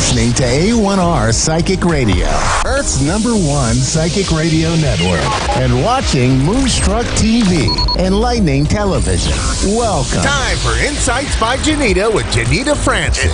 listening to A1R Psychic Radio, Earth's #1 psychic radio network, and watching Moonstruck TV and Lightning Television. Welcome. Time for Insights by Janita with Janita Francis.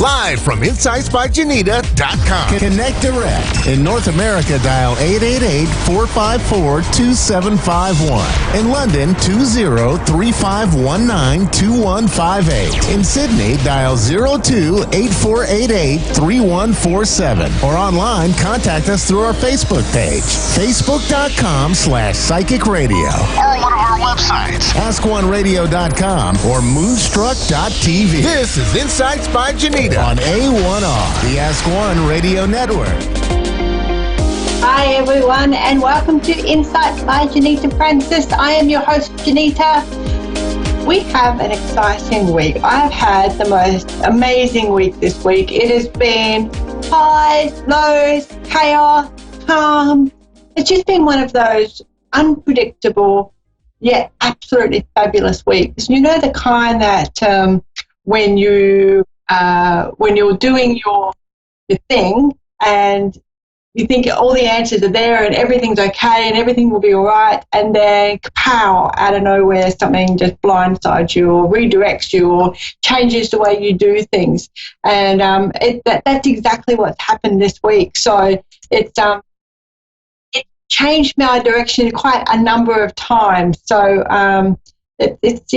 Live from InsightsByJanita.com. Connect direct. In North America, dial 888-454-2751. In London, 20-3519-2158. In Sydney, dial 02-8488-3147. Or online, contact us through our Facebook page, facebook.com/psychic radio. Or one of our websites, askoneradio.com or moonstruck.tv. This is Insights by Janita on A1R, the Ask One Radio Network. Hi everyone, and welcome to Insights by Janita Francis. I am your host, Janita. We have an exciting week. I've had the most amazing week this week. It has been highs, lows, chaos, calm. It's just been one of those unpredictable yet absolutely fabulous weeks. You know, the kind that when you're doing your thing and you think all the answers are there and everything's okay and everything will be all right, and then kapow, out of nowhere something just blindsides you or redirects you or changes the way you do things. And that's exactly what's happened this week. So it changed my direction quite a number of times. So it's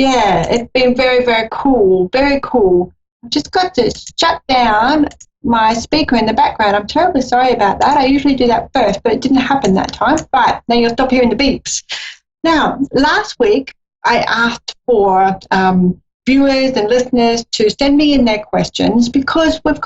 been very, very cool, very cool. I've just got to shut down my speaker in the background. I'm terribly sorry about that. I usually do that first, but it didn't happen that time. Right, now you'll stop hearing the beeps. Now, last week I asked for viewers and listeners to send me in their questions because we've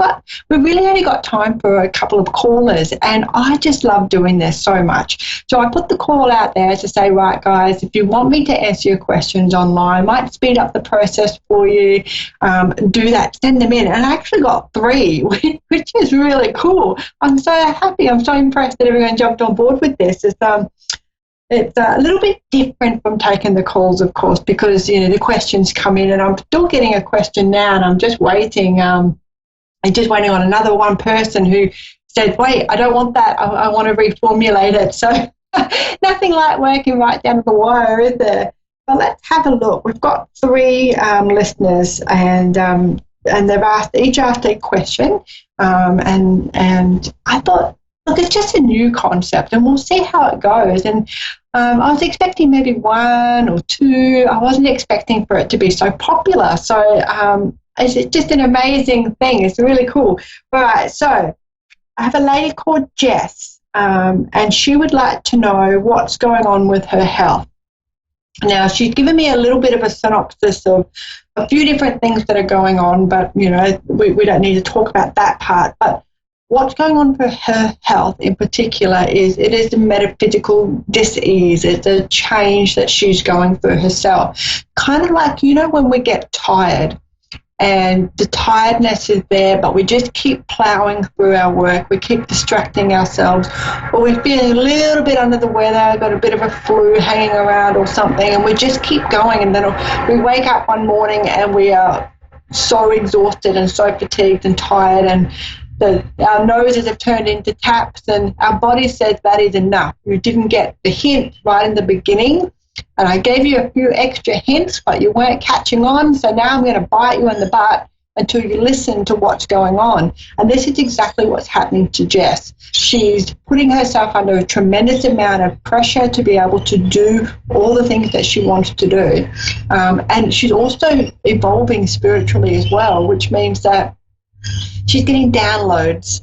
really only got time for a couple of callers, and I just love doing this so much. So I put the call out there to say, right guys, if you want me to answer your questions online, I might speed up the process for you, do that, send them in. And I actually got 3, which is really cool. I'm so happy, I'm so impressed that everyone jumped on board with this. It's a little bit different from taking the calls, of course, because, you know, the questions come in and I'm still getting a question now and I'm just waiting. I'm just waiting on another one person who said, wait, I don't want that. I want to reformulate it. So nothing like working right down to the wire, is there? But let's have a look. We've got 3 listeners and they've each asked a question. And I thought, look, it's just a new concept and we'll see how it goes. And I was expecting maybe 1 or 2. I wasn't expecting for it to be so popular. So it's just an amazing thing. It's really cool. All right, so I have a lady called Jess, and she would like to know what's going on with her health. Now, she's given me a little bit of a synopsis of a few different things that are going on, but, you know, we don't need to talk about that part. But what's going on for her health in particular is it is a metaphysical dis-ease. It's a change that she's going through herself. Kind of like, you know, when we get tired and the tiredness is there, but we just keep plowing through our work. We keep distracting ourselves, or we're feeling a little bit under the weather, got a bit of a flu hanging around or something, and we just keep going. And then we wake up one morning and we are so exhausted and so fatigued and tired, and our noses have turned into taps, and our body says that is enough. You didn't get the hint right in the beginning, and I gave you a few extra hints, but you weren't catching on, so now I'm going to bite you in the butt until you listen to what's going on. And this is exactly what's happening to Jess. She's putting herself under a tremendous amount of pressure to be able to do all the things that she wants to do. And she's also evolving spiritually as well, which means that she's getting downloads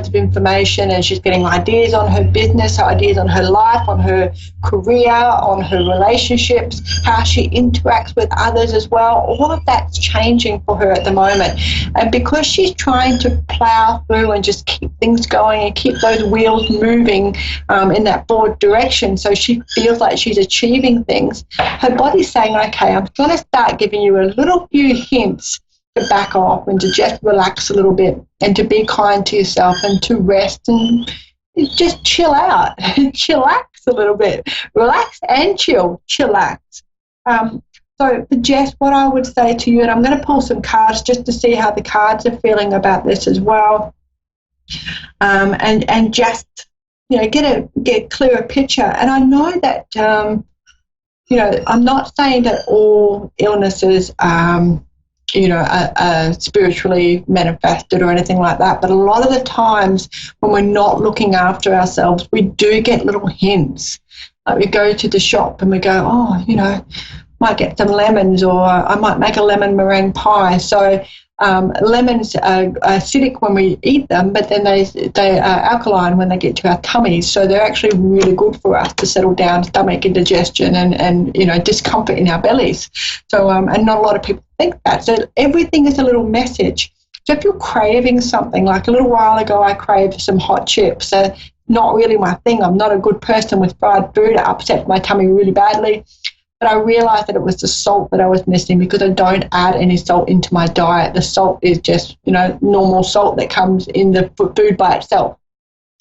of information, and she's getting ideas on her business, ideas on her life, on her career, on her relationships, how she interacts with others as well. All of that's changing for her at the moment. And because she's trying to plow through and just keep things going and keep those wheels moving in that forward direction, so she feels like she's achieving things, her body's saying, okay, I'm going to start giving you a little few hints to back off and to just relax a little bit and to be kind to yourself and to rest and just chill out, chillax a little bit, relax and chillax. So for Jess, what I would say to you, and I'm going to pull some cards just to see how the cards are feeling about this as well, and just get a clearer picture. And I know that I'm not saying that all illnesses are spiritually manifested or anything like that, but a lot of the times when we're not looking after ourselves, we do get little hints. Like we go to the shop and we go, might get some lemons, or I might make a lemon meringue pie. So lemons are acidic when we eat them, but then they are alkaline when they get to our tummies. So they're actually really good for us to settle down stomach indigestion and discomfort in our bellies. So and not a lot of people think that. So everything is a little message. So if you're craving something, like a little while ago I craved some hot chips. Not really my thing. I'm not a good person with fried food. It upset my tummy really badly. But I realised that it was the salt that I was missing, because I don't add any salt into my diet. The salt is just, normal salt that comes in the food by itself.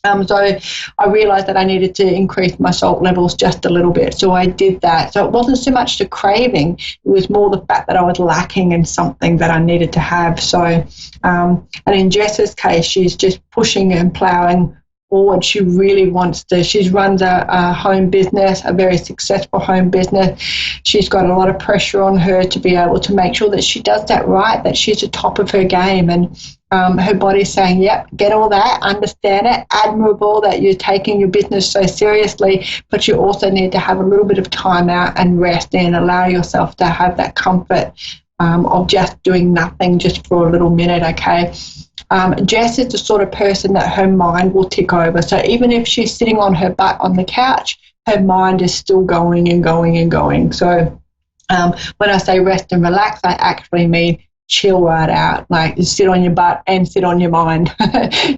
So I realised that I needed to increase my salt levels just a little bit. So I did that. So it wasn't so much the craving. It was more the fact that I was lacking in something that I needed to have. So, and in Jess's case, she's just pushing and ploughing forward. She really wants to. She runs a home business, a very successful home business. She's got a lot of pressure on her to be able to make sure that she does that right, that she's at the top of her game. And her body's saying, yep, get all that, understand it, admirable that you're taking your business so seriously, but you also need to have a little bit of time out and rest and allow yourself to have that comfort of just doing nothing just for a little minute, okay? Jess is the sort of person that her mind will tick over. So even if she's sitting on her butt on the couch, her mind is still going and going and going. So when I say rest and relax, I actually mean chill right out. Like, just sit on your butt and sit on your mind.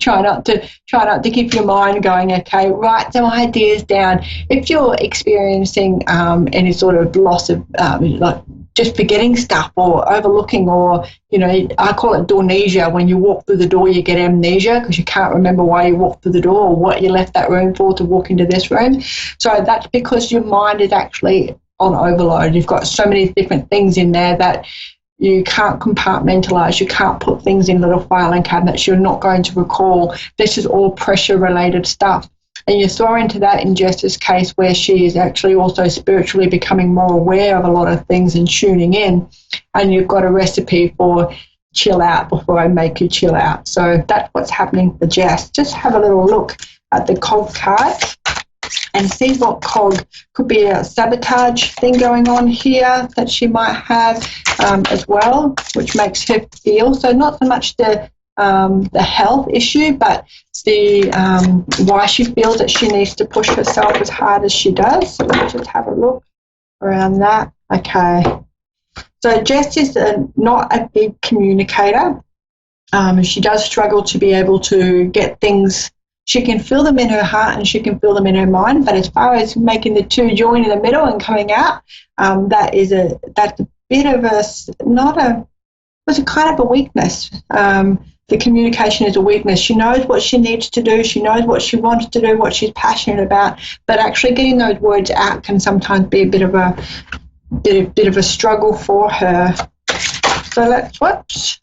Try not to keep your mind going. Okay, write some ideas down. If you're experiencing any sort of loss of like just forgetting stuff or overlooking, or I call it doornesia. When you walk through the door, you get amnesia because you can't remember why you walked through the door or what you left that room for to walk into this room. So that's because your mind is actually on overload. You've got so many different things in there that you can't compartmentalize. You can't put things in little filing cabinets. You're not going to recall. This is all pressure related stuff. And you saw into that in Jess's case, where she is actually also spiritually becoming more aware of a lot of things and tuning in. And you've got a recipe for chill out before I make you chill out. So that's what's happening for Jess. Just have a little look at the cog card and see what cog could be a sabotage thing going on here that she might have as well, which makes her feel. So not so much the health issue, but the why she feels that she needs to push herself as hard as she does. So let's just have a look around that. Okay. So Jess is not a big communicator. She does struggle to be able to get things. She can feel them in her heart and she can feel them in her mind, but as far as making the two join in the middle and coming out, that's a bit of a kind of a weakness. The communication is a weakness. She knows what she needs to do. She knows what she wants to do, what she's passionate about, but actually getting those words out can sometimes be a bit of a struggle for her. So let's whoops.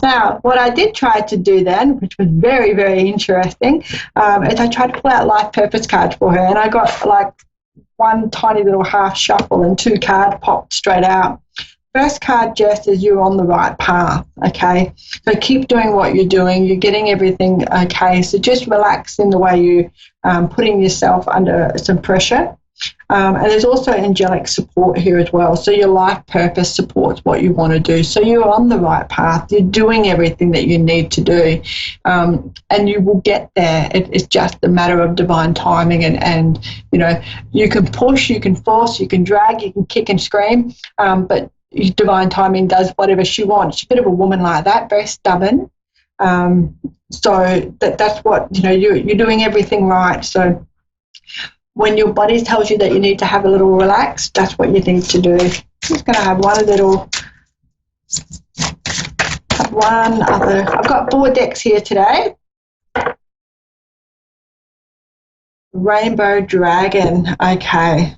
Now, what I did try to do then, which was very, very interesting, is I tried to pull out life purpose cards for her, and I got like one tiny little half shuffle and two cards popped straight out. First card, Jess, is you're on the right path, okay? So keep doing what you're doing. You're getting everything okay. So just relax in the way you putting yourself under some pressure. And there's also angelic support here as well. So your life purpose supports what you want to do. So you're on the right path. You're doing everything that you need to do. And you will get there. It's just a matter of divine timing. And you can push, you can force, you can drag, you can kick and scream. But divine timing does whatever she wants. She's a bit of a woman like that, very stubborn. So that's what, you're doing everything right. So when your body tells you that you need to have a little relax, that's what you need to do. I'm just going to have one other. I've got 4 decks here today. Rainbow Dragon. Okay.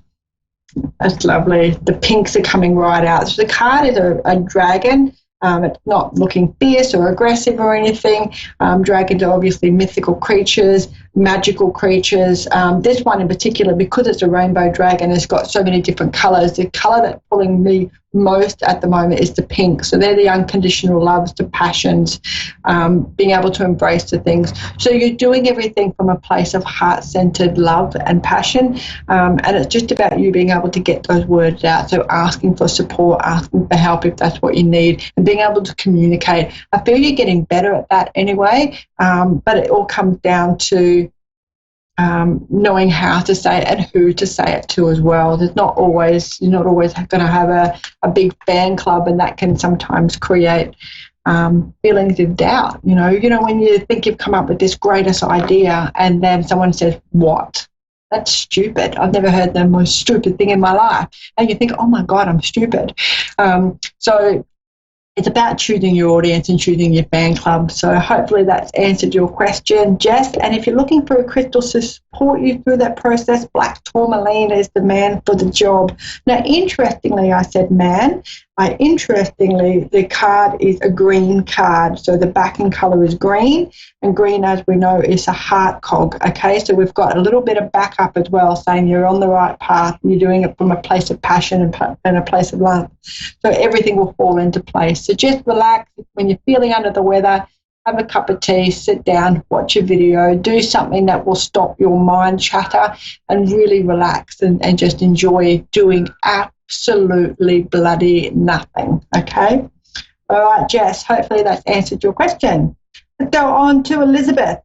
That's lovely. The pinks are coming right out. So the card is a dragon. It's not looking fierce or aggressive or anything. Dragons are obviously mythical creatures, magical creatures. This one in particular, because it's a rainbow dragon, has got so many different colours. The colour that's pulling me most at the moment is the pink. So they're the unconditional loves, the passions, being able to embrace the things. So you're doing everything from a place of heart-centered love and passion, and it's just about you being able to get those words out. So asking for support, asking for help if that's what you need, and being able to communicate. I feel you're getting better at that anyway, but it all comes down to knowing how to say it and who to say it to as well. You're not always going to have a big fan club, and that can sometimes create feelings of doubt. You know, when you think you've come up with this greatest idea and then someone says, "What? That's stupid. I've never heard the most stupid thing in my life." And you think, "Oh my God, I'm stupid." So it's about choosing your audience and choosing your fan club. So hopefully that's answered your question, Jess. And if you're looking for a crystal to support you through that process, black tourmaline is the man for the job. Now, interestingly, I said man. Interestingly, the card is a green card. So the backing colour is green, and green, as we know, is a heart cog. Okay, so we've got a little bit of backup as well, saying you're on the right path. You're doing it from a place of passion and a place of love. So everything will fall into place. So just relax. When you're feeling under the weather, have a cup of tea, sit down, watch a video, do something that will stop your mind chatter and really relax and just enjoy doing absolutely bloody nothing. Okay? All right, Jess, hopefully that's answered your question. Let's go on to Elizabeth.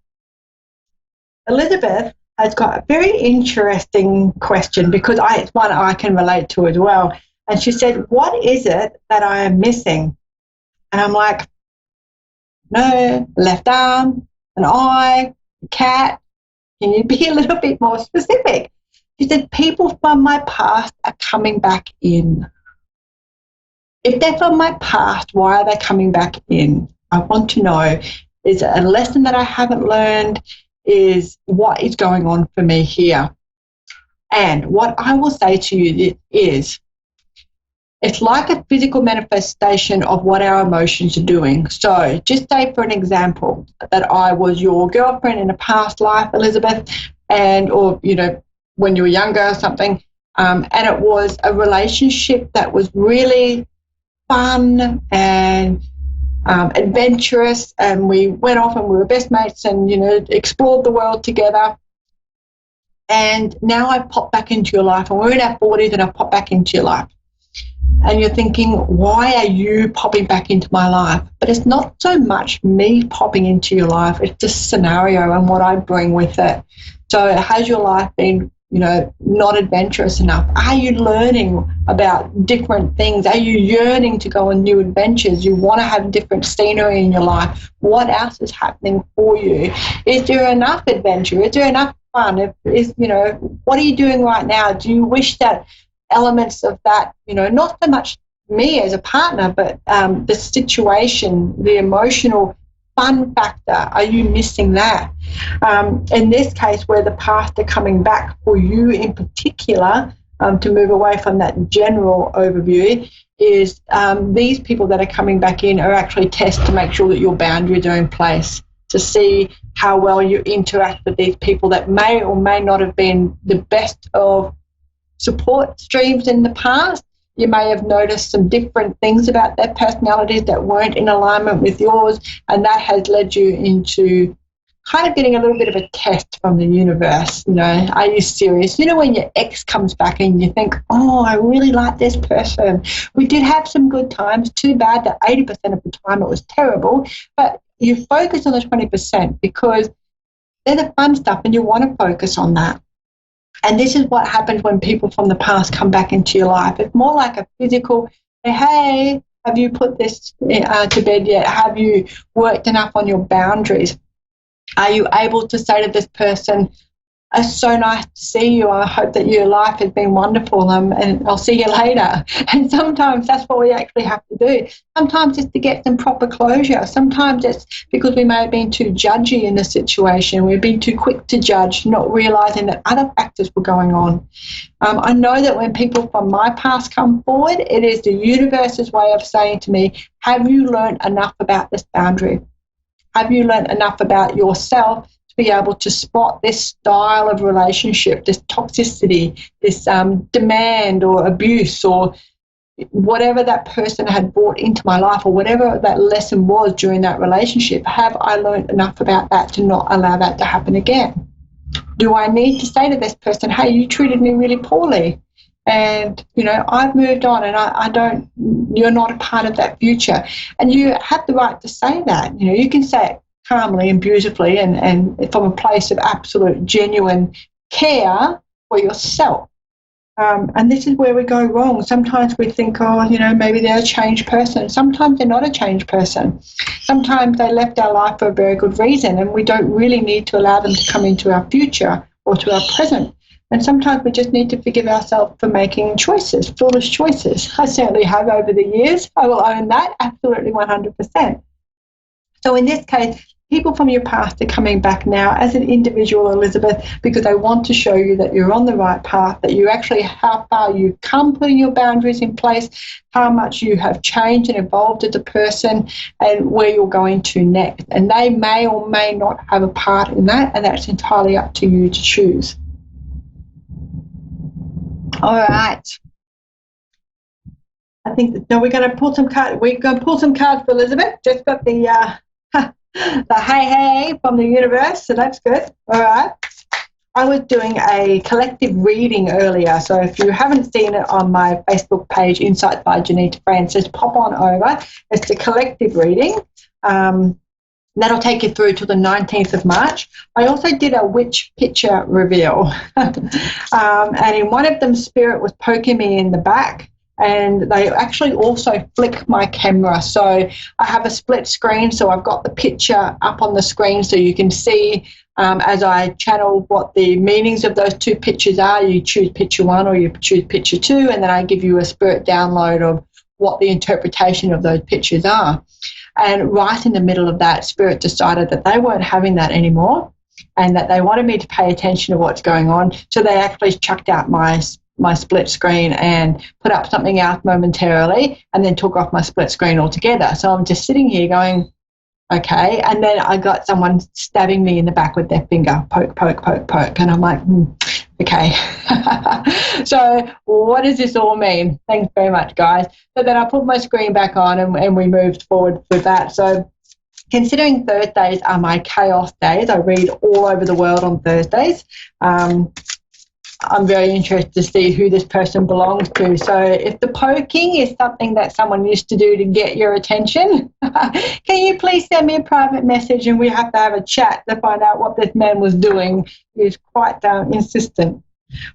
Elizabeth has got a very interesting question because it's one I can relate to as well. And she said, "What is it that I am missing?" And I'm like, no, left arm, an eye, a cat. Can you be a little bit more specific? She said, "People from my past are coming back in." If they're from my past, why are they coming back in? I want to know, is it a lesson that I haven't learned? Is what is going on for me here? And what I will say to you is, it's like a physical manifestation of what our emotions are doing. So just say, for an example, that I was your girlfriend in a past life, Elizabeth, or when you were younger or something, and it was a relationship that was really fun and adventurous, and we went off and we were best mates and, explored the world together. And now I pop back into your life, and we're in our 40s and I pop back into your life. And you're thinking, why are you popping back into my life? But it's not so much me popping into your life, it's the scenario and what I bring with it. So has your life been, not adventurous enough? Are you learning about different things? Are you yearning to go on new adventures? You want to have different scenery in your life? What else is happening for you? Is there enough adventure? Is there enough fun? What are you doing right now? Do you wish that elements of that, not so much me as a partner, but the situation, the emotional fun factor, are you missing that? In this case, where the past are coming back for you in particular, to move away from that general overview, is these people that are coming back in are actually tests to make sure that your boundaries are in place, to see how well you interact with these people that may or may not have been the best of support streams in the past. You may have noticed some different things about their personalities that weren't in alignment with yours, and that has led you into kind of getting a little bit of a test from the universe. Are you serious? When your ex comes back and you think, oh, I really like this person. We did have some good times. Too bad that 80% of the time it was terrible. But you focus on the 20% because they're the fun stuff and you want to focus on that. And this is what happens when people from the past come back into your life. It's more like a physical, hey, have you put this to bed yet? Have you worked enough on your boundaries? Are you able to say to this person, It's so nice to see you. I hope that your life has been wonderful, and I'll see you later. And sometimes that's what we actually have to do. Sometimes it's to get some proper closure. Sometimes it's because we may have been too judgy in the situation. We've been too quick to judge, not realizing that other factors were going on. I know that when people from my past come forward, it is the universe's way of saying to me, have you learned enough about this boundary? Have you learned enough about yourself to be able to spot this style of relationship, this toxicity, this demand or abuse or whatever that person had brought into my life, or whatever that lesson was during that relationship? Have I learned enough about that to not allow that to happen again? Do I need to say to this person, hey, you treated me really poorly, and, you know, I've moved on, and I don't, you're not a part of that future. And you have the right to say that. You know, you can say it calmly and beautifully and from a place of absolute genuine care for yourself. And this is where we go wrong. Sometimes we think, oh, you know, maybe they're a changed person. Sometimes they're not a changed person. Sometimes they left our life for a very good reason, and we don't really need to allow them to come into our future or to our present. And sometimes we just need to forgive ourselves for making choices, foolish choices. I certainly have over the years. I will own that, absolutely 100%. So in this case, people from your past are coming back now as an individual, Elizabeth, because they want to show you that you're on the right path, that you actually, how far you've come putting your boundaries in place, how much you have changed and evolved as a person, and where you're going to next. And they may or may not have a part in that, and that's entirely up to you to choose. All right. I think that, no, we're going to pull some cards. We're going to pull some cards for Elizabeth. Just got the hey from the universe, so that's good. All right. I was doing a collective reading earlier, so if you haven't seen it on my Facebook page, Insights by Janita Francis, pop on over. It's a collective reading. That'll take you through to the 19th of March. I also did a witch picture reveal. And in one of them, Spirit was poking me in the back, and they actually also flick my camera. So I have a split screen, so I've got the picture up on the screen so you can see as I channel what the meanings of those two pictures are. You choose picture one or you choose picture two, and then I give you a spirit download of what the interpretation of those pictures are. And right in the middle of that, Spirit decided that they weren't having that anymore, and that they wanted me to pay attention to what's going on. So they actually chucked out my split screen and put up something else momentarily, and then took off my split screen altogether. So I'm just sitting here going, okay. And then I got someone stabbing me in the back with their finger, poke, poke, poke, poke. And I'm like, okay. So what does this all mean? Thanks very much, guys. So then I put my screen back on, and we moved forward with that. So considering Thursdays are my chaos days, I read all over the world on Thursdays. I'm very interested to see who this person belongs to. So if the poking is something that someone used to do to get your attention, can you please send me a private message, and we have to have a chat to find out what this man was doing. He's quite insistent.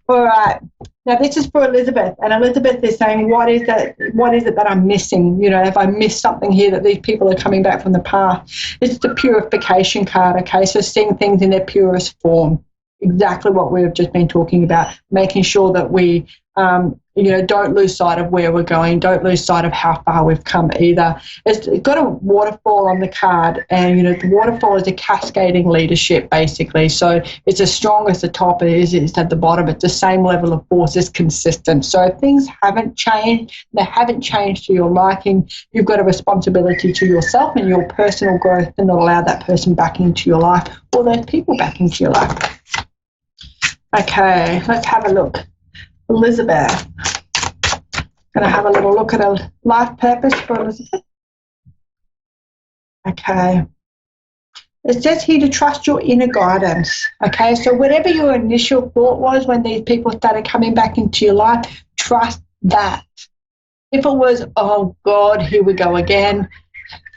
All right. Now this is for Elizabeth, and Elizabeth is saying, what is it that I'm missing? You know, if I missed something here, that these people are coming back from the past. It's the purification card, okay? So seeing things in their purest form. Exactly what we've just been talking about, making sure that we, don't lose sight of where we're going, don't lose sight of how far we've come either. It's got a waterfall on the card, and, the waterfall is a cascading leadership, basically. So it's as strong as the top is, it's at the bottom. It's the same level of force, is consistent. So if things haven't changed, they haven't changed to your liking, you've got a responsibility to yourself and your personal growth to not allow that person back into your life, or those people back into your life. Okay, let's have a look. Elizabeth. Going to have a little look at a life purpose for Elizabeth. Okay. It says here to trust your inner guidance. Okay, so whatever your initial thought was when these people started coming back into your life, trust that. If it was, oh God, here we go again,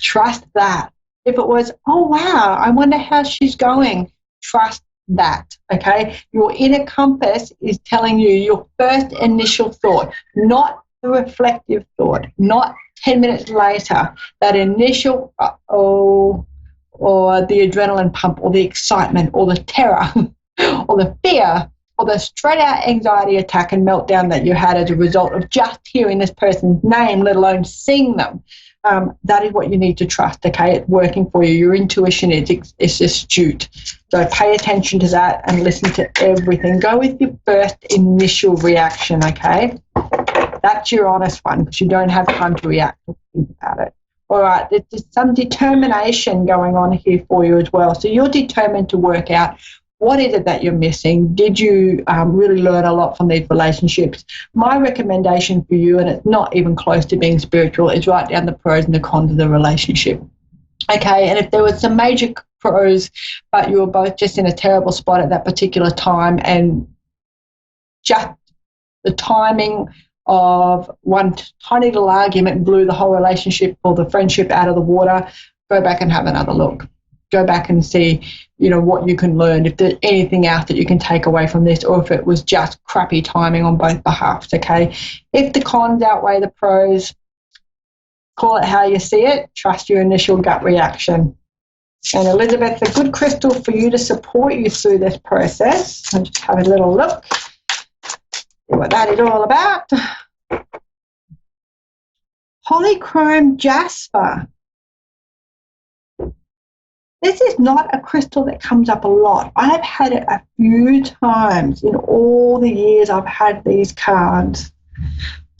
trust that. If it was, oh wow, I wonder how she's going, trust that, okay? Your inner compass is telling you your first initial thought, not the reflective thought, not 10 minutes later, that initial or the adrenaline pump or the excitement or the terror or the fear or the straight-out anxiety attack and meltdown that you had as a result of just hearing this person's name, let alone seeing them. That is what you need to trust, okay? It's working for you. Your intuition is astute. So pay attention to that and listen to everything. Go with your first initial reaction, okay? That's your honest one, because you don't have time to react and think about it. All right, there's some determination going on here for you as well. So you're determined to work out what is it that you're missing. Did you really learn a lot from these relationships? My recommendation for you, and it's not even close to being spiritual, is write down the pros and the cons of the relationship. Okay, and if there was some major pros, but you were both just in a terrible spot at that particular time, and just the timing of one tiny little argument blew the whole relationship or the friendship out of the water, go back and have another look. Go back and see, what you can learn, if there's anything else that you can take away from this, or if it was just crappy timing on both behalves, okay? If the cons outweigh the pros, call it how you see it, trust your initial gut reaction. And Elizabeth, a good crystal for you to support you through this process. I'll just have a little look, see what that is all about. Polychrome jasper. This is not a crystal that comes up a lot. I have had it a few times in all the years I've had these cards.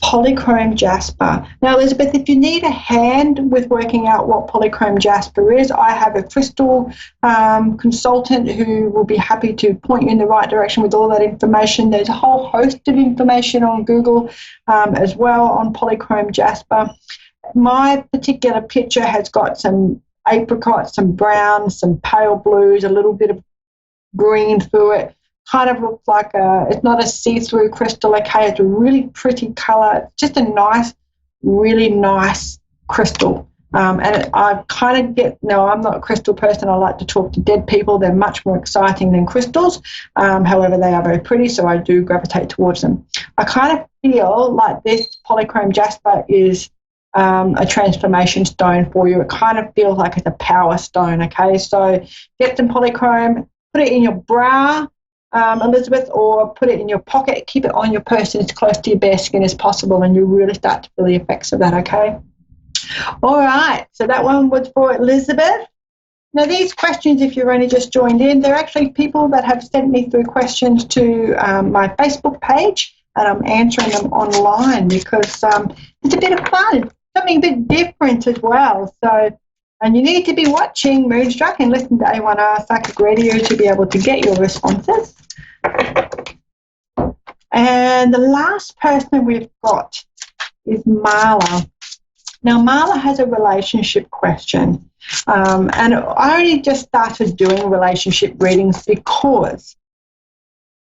Polychrome jasper. Now, Elizabeth, if you need a hand with working out what polychrome jasper is, I have a crystal consultant who will be happy to point you in the right direction with all that information. There's a whole host of information on Google as well on polychrome jasper. My particular picture has got some apricots, some browns, some pale blues, a little bit of green through it. Kind of looks like it's not a see-through crystal, okay? It's a really pretty colour. It's just a nice, really nice crystal. And I kind of get, no, I'm not a crystal person. I like to talk to dead people. They're much more exciting than crystals. However, they are very pretty, so I do gravitate towards them. I kind of feel like this polychrome jasper is a transformation stone for you. It kind of feels like it's a power stone, okay? So get some polychrome, put it in your bra, Elizabeth, or put it in your pocket. Keep it on your person as close to your bare skin as possible, and you'll really start to feel the effects of that, okay? All right, so that one was for Elizabeth. Now, these questions, if you've only just joined in, they're actually people that have sent me through questions to my Facebook page, and I'm answering them online because it's a bit of fun. Something a bit different as well. So, and you need to be watching Moonstruck and listen to A1R Psychic Radio to be able to get your responses. And the last person we've got is Marla. Now, Marla has a relationship question. And I only just started doing relationship readings because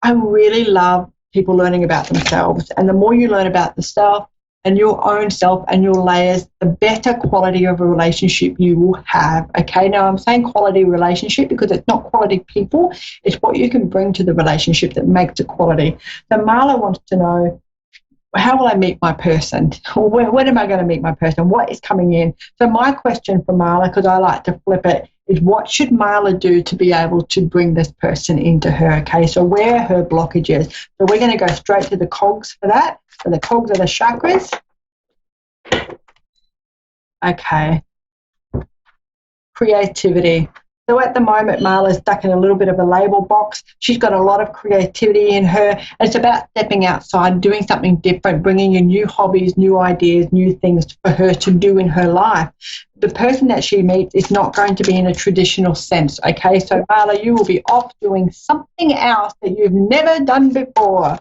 I really love people learning about themselves. And the more you learn about the self, and your own self and your layers, the better quality of a relationship you will have, okay? Now, I'm saying quality relationship because it's not quality people. It's what you can bring to the relationship that makes it quality. So Marla wants to know, how will I meet my person? Or when am I going to meet my person? What is coming in? So my question for Marla, because I like to flip it, is what should Marla do to be able to bring this person into her, okay? So where are her blockages? So we're going to go straight to the cogs for that. So the cogs are the chakras. Okay. Creativity. So at the moment, Marla's stuck in a little bit of a label box. She's got a lot of creativity in her. It's about stepping outside, doing something different, bringing in new hobbies, new ideas, new things for her to do in her life. The person that she meets is not going to be in a traditional sense, okay? So, Marla, you will be off doing something else that you've never done before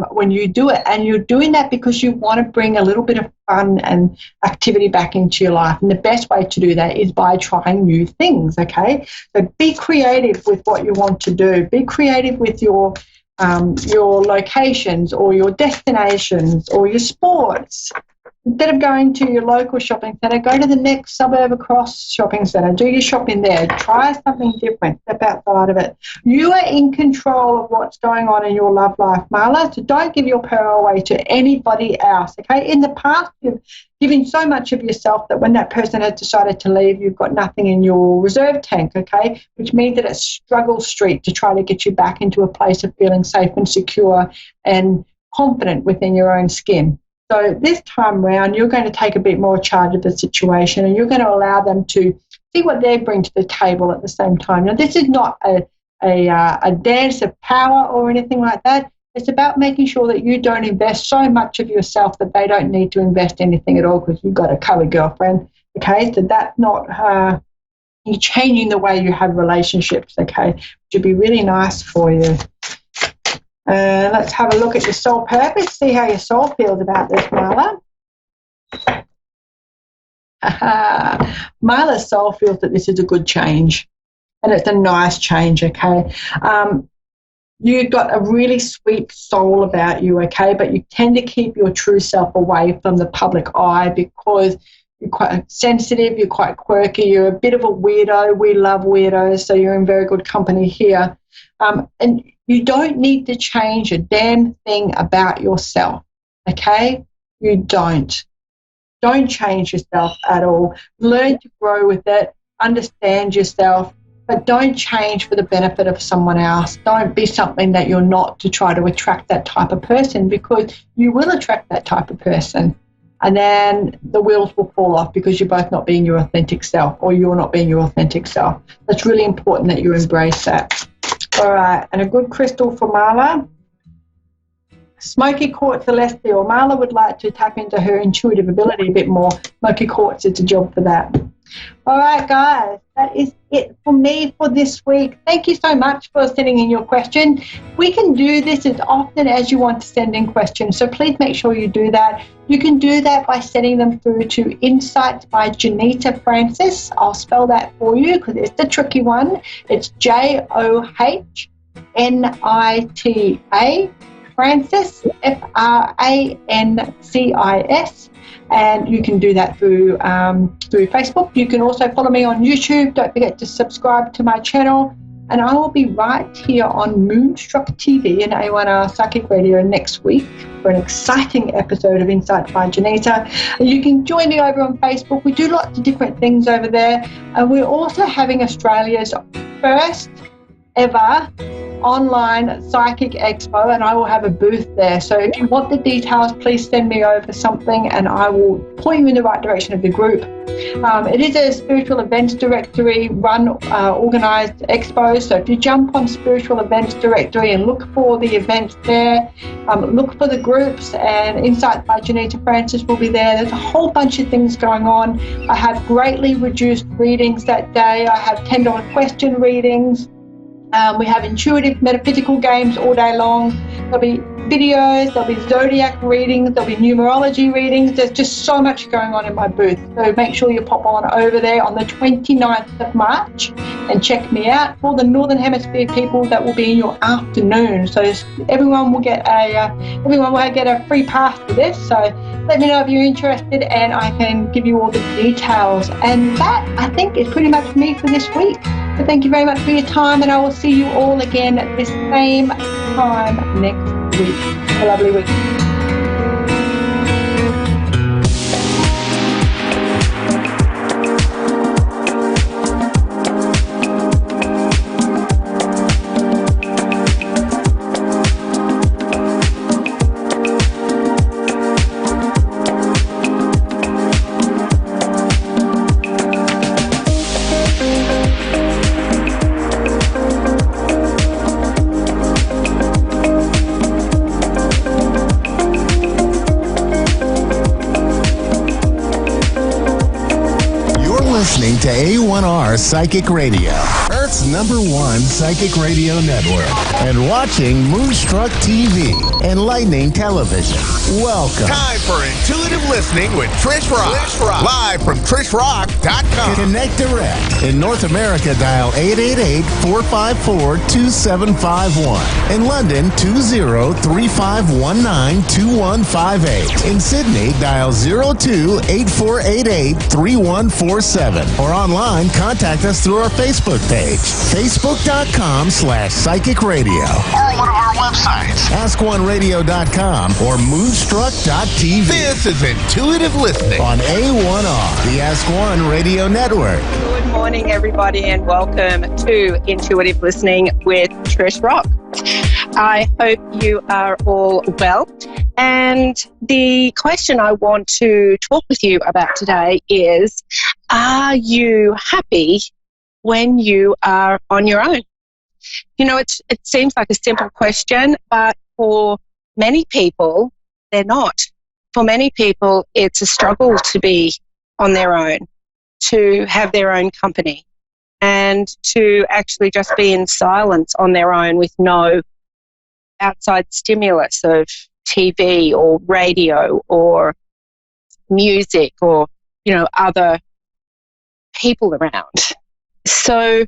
when you do it. And you're doing that because you want to bring a little bit of fun and activity back into your life. And the best way to do that is by trying new things, okay? So be creative with what you want to do. Be creative with your locations or your destinations or your sports. Instead of going to your local shopping centre, go to the next suburb across shopping centre. Do your shopping there. Try something different. Step outside of it. You are in control of what's going on in your love life, Marla, so don't give your power away to anybody else, okay? In the past, you've given so much of yourself that when that person has decided to leave, you've got nothing in your reserve tank, okay? Which means that it's struggle street to try to get you back into a place of feeling safe and secure and confident within your own skin. So this time around, you're going to take a bit more charge of the situation, and you're going to allow them to see what they bring to the table at the same time. Now, this is not a dance of power or anything like that. It's about making sure that you don't invest so much of yourself that they don't need to invest anything at all because you've got a cover girlfriend, okay? So that's not you changing the way you have relationships, okay? Which would be really nice for you. Let's have a look at your soul purpose, see how your soul feels about this, Marla. Marla's soul feels that this is a good change, and it's a nice change, okay? You've got a really sweet soul about you, okay, but you tend to keep your true self away from the public eye because you're quite sensitive, you're quite quirky, you're a bit of a weirdo. We love weirdos, so you're in very good company here. And you don't need to change a damn thing about yourself, okay? You don't. Don't change yourself at all. Learn to grow with it, understand yourself, but don't change for the benefit of someone else. Don't be something that you're not to try to attract that type of person, because you will attract that type of person. And then the wheels will fall off because you're both not being your authentic self, or you're not being your authentic self. It's really important that you embrace that. All right, and a good crystal for Marla. Smoky quartz celestial. Marla would like to tap into her intuitive ability a bit more. Smoky quartz is a job for that. All right, guys, that is it for me for this week. Thank you so much for sending in your question. We can do this as often as you want to send in questions, so please make sure you do that. You can do that by sending them through to Insights by Janita Francis. I'll spell that for you because it's the tricky one. It's Johnita Francis, Francis. And you can do that through Facebook. You can also follow me on YouTube. Don't forget to subscribe to my channel. And I will be right here on Moonstruck TV and A1R Psychic Radio next week for an exciting episode of Insights by Janita. And you can join me over on Facebook. We do lots of different things over there. And we're also having Australia's first ever online psychic expo, and I will have a booth there. So if you want the details, please send me over something and I will point you in the right direction of the group. It is a spiritual events directory run organized expo, so if you jump on spiritual events directory and look for the events there, look for the groups, and Insight by Janita Francis will be there. There's a whole bunch of things going on. I have greatly reduced readings that day. I have $10 question readings. We have intuitive metaphysical games all day long. There'll be videos, there'll be zodiac readings, there'll be numerology readings. There's just so much going on in my booth. So make sure you pop on over there on the 29th of March and check me out. For the Northern Hemisphere people, that will be in your afternoon. So everyone will get a free pass for this. So let me know if you're interested and I can give you all the details. And that, I think, is pretty much me for this week. So thank you very much for your time, and I will see you all again at this same time next week. Have a lovely week. Listening to A1R Psychic Radio, Earth's Earth's #1 psychic radio network, and watching Moonstruck TV, enlightening television. Welcome. Time for intuitive listening with Trish Rock. Live from TrishRock.com. Connect direct. In North America, dial 888-454-2751. In London, 20-3519-2158. In Sydney, dial 02-8488-3147. Or online, contact us through our Facebook page, facebook.com/psychic radio. Or one of our websites, AskOneRadio.com or Moonstruck.tv. This is intuitive listening On A1R, the Ask One Radio Network. Good morning, everybody, and welcome to Intuitive Listening with Trish Rock. I hope you are all well. And the question I want to talk with you about today is, are you happy when you are on your own? You know, it seems like a simple question, but for many people, they're not. For many people, it's a struggle to be on their own, to have their own company, and to actually just be in silence on their own with no outside stimulus of TV or radio or music or, you know, other people around. So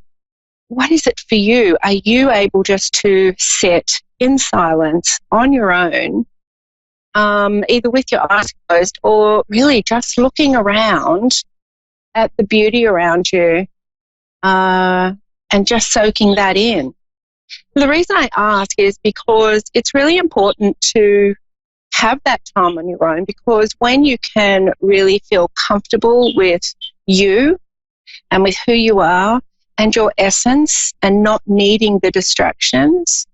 what is it for you? Are you able just to sit in silence on your own, either with your eyes closed or really just looking around at the beauty around you and just soaking that in? The reason I ask is because it's really important to have that time on your own, because when you can really feel comfortable with you and with who you are and your essence and not needing the distractions,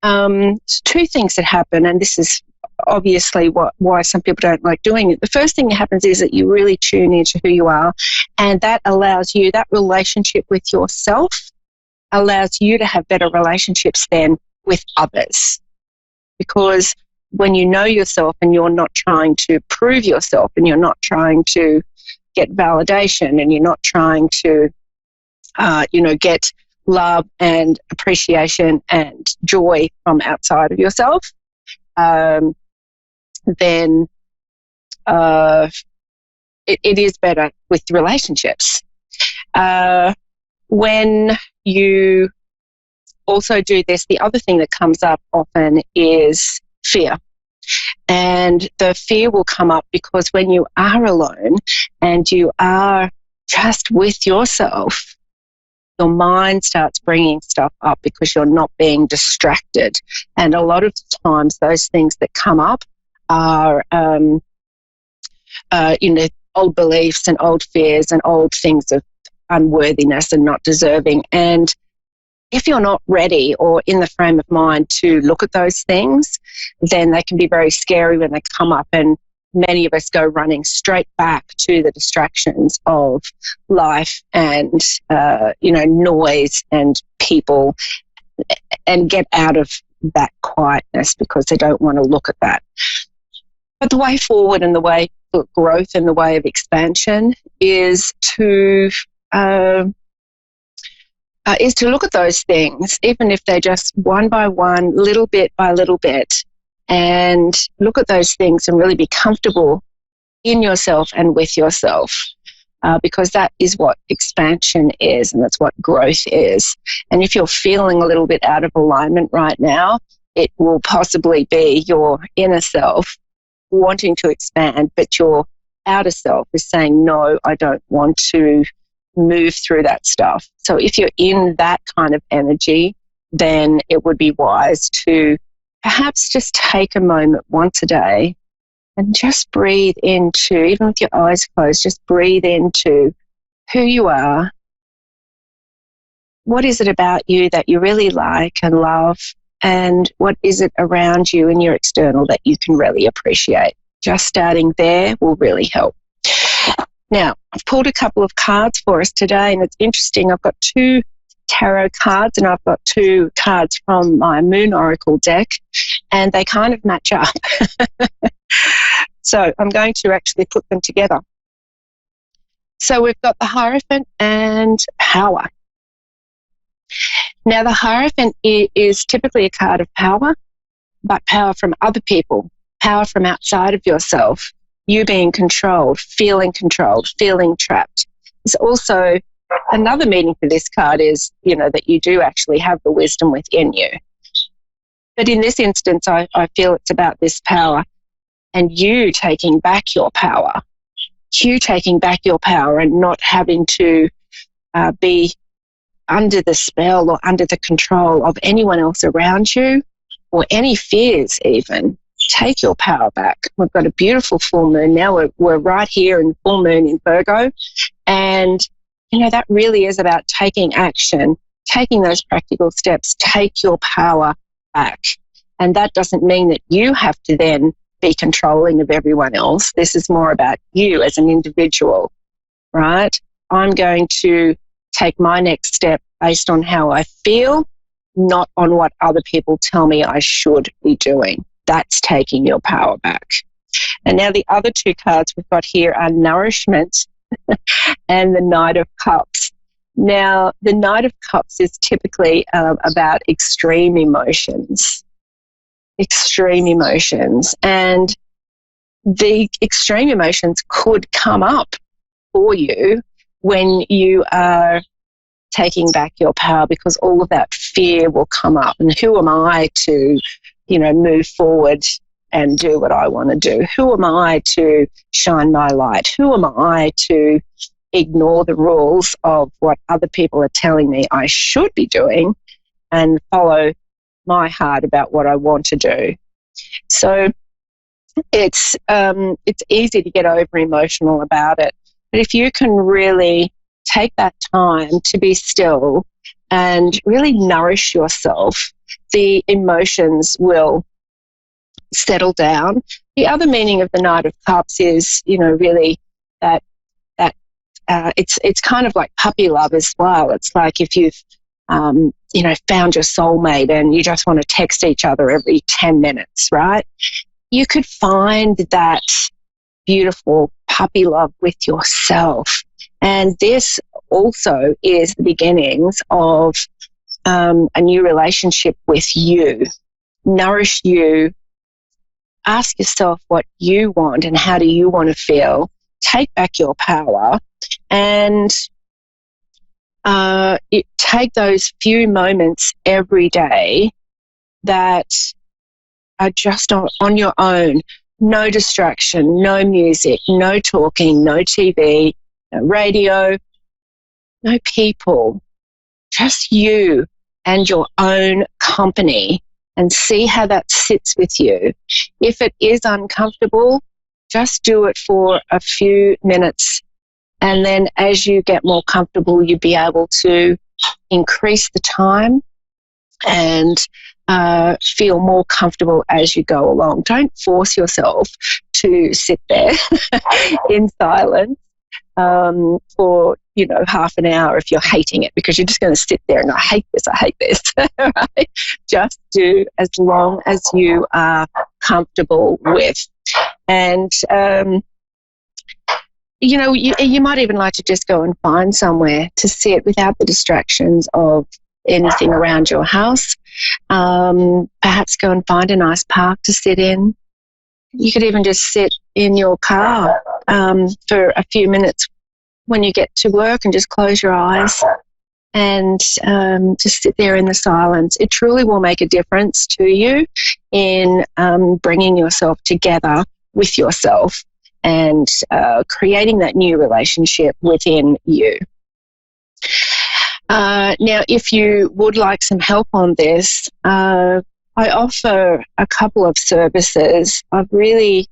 two things that happen, and this is obviously why some people don't like doing it. The first thing that happens is that you really tune into who you are, and that allows you, that relationship with yourself allows you to have better relationships then with others. Because when you know yourself and you're not trying to prove yourself and you're not trying to get validation and you're not trying to, get love and appreciation and joy from outside of yourself, then it is better with relationships. When you also do this, the other thing that comes up often is fear. And the fear will come up because when you are alone and you are just with yourself, your mind starts bringing stuff up because you're not being distracted. And a lot of times those things that come up are, old beliefs and old fears and old things of unworthiness and not deserving. And if you're not ready or in the frame of mind to look at those things, then they can be very scary when they come up, and many of us go running straight back to the distractions of life and noise and people, and get out of that quietness because they don't want to look at that. But the way forward and the way for growth and the way of expansion is to look at those things, even if they're just one by one, little bit by little bit, and look at those things and really be comfortable in yourself and with yourself, because that is what expansion is and that's what growth is. And if you're feeling a little bit out of alignment right now, it will possibly be your inner self wanting to expand, but your outer self is saying, no, I don't want to move through that stuff. So if you're in that kind of energy, then it would be wise to perhaps just take a moment once a day and just breathe into, even with your eyes closed, just breathe into who you are. What is it about you that you really like and love? And what is it around you in your external that you can really appreciate? Just starting there will really help. Now, I've pulled a couple of cards for us today, and it's interesting. I've got 2 tarot cards and I've got 2 cards from my Moon Oracle deck, and they kind of match up. So I'm going to actually put them together. So we've got the Hierophant and Power. Now, the Hierophant is typically a card of power, but power from other people, power from outside of yourself, you being controlled, feeling trapped. There's also another meaning for this card is, that you do actually have the wisdom within you. But in this instance, I feel it's about this power and you taking back your power. You taking back your power and not having to be under the spell or under the control of anyone else around you or any fears even. Take your power back. We've got a beautiful full moon now. We're right here in full moon in Virgo. And, that really is about taking action, taking those practical steps, take your power back. And that doesn't mean that you have to then be controlling of everyone else. This is more about you as an individual, right? I'm going to take my next step based on how I feel, not on what other people tell me I should be doing. That's taking your power back. And now the other two cards we've got here are Nourishment and the Knight of Cups. Now, the Knight of Cups is typically about extreme emotions. And the extreme emotions could come up for you when you are taking back your power, because all of that fear will come up. And who am I to, move forward and do what I want to do? Who am I to shine my light? Who am I to ignore the rules of what other people are telling me I should be doing and follow my heart about what I want to do? So it's easy to get over emotional about it. But if you can really take that time to be still and really nourish yourself, the emotions will settle down. The other meaning of the Knight of Cups is, really that it's kind of like puppy love as well. It's like if you've, found your soulmate and you just want to text each other every 10 minutes, right? You could find that beautiful puppy love with yourself. And this also is the beginnings of a new relationship with you. Nourish you. Ask yourself what you want and how do you want to feel. Take back your power and take those few moments every day that are just on your own. No distraction, no music, no talking, no TV, no radio, no people. Just you and your own company, and see how that sits with you. If it is uncomfortable, just do it for a few minutes. And then as you get more comfortable, you'll be able to increase the time and feel more comfortable as you go along. Don't force yourself to sit there in silence for, half an hour if you're hating it, because you're just going to sit there and I hate this, right? Just do as long as you are comfortable with. And, you might even like to just go and find somewhere to sit without the distractions of anything around your house. Perhaps go and find a nice park to sit in. You could even just sit in your car for a few minutes when you get to work and just close your eyes and just sit there in the silence. It truly will make a difference to you in bringing yourself together with yourself and creating that new relationship within you. Now, if you would like some help on this, I offer a couple of services. I really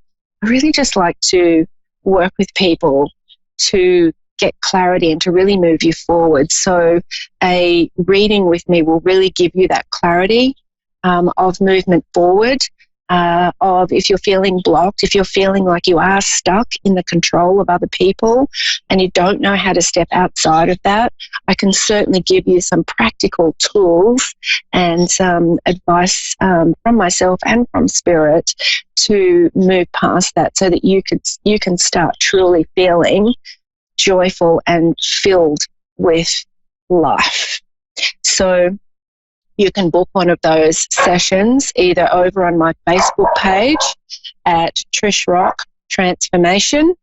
just like to work with people to get clarity and to really move you forward. So a reading with me will really give you that clarity of movement forward, of if you're feeling blocked, if you're feeling like you are stuck in the control of other people and you don't know how to step outside of that. I can certainly give you some practical tools and some advice from myself and from Spirit to move past that so that you can start truly feeling joyful and filled with life. So you can book one of those sessions either over on my Facebook page at Trish Rock Transformation,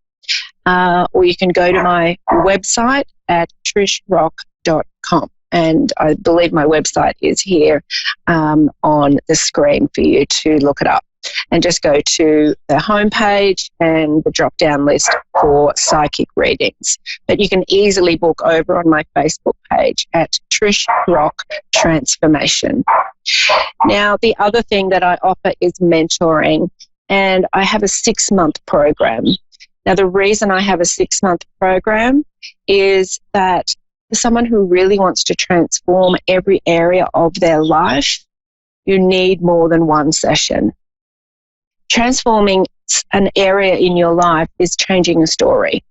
or you can go to my website at trishrock.com. And I believe my website is here on the screen for you to look it up. And just go to the homepage and the drop-down list for psychic readings. But you can easily book over on my Facebook page at Trish Rock Transformation. Now, the other thing that I offer is mentoring, and I have a 6-month program. Now, the reason I have a 6-month program is that for someone who really wants to transform every area of their life, you need more than one session. Transforming an area in your life is changing a story.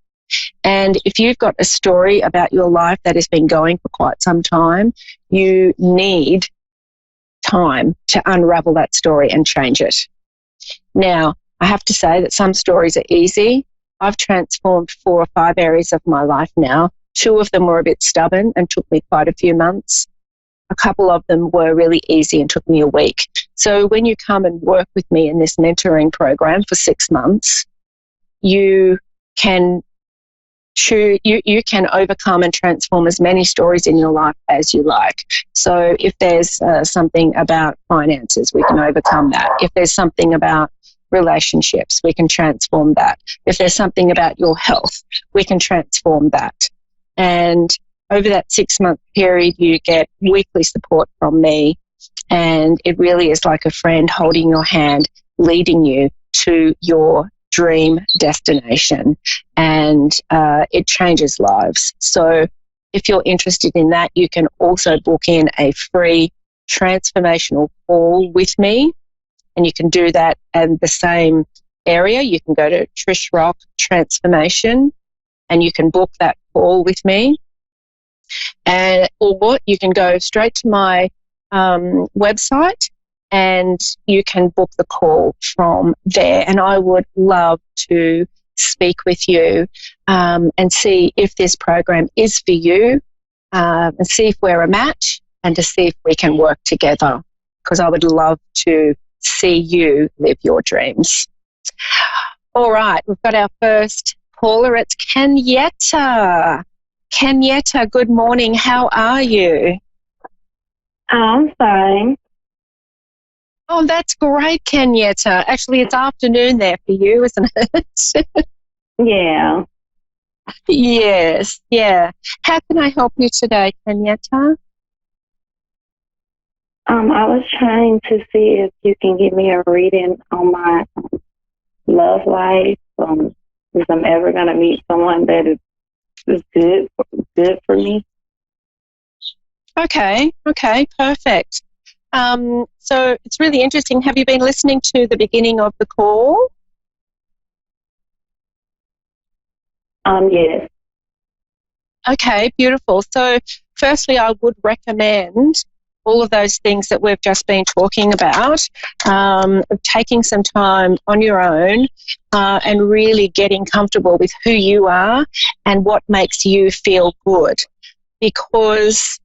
And if you've got a story about your life that has been going for quite some time, you need time to unravel that story and change it. Now, I have to say that some stories are easy. I've transformed 4 or 5 areas of my life now. 2 of them were a bit stubborn and took me quite a few months. A couple of them were really easy and took me a week. So when you come and work with me in this mentoring program for 6 months, you can you can overcome and transform as many stories in your life as you like. So if there's something about finances, we can overcome that. If there's something about relationships, we can transform that. If there's something about your health, we can transform that. And over that 6-month period, you get weekly support from me, and it really is like a friend holding your hand, leading you to your dream destination, and it changes lives. So if you're interested in that, you can also book in a free transformational call with me, and you can do that in the same area. You can go to Trish Rock Transformation, and you can book that call with me. Or you can go straight to my website and you can book the call from there. And I would love to speak with you and see if this program is for you, and see if we're a match, and to see if we can work together, because I would love to see you live your dreams. All right, we've got our first caller. It's Kenyatta. Kenyatta, good morning. How are you? I'm fine. Oh, that's great, Kenyatta. Actually, it's afternoon there for you, isn't it? Yeah. Yes, yeah. How can I help you today, Kenyatta? I was trying to see if you can give me a reading on my love life. If I'm ever going to meet someone that is good for me. Okay, perfect. So it's really interesting. Have you been listening to the beginning of the call? Yes. Okay, beautiful. So firstly, I would recommend all of those things that we've just been talking about, taking some time on your own and really getting comfortable with who you are and what makes you feel good. Because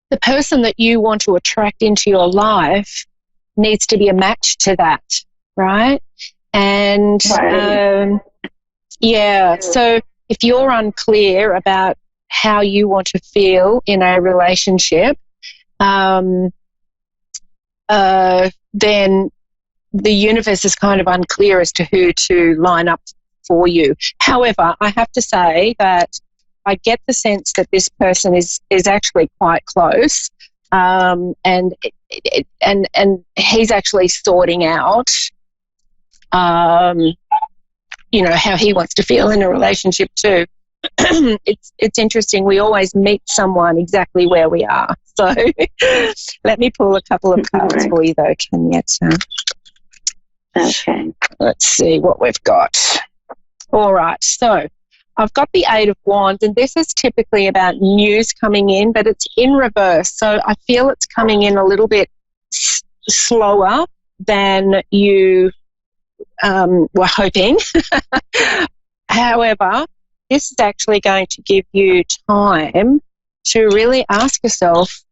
the person that you want to attract into your life needs to be a match to that, right? And so if you're unclear about how you want to feel in a relationship, then the universe is kind of unclear as to who to line up for you. However, I have to say that I get the sense that this person is actually quite close, and he's actually sorting out, how he wants to feel in a relationship too. It's interesting. We always meet someone exactly where we are. So let me pull a couple of cards for you, though, Kenyatta. Okay. Let's see what we've got. All right. So I've got the 8 of Wands, and this is typically about news coming in, but it's in reverse. So I feel it's coming in a little bit slower than you were hoping. However, this is actually going to give you time to really ask yourself,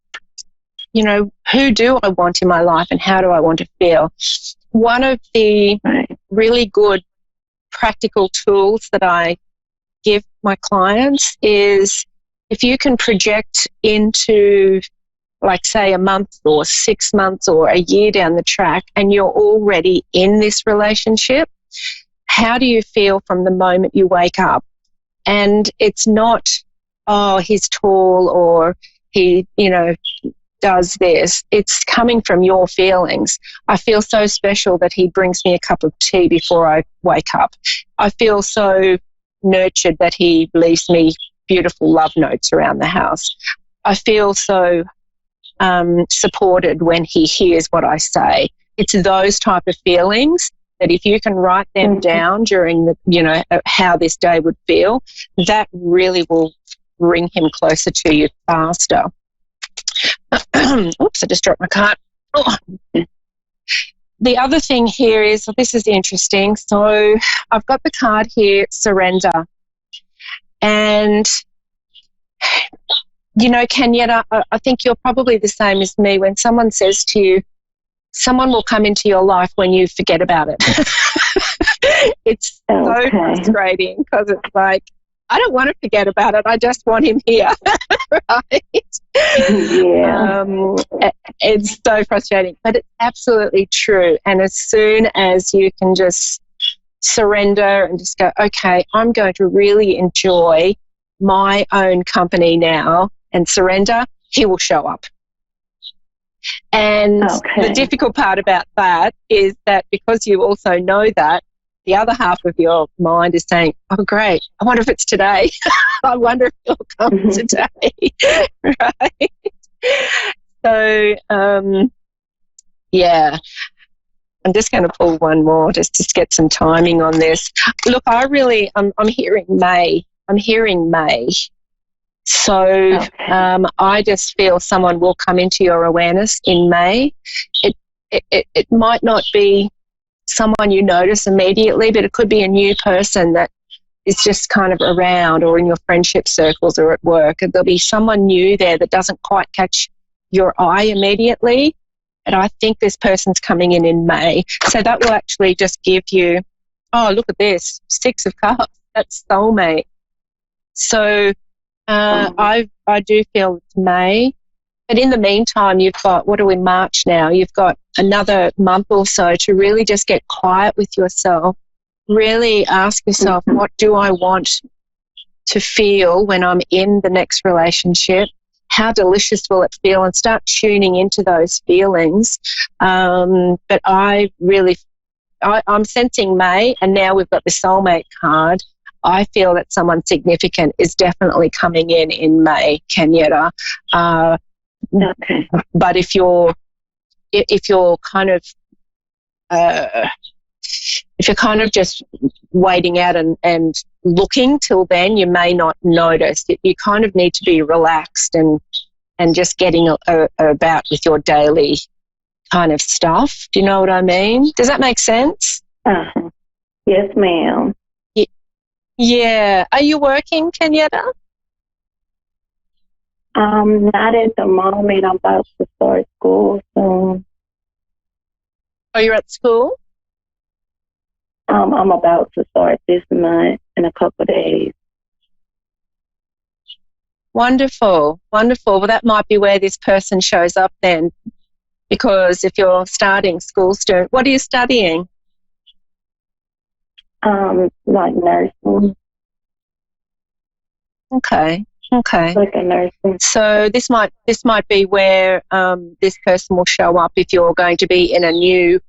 who do I want in my life and how do I want to feel? One of the really good practical tools that I give my clients is if you can project into, like, say, a month or 6 months or a year down the track and you're already in this relationship, how do you feel from the moment you wake up? And it's not, oh, he's tall or he, does this. It's coming from your feelings. I feel so special that he brings me a cup of tea before I wake up. I feel so nurtured that he leaves me beautiful love notes around the house. I feel so supported when he hears what I say. It's those type of feelings that if you can write them down during the, how this day would feel, that really will bring him closer to you faster. Oops, I just dropped my card. Oh. The other thing here is, this is interesting. So I've got the card here, surrender. And, Kenyetta, I think you're probably the same as me. When someone says to you, someone will come into your life when you forget about it. It's so frustrating because it's like, I don't want to forget about it. I just want him here, right? Yeah. It's so frustrating, but it's absolutely true. And as soon as you can just surrender and just go, okay, I'm going to really enjoy my own company now and surrender, he will show up. And the difficult part about that is that because you also know that, the other half of your mind is saying, oh, great, I wonder if it's today. I wonder if he'll come today, right? So, I'm just going to pull one more just to get some timing on this. Look, I'm hearing May. I'm hearing May. So I just feel someone will come into your awareness in May. It might not be someone you notice immediately, but it could be a new person that is just kind of around or in your friendship circles or at work. And there'll be someone new there that doesn't quite catch your eye immediately. And I think this person's coming in May. So that will actually just give you, oh, look at this, 6 of Cups. That's soulmate. So I do feel it's May. But in the meantime, you've got, what are we, March now? You've got another month or so to really just get quiet with yourself. Really ask yourself, what do I want to feel when I'm in the next relationship? How delicious will it feel? And start tuning into those feelings. But I'm sensing May, and now we've got the soulmate card. I feel that someone significant is definitely coming in May, Kenyetta. But if you're kind of just waiting out and looking till then, you may not notice. You kind of need to be relaxed and just getting about with your daily kind of stuff. Do you know what I mean? Does that make sense? Yes, ma'am. Yeah. Are you working, Kenyetta? Not at the moment. I'm about to start school soon. Oh, you're at school? I'm about to start this month in a couple of days. Wonderful, wonderful. Well, that might be where this person shows up then, because if you're starting school soon, what are you studying? Like nursing. Okay. Like a nursing. So this might be where this person will show up if you're going to be in a new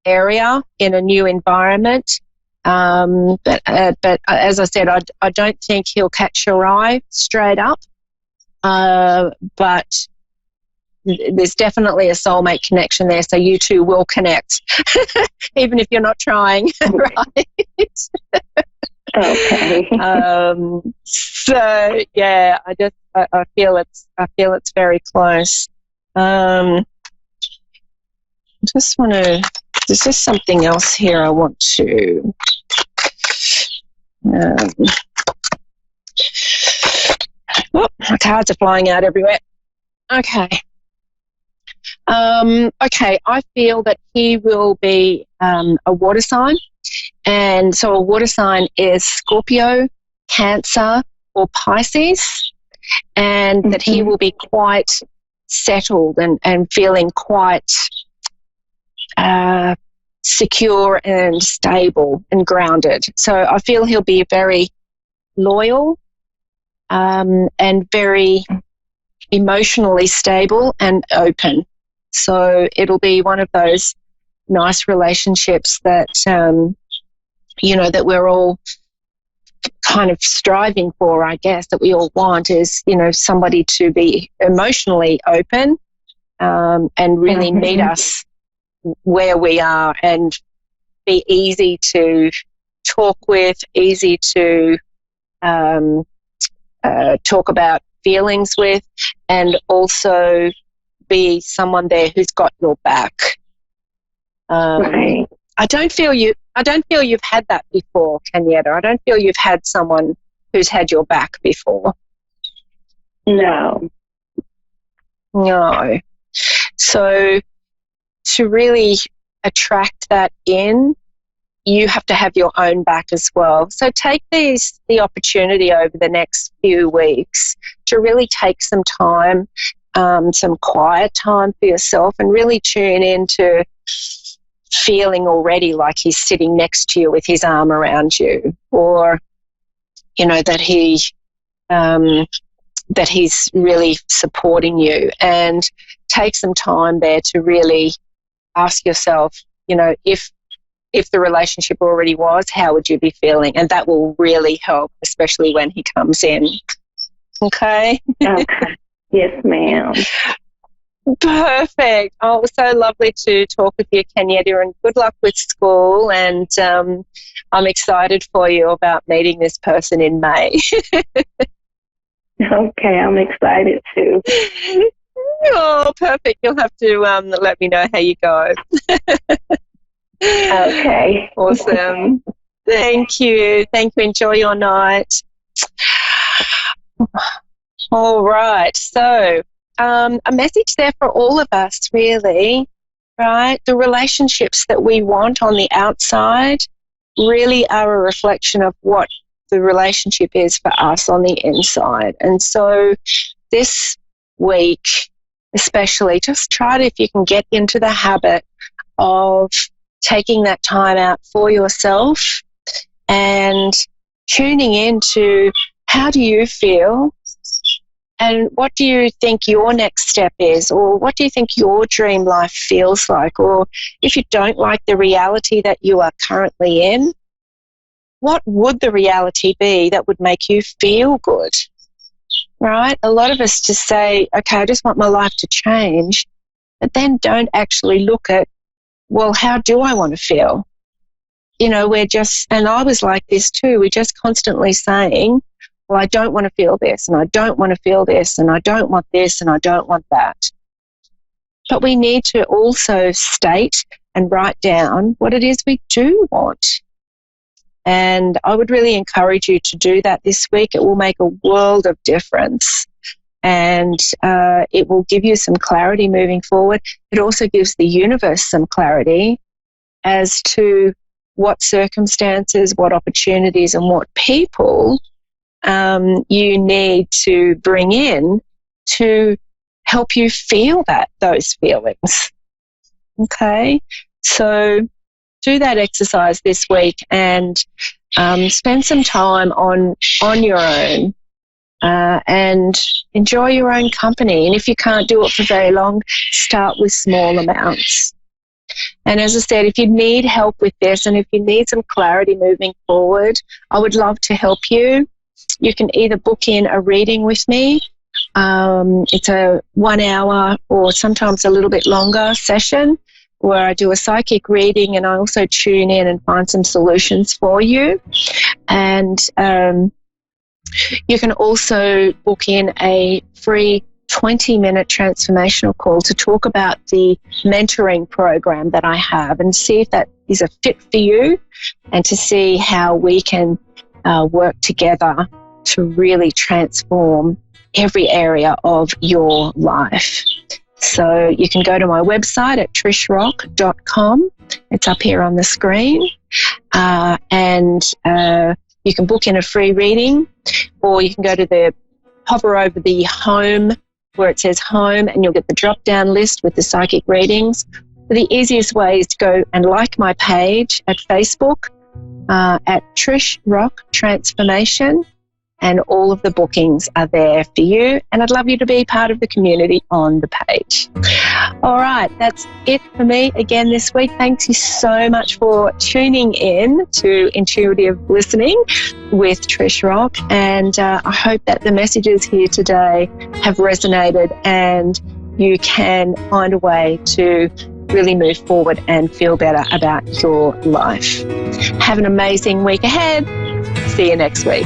area, in a new environment. But as I said, I don't think he'll catch your eye straight up. But there's definitely a soulmate connection there, so you two will connect, even if you're not trying, right? Okay. So yeah, I feel it's very close. There's just something else here I want to. My cards are flying out everywhere. Okay. Okay, I feel that he will be a water sign. And so a water sign is Scorpio, Cancer, or Pisces, and that he will be quite settled and feeling quite secure and stable and grounded. So I feel he'll be very loyal and very emotionally stable and open. So it'll be one of those nice relationships that, that we're all kind of striving for, I guess, that we all want is, somebody to be emotionally open and really meet us where we are and be easy to talk with, easy to talk about feelings with, and also be someone there who's got your back. Right. I don't feel you've had that before, Kenyatta. I don't feel you've had someone who's had your back before. No. No. So to really attract that in, you have to have your own back as well. So take the opportunity over the next few weeks to really take some time, some quiet time for yourself, and really tune into feeling already like he's sitting next to you with his arm around you, or, that he's really supporting you. And take some time there to really ask yourself, if the relationship already was, how would you be feeling? And that will really help, especially when he comes in. Okay? Okay. Yes, ma'am. Perfect. Oh, it was so lovely to talk with you, Kenyatta, and good luck with school. And I'm excited for you about meeting this person in May. Okay, I'm excited too. Oh, perfect. You'll have to let me know how you go. Okay. Awesome. Thank you. Enjoy your night. All right. So a message there for all of us, really, right? The relationships that we want on the outside really are a reflection of what the relationship is for us on the inside. And so this week, especially, just try to, if you can, get into the habit of taking that time out for yourself and tuning into how do you feel and what do you think your next step is, or what do you think your dream life feels like, or if you don't like the reality that you are currently in, what would the reality be that would make you feel good, right? A lot of us just say, okay, I just want my life to change, but then don't actually look at, well, how do I want to feel? We're just, and I was like this too, we're just constantly saying, well, I don't want to feel this, and I don't want to feel this, and I don't want this, and I don't want that. But we need to also state and write down what it is we do want. And I would really encourage you to do that this week. It will make a world of difference. And it will give you some clarity moving forward. It also gives the universe some clarity as to what circumstances, what opportunities, and what people you need to bring in to help you feel those feelings. Okay? So do that exercise this week and spend some time on your own. And enjoy your own company. And if you can't do it for very long, start with small amounts. And as I said, if you need help with this and if you need some clarity moving forward, I would love to help you. You can either book in a reading with me. It's a 1 hour or sometimes a little bit longer session where I do a psychic reading and I also tune in and find some solutions for you. And you can also book in a free 20-minute transformational call to talk about the mentoring program that I have and see if that is a fit for you and to see how we can work together to really transform every area of your life. So you can go to my website at trishrock.com. It's up here on the screen. And you can book in a free reading, or you can go to hover over the home where it says home, and you'll get the drop-down list with the psychic readings. The easiest way is to go and like my page at Facebook at Trish Rock Transformation, and all of the bookings are there for you, and I'd love you to be part of the community on the page. All right, that's it for me again this week. Thank you so much for tuning in to Intuitive Listening with Trish Rock, and I hope that the messages here today have resonated and you can find a way to really move forward and feel better about your life. Have an amazing week ahead. See you next week.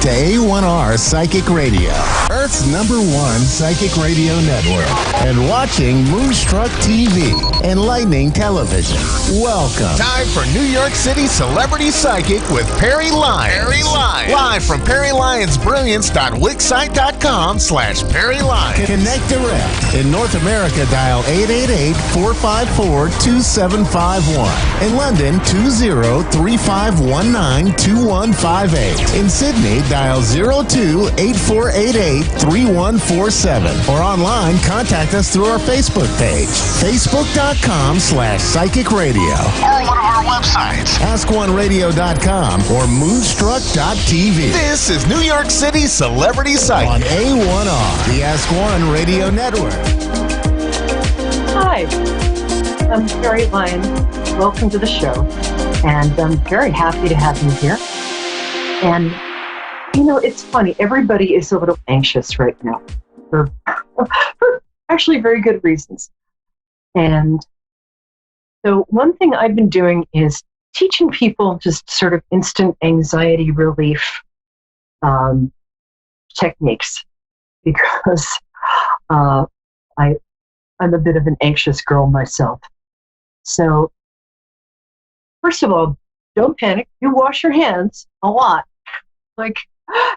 to A1R Psychic Radio, Earth's #1 psychic radio network, and watching Moonstruck TV, Enlightening Television. Welcome. Time for New York City Celebrity Psychic with Perry Lyons. Perry Lyons. Live from PerryLyonsBrilliance.wixsite.com/Perry Lyons. Connect direct. In North America, dial 888-454-2751. In London, 20-3519-2158. In Sydney, dial 02-8488-3147. Or online, contact us through our Facebook page, facebook.com/psychic radio. Or one of our websites, AskOneRadio.com or Moonstruck.tv. This is New York City Celebrity Psychic On A1R, the Ask One Radio Network. Hi, I'm Perry Lyons. Welcome to the show. And I'm very happy to have you here. And, you know, it's funny. Everybody is a little anxious right now for actually very good reasons. And so one thing I've been doing is teaching people just sort of instant anxiety relief techniques, because I'm a bit of an anxious girl myself. So first of all, don't panic. You wash your hands a lot, like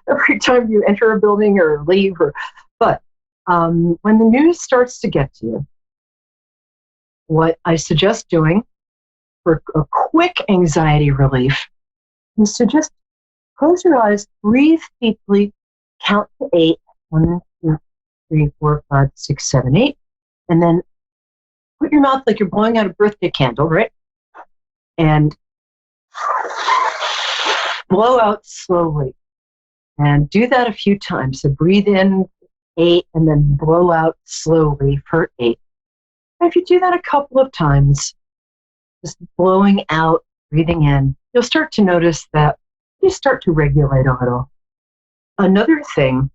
every time you enter a building or leave. But when the news starts to get to you, what I suggest doing for a quick anxiety relief is to just close your eyes, breathe deeply, count to 8. 1, 2, 3, 4, 5, 6, 7, 8. And then put your mouth like you're blowing out a birthday candle, right? And blow out slowly. And do that a few times. So breathe in 8 and then blow out slowly for 8. And if you do that a couple of times, just blowing out, breathing in, you'll start to notice that you start to regulate a little. Another thing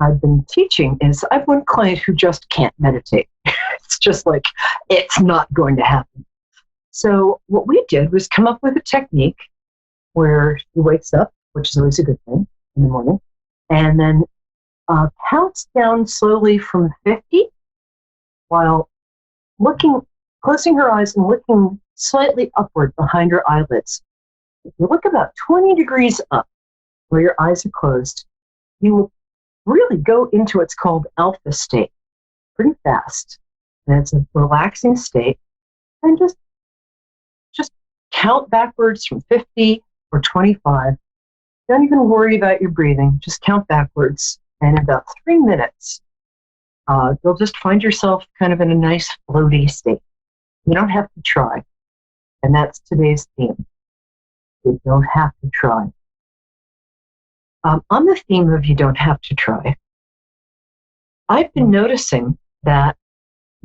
I've been teaching is I have one client who just can't meditate. It's just like, it's not going to happen. So what we did was come up with a technique where he wakes up, which is always a good thing in the morning, and then counts down slowly from 50 while closing her eyes and looking slightly upward behind her eyelids. If you look about 20 degrees up where your eyes are closed, you will really go into what's called alpha state pretty fast. And it's a relaxing state. And just count backwards from 50 or 25. Don't even worry about your breathing. Just count backwards. And in about 3 minutes, you'll just find yourself kind of in a nice floaty state. You don't have to try. And that's today's theme. You don't have to try. On the theme of you don't have to try, I've been noticing that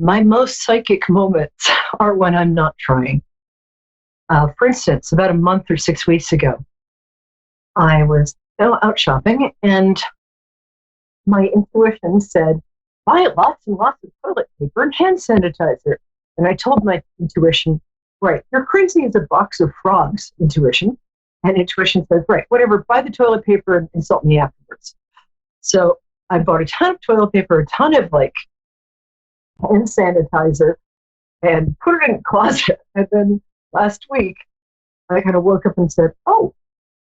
my most psychic moments are when I'm not trying. For instance, about a month or 6 weeks ago, I was out shopping and my intuition said, buy lots and lots of toilet paper and hand sanitizer. And I told my intuition, right, you're crazy as a box of frogs, intuition. And intuition says, right, whatever, buy the toilet paper and insult me afterwards. So I bought a ton of toilet paper, a ton of hand sanitizer, and put it in a closet. And then last week, I kind of woke up and said, oh,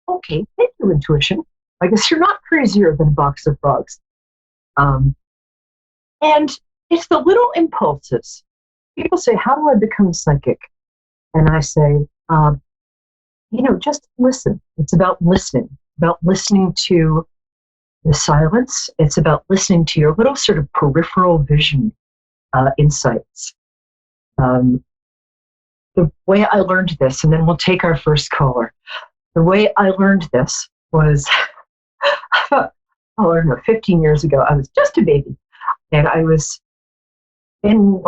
okay, thank you, intuition. I guess you're not crazier than a box of frogs. And it's the little impulses. People say, how do I become psychic? And I say, just listen. It's about listening to the silence. It's about listening to your little sort of peripheral vision insights. The way I learned this, and then we'll take our first caller. The way I learned this was, 15 years ago. I was just a baby, and I was in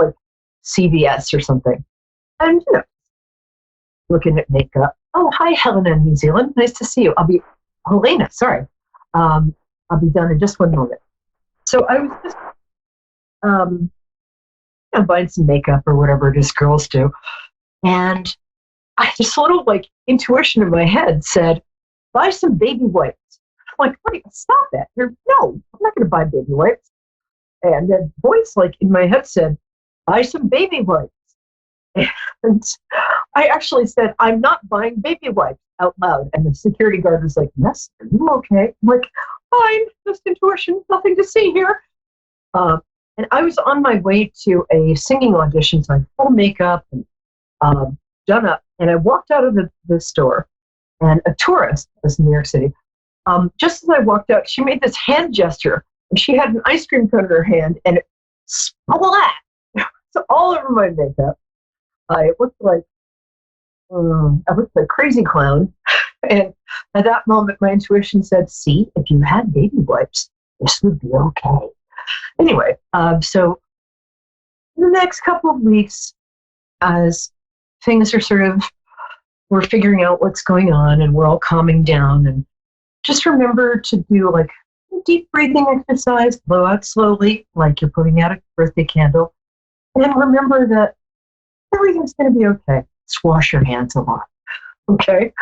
CVS or something, and looking at makeup. Oh, hi, Helena in New Zealand. Nice to see you. Helena, sorry. I'll be done in just 1 moment. So I was just buying some makeup or whatever it is girls do. And I just little intuition in my head said, buy some baby wipes. like, wait, stop it. No, I'm not going to buy baby wipes. And the voice, like, in my head said, buy some baby wipes. And I actually said, I'm not buying baby wipes out loud. And the security guard was like, yes, are you okay? I'm like, fine, just intuition, nothing to see here. And I was on my way to a singing audition, so I had full makeup and done up. And I walked out of the store, and a tourist, this is New York City, just as I walked out, she made this hand gesture, and she had an ice cream cone in her hand, and it splat all over my makeup. I looked like a crazy clown. And at that moment, my intuition said, see, if you had baby wipes, this would be okay. Anyway, so the next couple of weeks, as things are we're figuring out what's going on and we're all calming down, and just remember to do like a deep breathing exercise, blow out slowly, like you're putting out a birthday candle. And remember that everything's going to be okay. Just wash your hands a lot. Okay?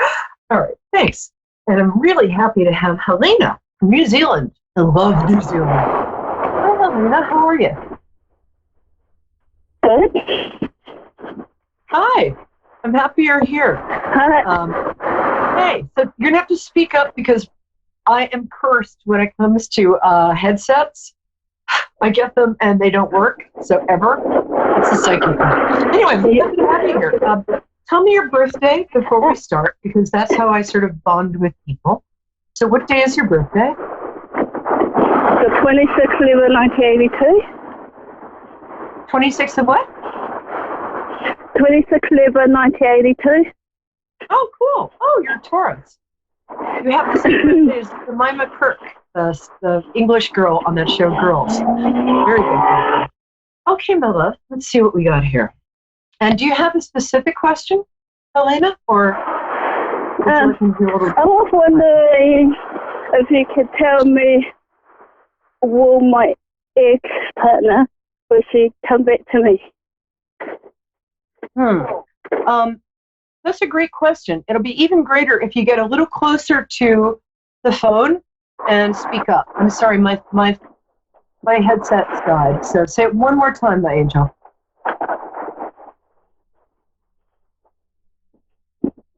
All right, thanks. And I'm really happy to have Helena from New Zealand. I love New Zealand. Hi, Helena. How are you? Good. Hi. I'm happy you're here. Hi. Hey, so you're going to have to speak up because I am cursed when it comes to headsets. I get them and they don't work, so ever. It's a psychic. Anyway, I'm happy to have you here. Tell me your birthday before we start, because that's how I sort of bond with people. So what day is your birthday? The 26th of 1982. 26th of what? 26th of 1982. Oh, cool. Oh, you're a Taurus. You have the same birthday as Jemima Kirk, the English girl on that show Girls. Very good. Okay, my love, let's see what we got here. And do you have a specific question, Helena? Or I was wondering if you could tell me, will my ex-partner, will she come back to me? That's a great question. It'll be even greater if you get a little closer to the phone and speak up. I'm sorry, my headset's died. So say it one more time, my angel.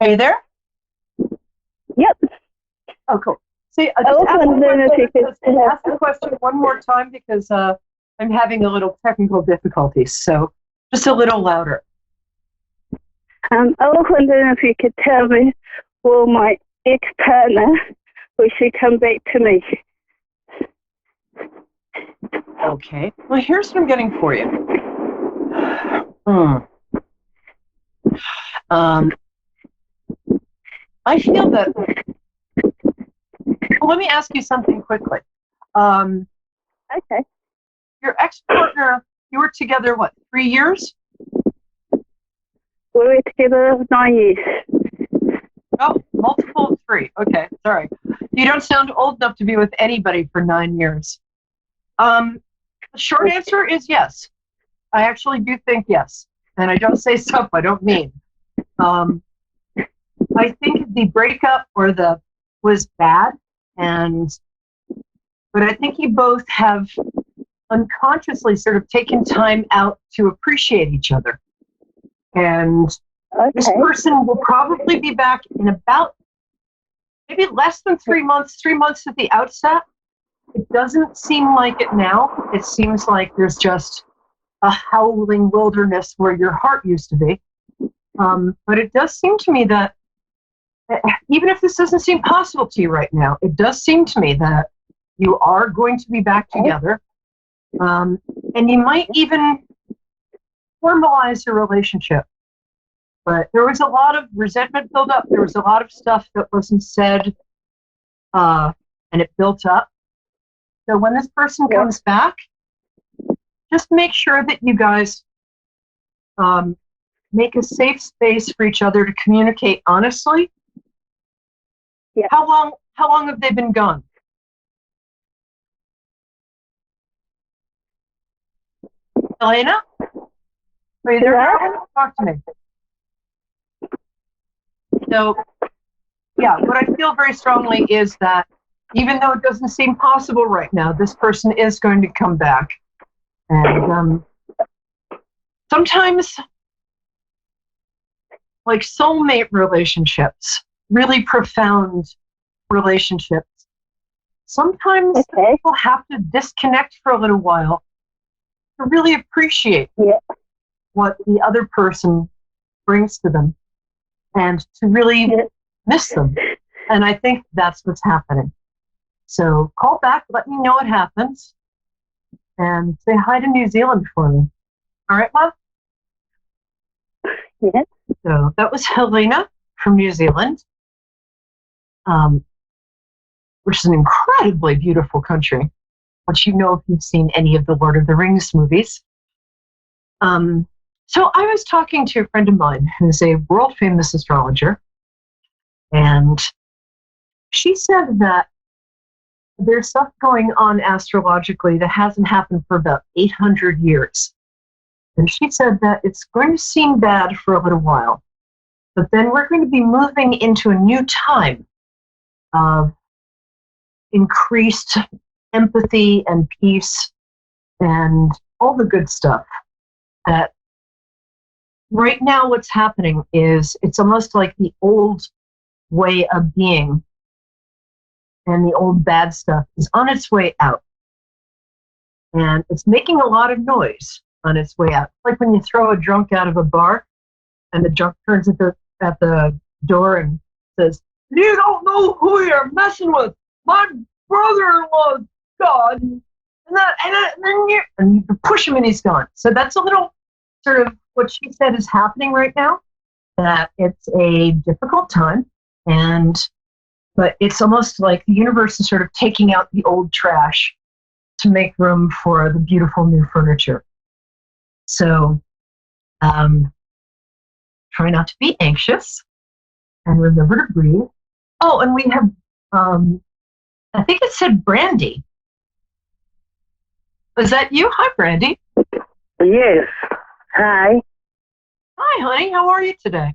Are you there? Yep. Oh, cool. See, ask the question one more time because I'm having a little technical difficulties. So just a little louder. I was wondering if you could tell me, will my ex-partner, will she come back to me? Okay. Well, here's what I'm getting for you. I feel that. Well, let me ask you something quickly. Okay. Your ex-partner, you were together, what, 3 years? We were together 9 years. Oh, multiple of 3. Okay, sorry. You don't sound old enough to be with anybody for 9 years. The short answer is yes. I actually do think yes. And I don't say stuff I don't mean. I think the breakup was bad, but I think you both have unconsciously sort of taken time out to appreciate each other. And this person will probably be back in about maybe less than 3 months, 3 months at the outset. It doesn't seem like it now. It seems like there's just a howling wilderness where your heart used to be. But it does seem to me that, even if this doesn't seem possible to you right now, it does seem to me that you are going to be back together. And you might even formalize your relationship. But there was a lot of resentment built up. There was a lot of stuff that wasn't said, and it built up. So when this person comes back, just make sure that you guys make a safe space for each other to communicate honestly. Yeah. How long have they been gone? Elena? Are you there? Talk to me. So, yeah, what I feel very strongly is that even though it doesn't seem possible right now, this person is going to come back. And sometimes, like soulmate relationships, really profound relationships, sometimes people have to disconnect for a little while to really appreciate what the other person brings to them and to really miss them. And I think that's what's happening. So call back, let me know what happens, and say hi to New Zealand for me. All right, love? Yes. So that was Helena from New Zealand, which is an incredibly beautiful country, which you know if you've seen any of the Lord of the Rings movies. So I was talking to a friend of mine who's a world-famous astrologer, and she said that there's stuff going on astrologically that hasn't happened for about 800 years. And she said that it's going to seem bad for a little while, but then we're going to be moving into a new time of increased empathy and peace and all the good stuff. That right now what's happening is it's almost like the old way of being and the old bad stuff is on its way out. And it's making a lot of noise on its way out. Like when you throw a drunk out of a bar and the drunk turns at the door and says, "You don't know who you're messing with. My brother-in-law is God." And you push him and he's gone. So that's a little sort of what she said is happening right now, that it's a difficult time, but it's almost like the universe is sort of taking out the old trash to make room for the beautiful new furniture. So try not to be anxious and remember to breathe. Oh, and we have, I think it said Brandy. Is that you? Hi, Brandy. Yes. Hi. Hi, honey. How are you today?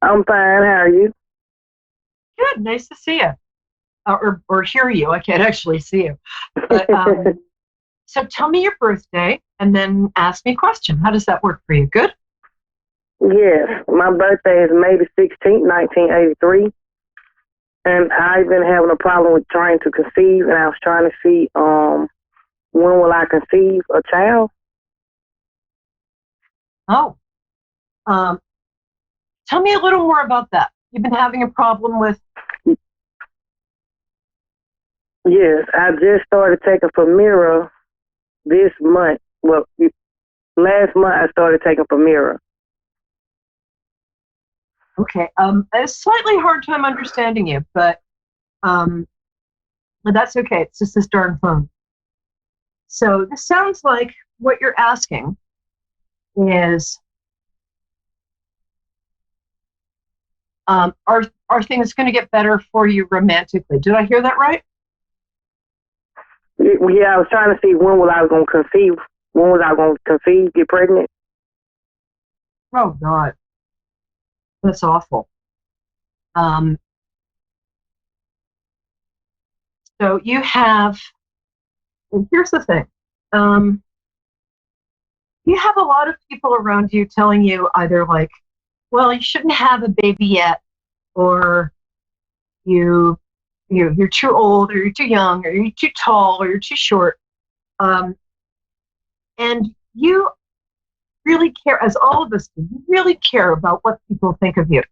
I'm fine. How are you? Good. Nice to see you. Or hear you. I can't actually see you. But, so tell me your birthday and then ask me a question. How does that work for you? Good? Yes. My birthday is May the 16th, 1983. And I've been having a problem with trying to conceive, and I was trying to see when will I conceive a child? Oh. Tell me a little more about that. You've been having a problem with... Yes, I just started taking Femira this month. Well, last month I started taking Femira. Okay. A slightly hard time understanding you, but that's okay. It's just this darn phone. So this sounds like what you're asking is, are things going to get better for you romantically? Did I hear that right? Yeah, I was trying to see when was I going to conceive. When was I going to conceive, get pregnant? Oh, God. That's awful. So you have, and here's the thing. You have a lot of people around you telling you either like, well, you shouldn't have a baby yet, or you're too old, or you're too young, or you're too tall, or you're too short. And you really care, as all of us do, you really care about what people think of you.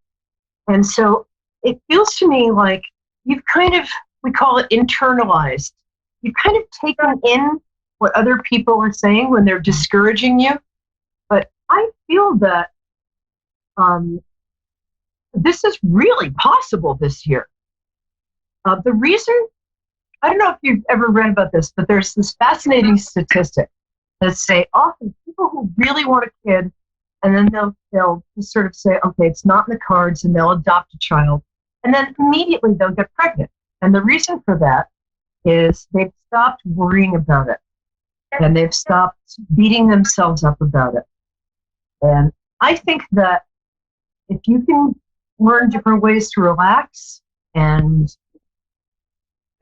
And so it feels to me like you've kind of, we call it internalized. You've kind of taken in what other people are saying when they're discouraging you. But I feel that this is really possible this year. The reason, I don't know if you've ever read about this, but there's this fascinating statistic that say often people who really want a kid, and then they'll just sort of say, okay, it's not in the cards, and they'll adopt a child, and then immediately they'll get pregnant. And the reason for that is they've stopped worrying about it, and they've stopped beating themselves up about it. And I think that if you can learn different ways to relax and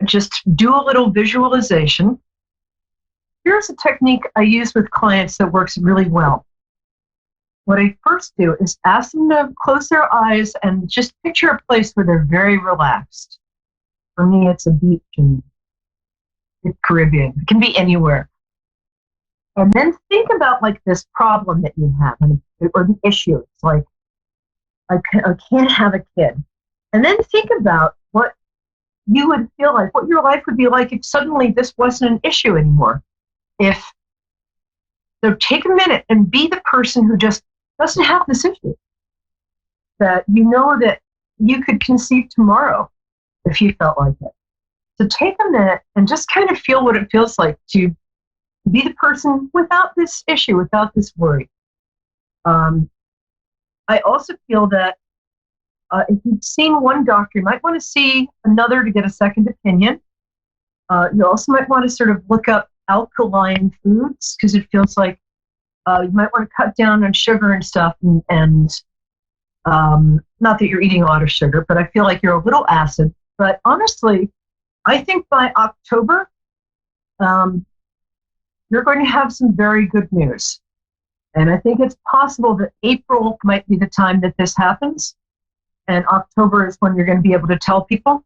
just do a little visualization. Here's a technique I use with clients that works really well. What I first do is ask them to close their eyes and just picture a place where they're very relaxed. For me, it's a beach in the Caribbean. It can be anywhere. And then think about like this problem that you have or the issue. It's like, I can't have a kid. And then think about what you would feel like, what your life would be like if suddenly this wasn't an issue anymore. So take a minute and be the person who just doesn't have this issue. That you know that you could conceive tomorrow if you felt like it. So take a minute and just kind of feel what it feels like to be the person without this issue, without this worry. I also feel that if you've seen one doctor, you might want to see another to get a second opinion. You also might want to sort of look up alkaline foods because it feels like you might want to cut down on sugar and stuff. And not that you're eating a lot of sugar, but I feel like you're a little acid. But honestly, I think by October, you're going to have some very good news. And I think it's possible that April might be the time that this happens. And October is when you're going to be able to tell people.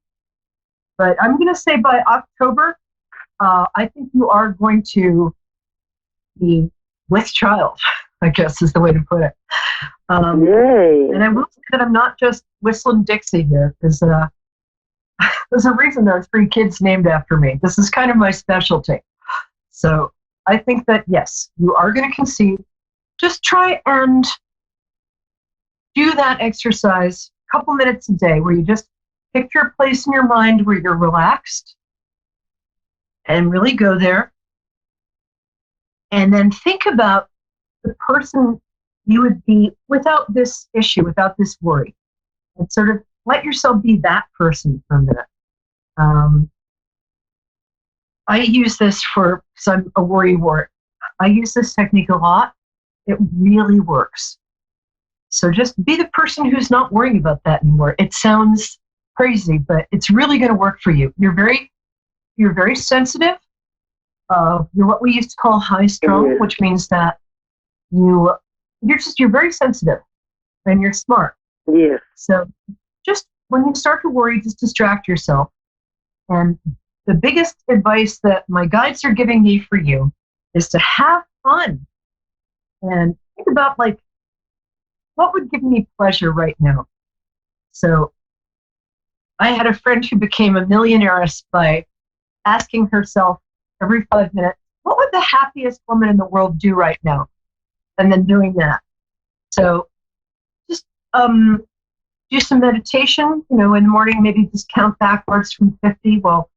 But I'm going to say by October, I think you are going to be with child, I guess is the way to put it. Yay. And I will say that I'm not just whistling Dixie here, because there's a reason there are 3 kids named after me. This is kind of my specialty. So I think that, yes, you are going to conceive. Just try and do that exercise a couple minutes a day where you just picture a place in your mind where you're relaxed and really go there. And then think about the person you would be without this issue, without this worry. And sort of let yourself be that person for a minute. I use this because I'm a worry wart. I use this technique a lot. It really works. So just be the person who's not worrying about that anymore. It sounds crazy, but it's really going to work for you. You're very sensitive. You're what we used to call high strung, which means that you're very sensitive and you're smart. Yes. So just when you start to worry, just distract yourself. And the biggest advice that my guides are giving me for you is to have fun and think about like, what would give me pleasure right now? So I had a friend who became a millionaire by asking herself every 5 minutes, what would the happiest woman in the world do right now? And then doing that. So just do some meditation, in the morning, maybe just count backwards from 50 while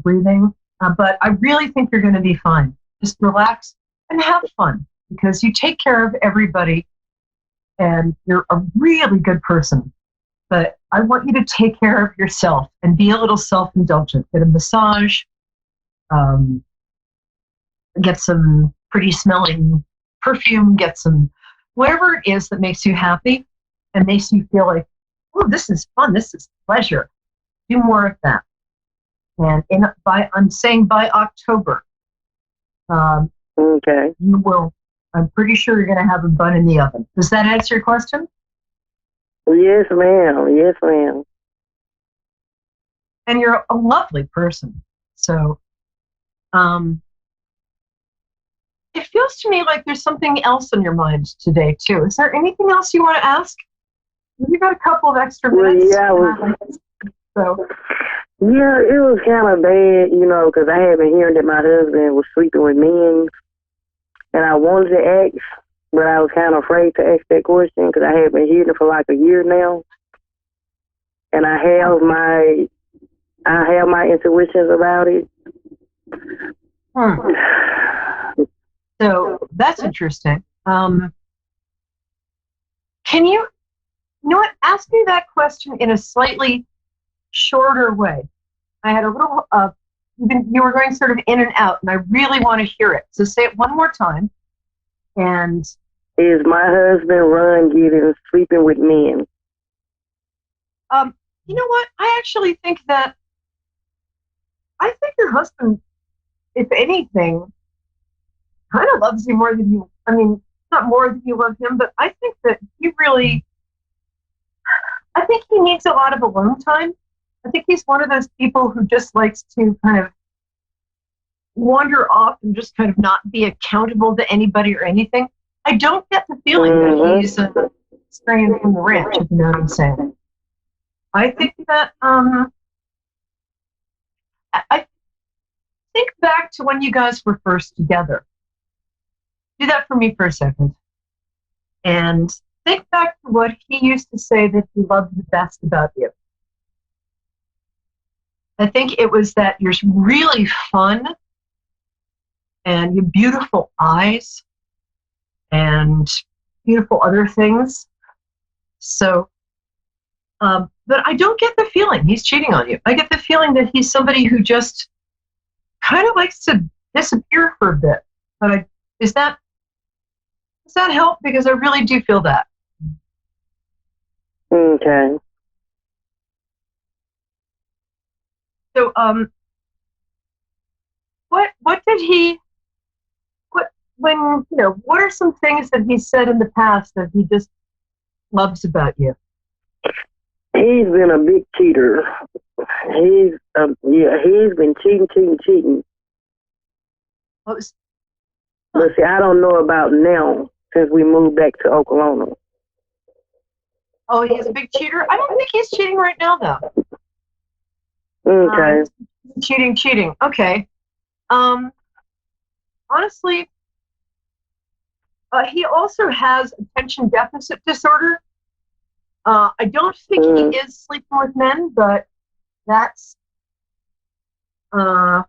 breathing. But I really think you're going to be fine. Just relax and have fun because you take care of everybody and you're a really good person. But I want you to take care of yourself and be a little self-indulgent. Get a massage, get some pretty smelling perfume, get some whatever it is that makes you happy and makes you feel like, oh, this is fun, this is pleasure. Do more of that. And I'm saying by October, okay, you will. I'm pretty sure you're going to have a bun in the oven. Does that answer your question? Yes, ma'am. Yes, ma'am. And you're a lovely person. So it feels to me like there's something else on your mind today, too. Is there anything else you want to ask? We've got a couple of extra minutes. Yeah, it was kind of bad, because I had been hearing that my husband was sleeping with men. And I wanted to ask, but I was kind of afraid to ask that question because I had been hearing it for like a year now. And I have my intuitions about it. So that's interesting. Can you know what? Ask me that question in a slightly shorter way. I had a little, you were going sort of in and out, and I really want to hear it. So say it one more time. And is my husband Ron getting sleeping with men? You know what? I actually think that I think your husband, if anything, kind of loves you more than you, I mean, not more than you love him, but I think that I think he needs a lot of alone time. I think he's one of those people who just likes to kind of wander off and just kind of not be accountable to anybody or anything. I don't get the feeling that he's straying from the ranch, if you know what I'm saying. I think that, I think back to when you guys were first together. Do that for me for a second. And think back to what he used to say that he loved the best about you. I think it was that you're really fun and your beautiful eyes and beautiful other things. So, but I don't get the feeling he's cheating on you. I get the feeling that he's somebody who just kind of likes to disappear for a bit. But does that help? Because I really do feel that. Okay. So, what did he? What are some things that he said in the past that he just loves about you? He's been a big cheater. He's been cheating. What was? But see, I don't know about now since we moved back to Oklahoma. Oh, he's a big cheater? I don't think he's cheating right now, though. Okay. Cheating. Okay. Honestly, he also has attention deficit disorder. I don't think he is sleeping with men, but that's, I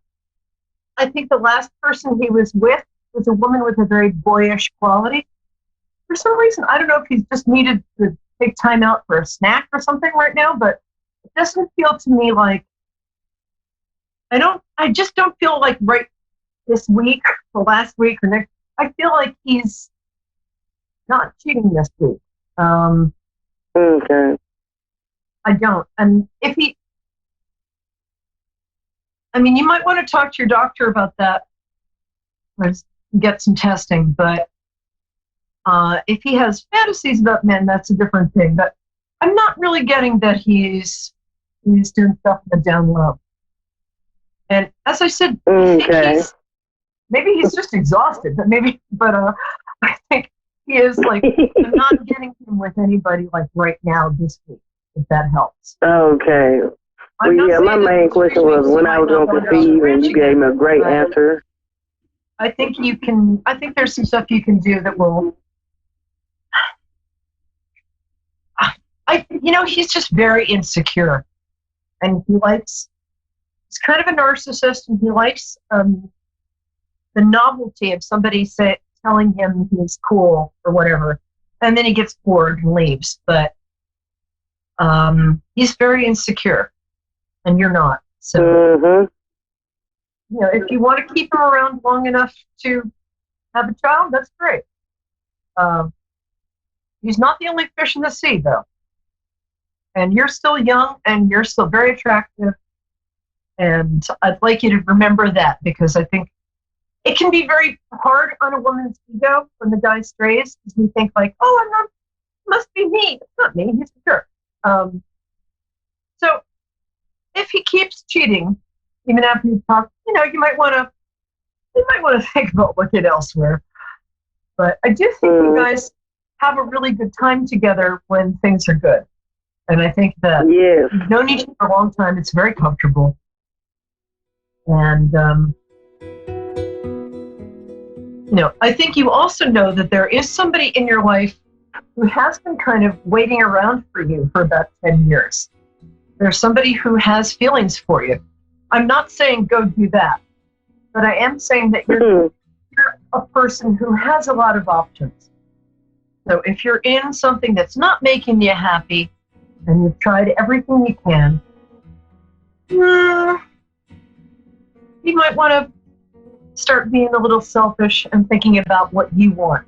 think the last person he was with was a woman with a very boyish quality. For some reason, I don't know if he's just needed to take time out for a snack or something right now, but it doesn't feel to me like, I just don't feel like right this week or last week or next, I feel like he's not cheating this week. Okay. I don't. And if you might want to talk to your doctor about that or get some testing, but if he has fantasies about men, that's a different thing. But I'm not really getting that he's doing stuff in the down low. And as I said, I think maybe he's just exhausted, but I think he is like, I'm not getting him with anybody like right now this week, if that helps. Okay. Well, yeah, my main question was when I was going to conceive, and you gave me a great answer. I think there's some stuff you can do that will, he's just very insecure, and he's kind of a narcissist, and he likes the novelty of somebody telling him he's cool or whatever, and then he gets bored and leaves. But he's very insecure, and you're not. So, if you want to keep him around long enough to have a child, that's great. He's not the only fish in the sea, though. And you're still young, and you're still very attractive. And I'd like you to remember that, because I think it can be very hard on a woman's ego when the guy strays, because we think like, it must be me. It's not me. He's a jerk. So if he keeps cheating, even after you talk, you might want to think about looking elsewhere. But I do think you guys have a really good time together when things are good. And I think that you've known each other for a long time. It's very comfortable. And, I think you also know that there is somebody in your life who has been kind of waiting around for you for about 10 years. There's somebody who has feelings for you. I'm not saying go do that, but I am saying that you're a person who has a lot of options. So if you're in something that's not making you happy and you've tried everything you can, you might want to start being a little selfish and thinking about what you want.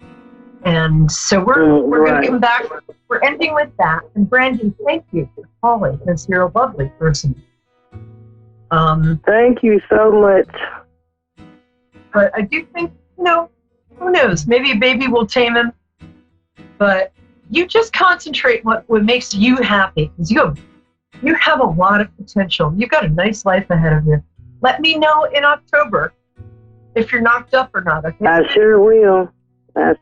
And so we're going to come back. We're ending with that. And Brandy, thank you for calling, because you're a lovely person. Thank you so much. But I do think, who knows? Maybe a baby will tame him. But you just concentrate what makes you happy, because you have a lot of potential. You've got a nice life ahead of you. Let me know in October if you're knocked up or not. Okay? I sure will. All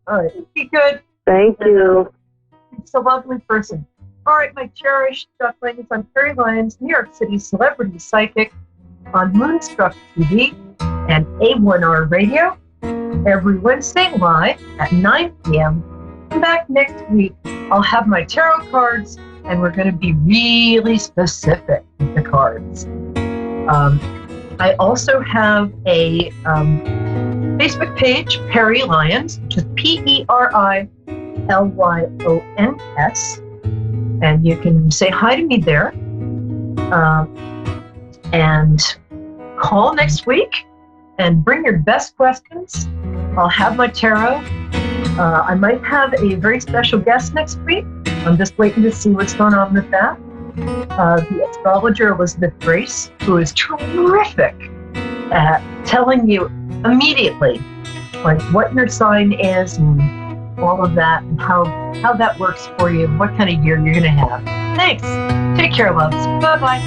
right. Be good. Thank you. You're a lovely person. All right, my cherished ducklings. I'm Carrie Lyons, New York City celebrity psychic on Moonstruck TV and A1R Radio every Wednesday live at 9 p.m. Come back next week. I'll have my tarot cards, and we're going to be really specific with the cards. I also have a Facebook page, Perry Lyons, which is Perilyons, and you can say hi to me there. And call next week and bring your best questions. I'll have my tarot. I might have a very special guest next week. I'm just waiting to see what's going on with that. The astrologer Elizabeth Grace, who is terrific at telling you immediately like what your sign is and all of that, and how that works for you, and what kind of year you're going to have. Thanks. Take care, loves. Bye-bye.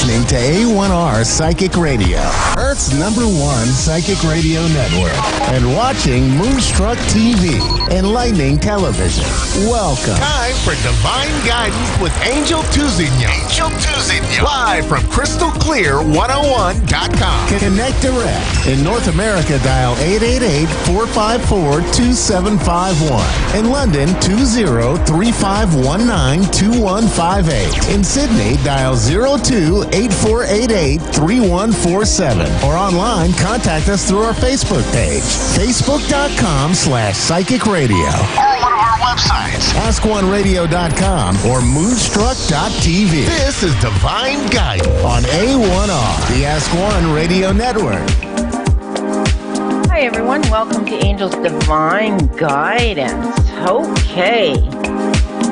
listening to A1R Psychic Radio, Earth's #1 psychic radio network, and watching Moonstruck TV, Enlightening Television. Welcome. Time for Divine Guidance with Angel Tuzignan. Live from CrystalClear101.com. Connect direct. In North America, dial 888-454-2751. In London, 20-3519-2158. In Sydney, dial 02-8488-3147. Or online, contact us through our Facebook page, facebook.com/psychic radio. Or one of our websites, AskOneRadio.com or Moonstruck.tv. This is Divine Guidance On A1R, the Ask One Radio Network. Hi everyone, welcome to Angel's Divine Guidance. Okay,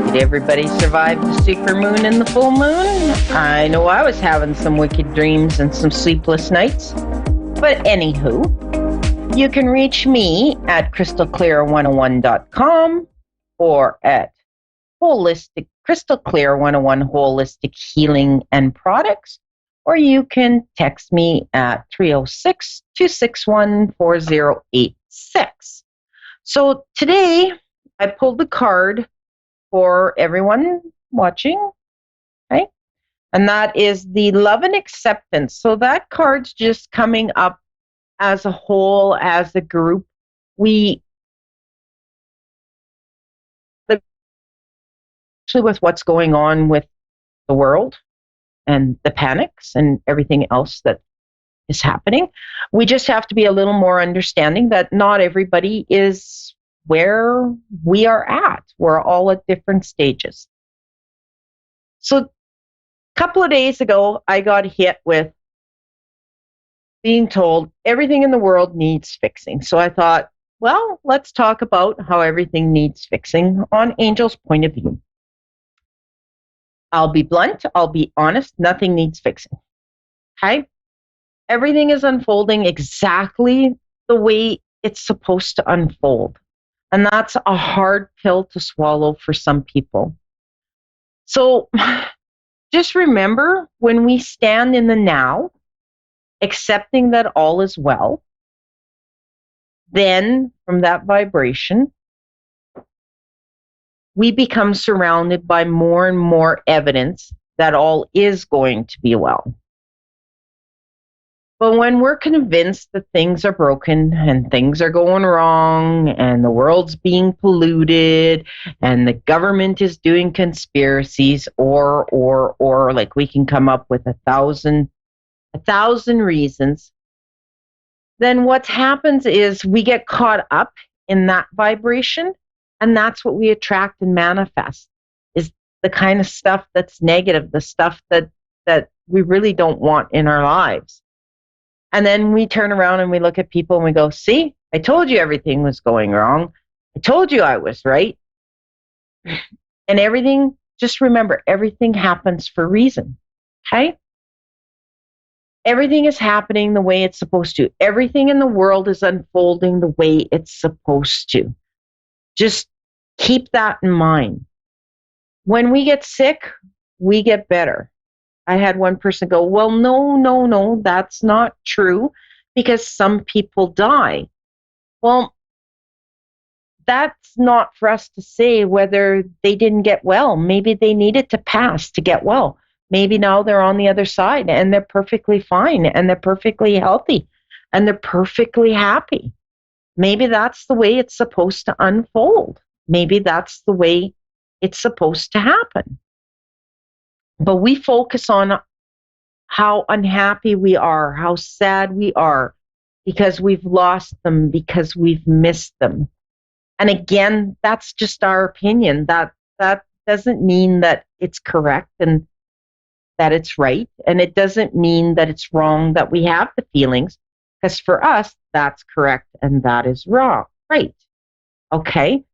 did everybody survive the super moon and the full moon? I know I was having some wicked dreams and some sleepless nights. But anywho, you can reach me at crystalclear101.com or at Holistic Crystal Clear 101 Holistic Healing and Products, or you can text me at 306-261-4086. So today I pulled the card for everyone watching, okay? And that is the love and acceptance. So that card's just coming up as a whole, as a group. Actually, with what's going on with the world and the panics and everything else that is happening, we just have to be a little more understanding that not everybody is where we are at. We're all at different stages. So a couple of days ago, I got hit with being told everything in the world needs fixing. So I thought, well, let's talk about how everything needs fixing on Angel's point of view. I'll be blunt, I'll be honest, nothing needs fixing. Okay? Everything is unfolding exactly the way it's supposed to unfold. And that's a hard pill to swallow for some people. So just remember, when we stand in the now, accepting that all is well, then from that vibration, we become surrounded by more and more evidence that all is going to be well. But when we're convinced that things are broken and things are going wrong and the world's being polluted and the government is doing conspiracies or like we can come up with a thousand reasons, then what happens is we get caught up in that vibration. And that's what we attract and manifest, is the kind of stuff that's negative, the stuff that we really don't want in our lives. And then we turn around and we look at people and we go, see, I told you everything was going wrong. I told you I was right. And everything, just remember, everything happens for a reason, okay? Everything is happening the way it's supposed to. Everything in the world is unfolding the way it's supposed to. Just keep that in mind. When we get sick, we get better. I had one person go, well, no, that's not true, because some people die. Well, that's not for us to say whether they didn't get well. Maybe they needed to pass to get well. Maybe now they're on the other side and they're perfectly fine and they're perfectly healthy and they're perfectly happy. Maybe that's the way it's supposed to unfold. Maybe that's the way it's supposed to happen. But we focus on how unhappy we are, how sad we are, because we've lost them, because we've missed them. And again, that's just our opinion. That doesn't mean that it's correct and that it's right. And it doesn't mean that it's wrong that we have the feelings, because for us, that's correct and that is wrong. Right. Okay.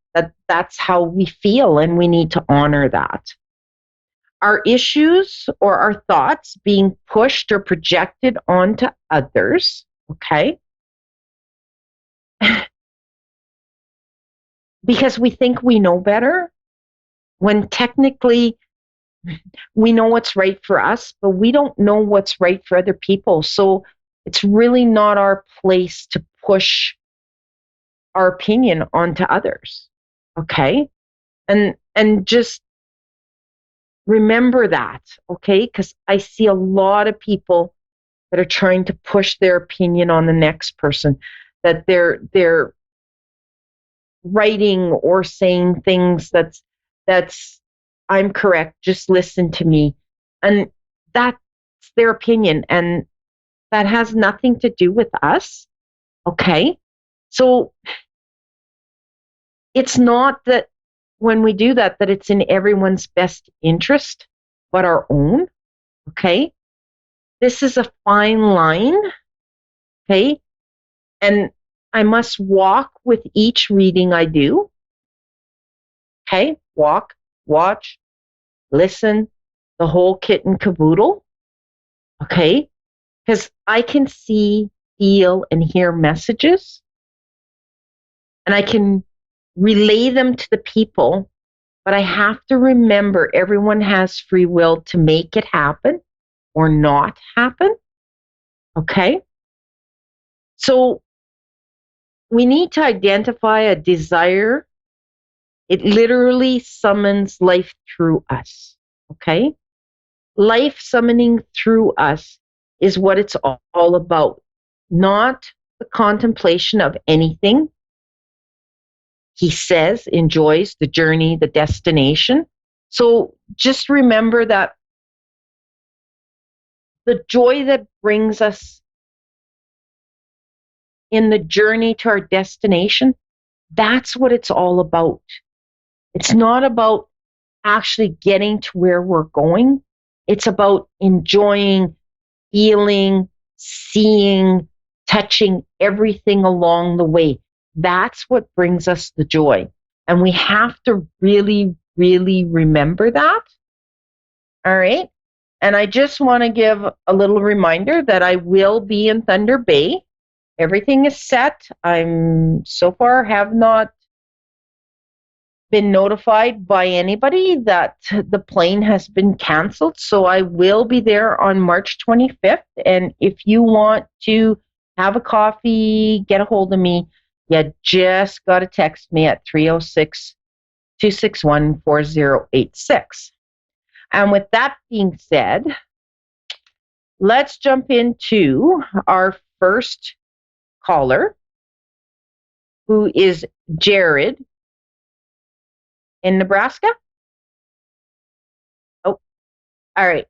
That's how we feel, and we need to honor that. Our issues or our thoughts being pushed or projected onto others, okay? Because we think we know better, when technically we know what's right for us, but we don't know what's right for other people. So it's really not our place to push our opinion onto others. Okay? And just remember that, okay? Because I see a lot of people that are trying to push their opinion on the next person, that they're writing or saying things that's I'm correct, just listen to me. And that's their opinion, and that has nothing to do with us. Okay? So it's not that when we do that it's in everyone's best interest but our own. Okay? This is a fine line. Okay? And I must walk with each reading I do. Okay? Walk, watch, listen, the whole kit and caboodle. Okay? Because I can see, feel, and hear messages, and I can relay them to the people, but I have to remember everyone has free will to make it happen or not happen. Okay? So we need to identify a desire. It literally summons life through us. Okay? Life summoning through us is what it's all about, not the contemplation of anything. He says, enjoys the journey, the destination. So just remember that the joy that brings us in the journey to our destination, that's what it's all about. It's not about actually getting to where we're going. It's about enjoying, feeling, seeing, touching everything along the way. That's what brings us the joy. And we have to really, really remember that. All right. And I just want to give a little reminder that I will be in Thunder Bay. Everything is set. I'm so far have not been notified by anybody that the plane has been canceled. So I will be there on March 25th. And if you want to have a coffee, get a hold of me, you just got to text me at 306-261-4086. And with that being said, let's jump into our first caller, who is Jared in Nebraska. Oh, all right.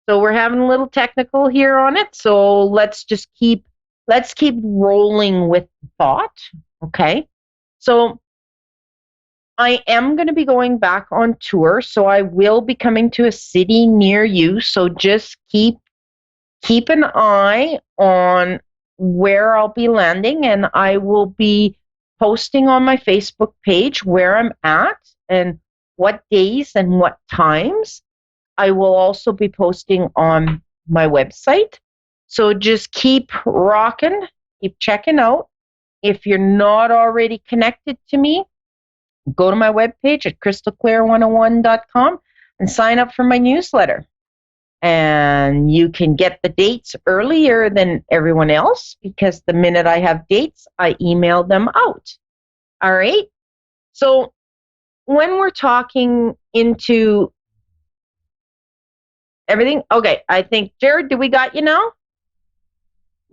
So we're having a little technical here on it. So let's keep rolling with thought. Okay. So I am going to be going back on tour. So I will be coming to a city near you. So just keep an eye on where I'll be landing, and I will be posting on my Facebook page where I'm at and what days and what times. I will also be posting on my website. So just keep rocking, keep checking out. If you're not already connected to me, go to my webpage at crystalclear101.com and sign up for my newsletter. And you can get the dates earlier than everyone else, because the minute I have dates, I email them out. All right. So when we're talking into everything, okay, I think, Jared, do we got you now?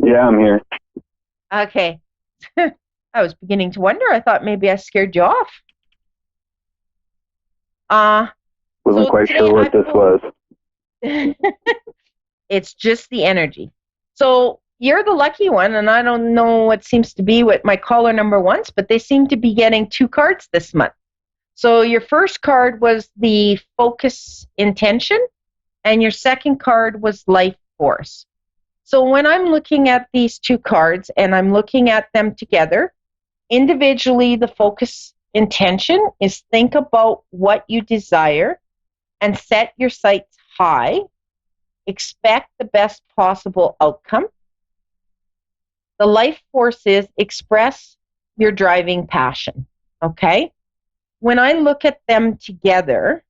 Yeah, I'm here. Okay. I was beginning to wonder. I thought maybe I scared you off. Wasn't quite sure what this was. It's just the energy. So you're the lucky one, and I don't know what seems to be what my caller number wants, but they seem to be getting 2 cards this month. So your first card was the focus intention, and your second card was life force. So when I'm looking at these 2 cards and I'm looking at them together, individually, the focus intention is think about what you desire and set your sights high. Expect the best possible outcome. The life force is express your driving passion. Okay? When I look at them together,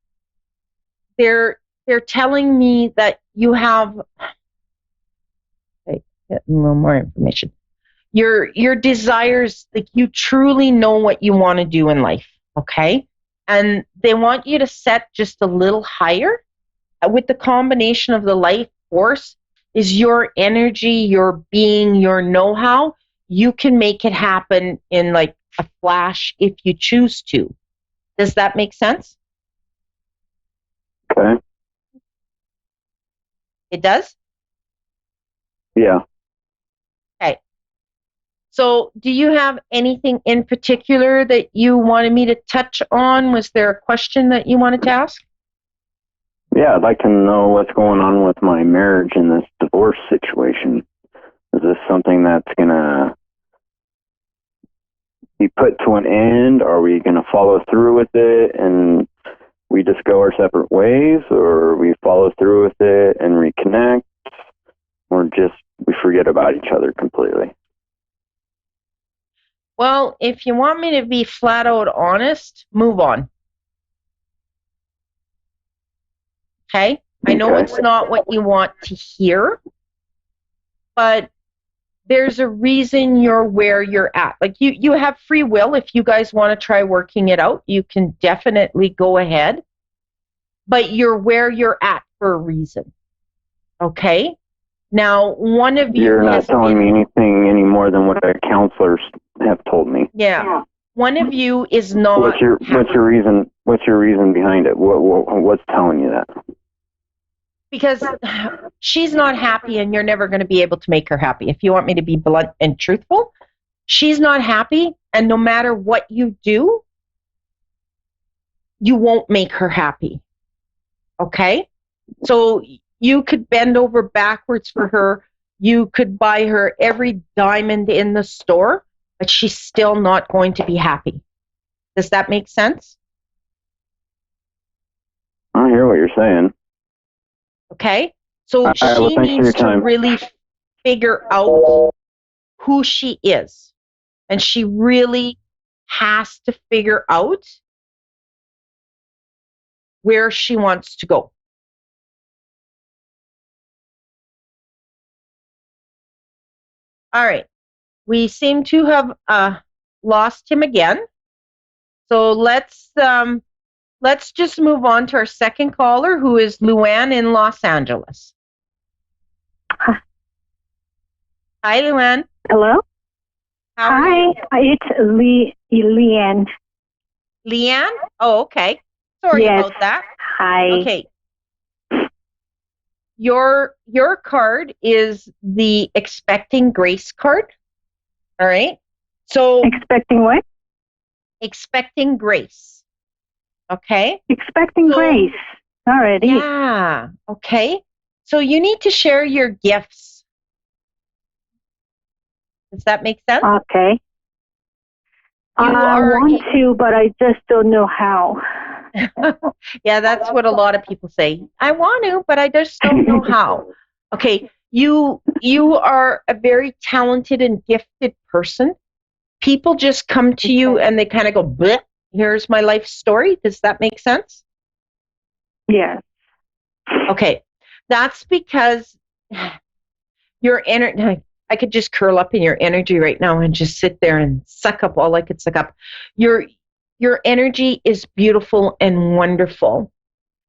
they're they're telling me that you have, okay, get a little more information. Your desires, like you truly know what you want to do in life, okay? And they want you to set just a little higher. With the combination of the life force is your energy, your being, your know-how. You can make it happen in like a flash if you choose to. Does that make sense? Okay. It does? Yeah. Okay. So do you have anything in particular that you wanted me to touch on? Was there a question that you wanted to ask? Yeah, I'd like to know what's going on with my marriage in this divorce situation. Is this something that's going to be put to an end? Are we going to follow through with it and we just go our separate ways? Or we follow through with it and reconnect? Or just we forget about each other completely? Well, if you want me to be flat out honest, move on. Okay? I know it's not what you want to hear, but there's a reason you're where you're at. Like you have free will. If you guys want to try working it out, you can definitely go ahead. But you're where you're at for a reason. Okay? Now, one of you You're not telling me anything any more than what the counselors have told me. Yeah. One of you is not. What's your reason? What's your reason behind it? What's telling you that? Because she's not happy and you're never going to be able to make her happy. If you want me to be blunt and truthful, she's not happy, and no matter what you do, you won't make her happy. Okay? So you could bend over backwards for her. You could buy her every diamond in the store, but she's still not going to be happy. Does that make sense? I hear what you're saying. Okay? So she needs to really figure out who she is. And she really has to figure out where she wants to go. All right. We seem to have lost him again. So let's just move on to our second caller, who is Luann in Los Angeles. Hi, Luann. Hello? Hi, it's Leanne. Leanne? Oh, okay. Sorry about that. Hi. Okay. Your card is the Expecting Grace card. All right. So Expecting what? Expecting Grace. Okay. Expecting grace. Already. Yeah. Okay. So you need to share your gifts. Does that make sense? Okay. I want to, but I just don't know how. Yeah, that's what a lot of people say. I want to, but I just don't know how. Okay. You are a very talented and gifted person. People just come to you and they kind of go, bleh, here's my life story. Does that make sense? Yes. Okay. That's because your energy, I could just curl up in your energy right now and just sit there and suck up all I could suck up. Your energy is beautiful and wonderful.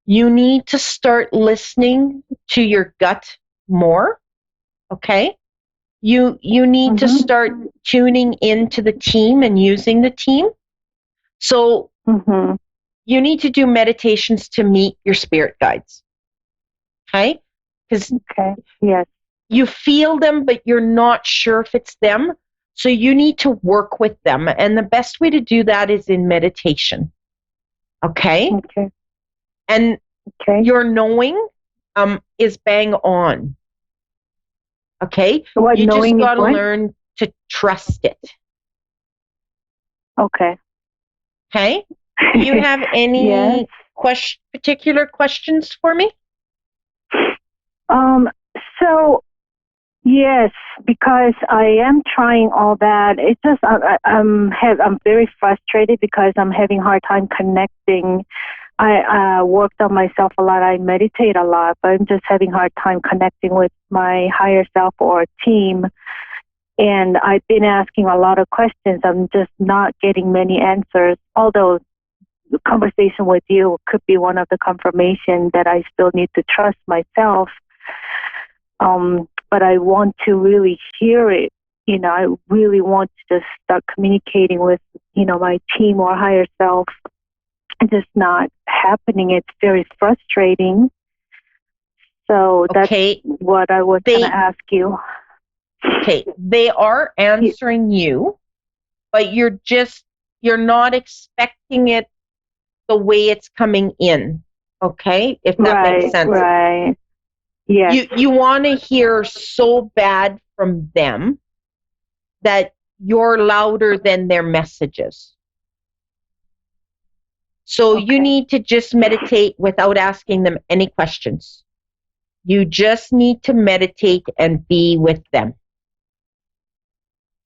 You need to start listening to your gut more. Okay? You need to start tuning into the team and using the team. So you need to do meditations to meet your spirit guides. Okay? Because yes, you feel them, but you're not sure if it's them. So you need to work with them. And the best way to do that is in meditation. Okay? Okay. And your knowing is bang on. Okay? What you knowing just got to is what? learn to trust it. Okay. Okay? Do you have any particular questions for me? So, yes, because I am trying all that. It's just I'm very frustrated because I'm having a hard time connecting I worked on myself a lot. I meditate a lot, but I'm just having a hard time connecting with my higher self or team. And I've been asking a lot of questions. I'm just not getting many answers, although the conversation with you could be one of the confirmation that I still need to trust myself. But I want to really hear it. I really want to just start communicating with, my team or higher self. It's just not happening. It's very frustrating. So that's what I was going to ask you. Okay, they are answering you, but you're not expecting it the way it's coming in. Okay, if that makes sense. Right. Yes. You want to hear so bad from them that you're louder than their messages. So you need to just meditate without asking them any questions. You just need to meditate and be with them.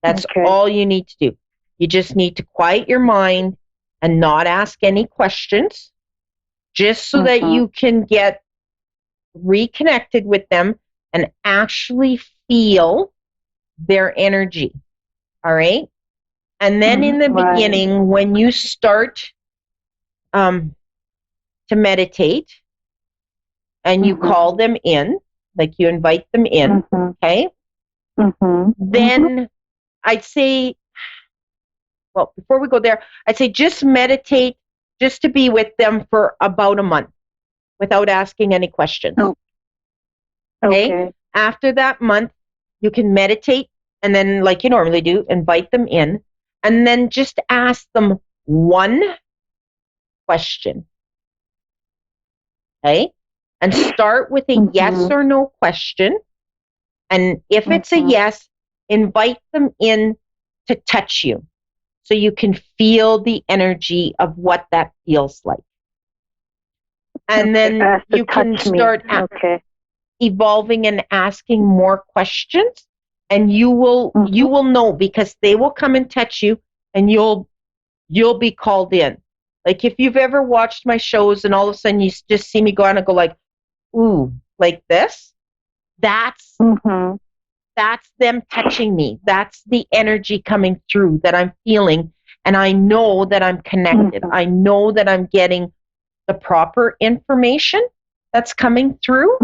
That's all you need to do. You just need to quiet your mind and not ask any questions, just so that you can get reconnected with them and actually feel their energy. All right? And then in the beginning, when you start to meditate and you call them in, like you invite them in, okay? Then I'd say, well, before we go there, I'd say just meditate just to be with them for about a month without asking any questions. Okay? After that month, you can meditate and then, like you normally do, invite them in and then just ask them one question. Okay? And start with a yes or no question. And if it's a yes, invite them in to touch you so you can feel the energy of what that feels like. And then you can start evolving and asking more questions, and you will know, because they will come and touch you and you'll be called in. Like if you've ever watched my shows and all of a sudden you just see me go on and go like, ooh, like this, that's them touching me. That's the energy coming through that I'm feeling. And I know that I'm connected. I know that I'm getting the proper information that's coming through.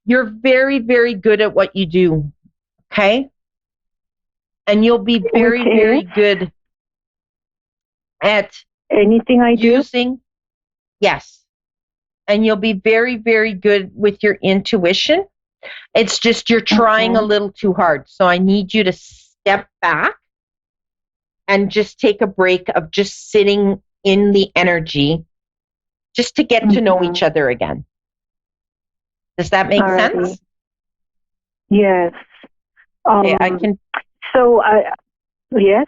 You're very, very good at what you do. Okay? And you'll be very, very good at anything I do. Yes. And you'll be very, very good with your intuition. It's just you're trying a little too hard. So I need you to step back and just take a break of just sitting in the energy just to get to know each other again. Does that make sense? Yes. Okay, I can. So yes.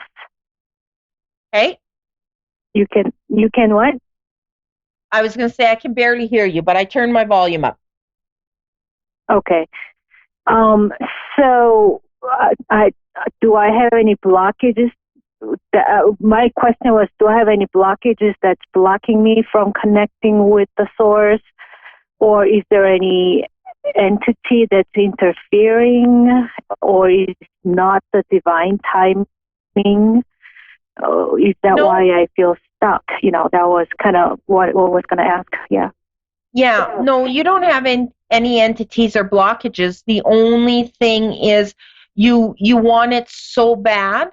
Okay. You can what? I was going to say I can barely hear you, but I turned my volume up. Okay. So do I have any blockages? My question was, do I have any blockages that's blocking me from connecting with the source? Or is there any entity that's interfering? Or is not the divine timing? Is that why I feel stuck? That was kind of what I was going to ask. Yeah. Yeah. No, you don't have any entities or blockages. The only thing is you want it so bad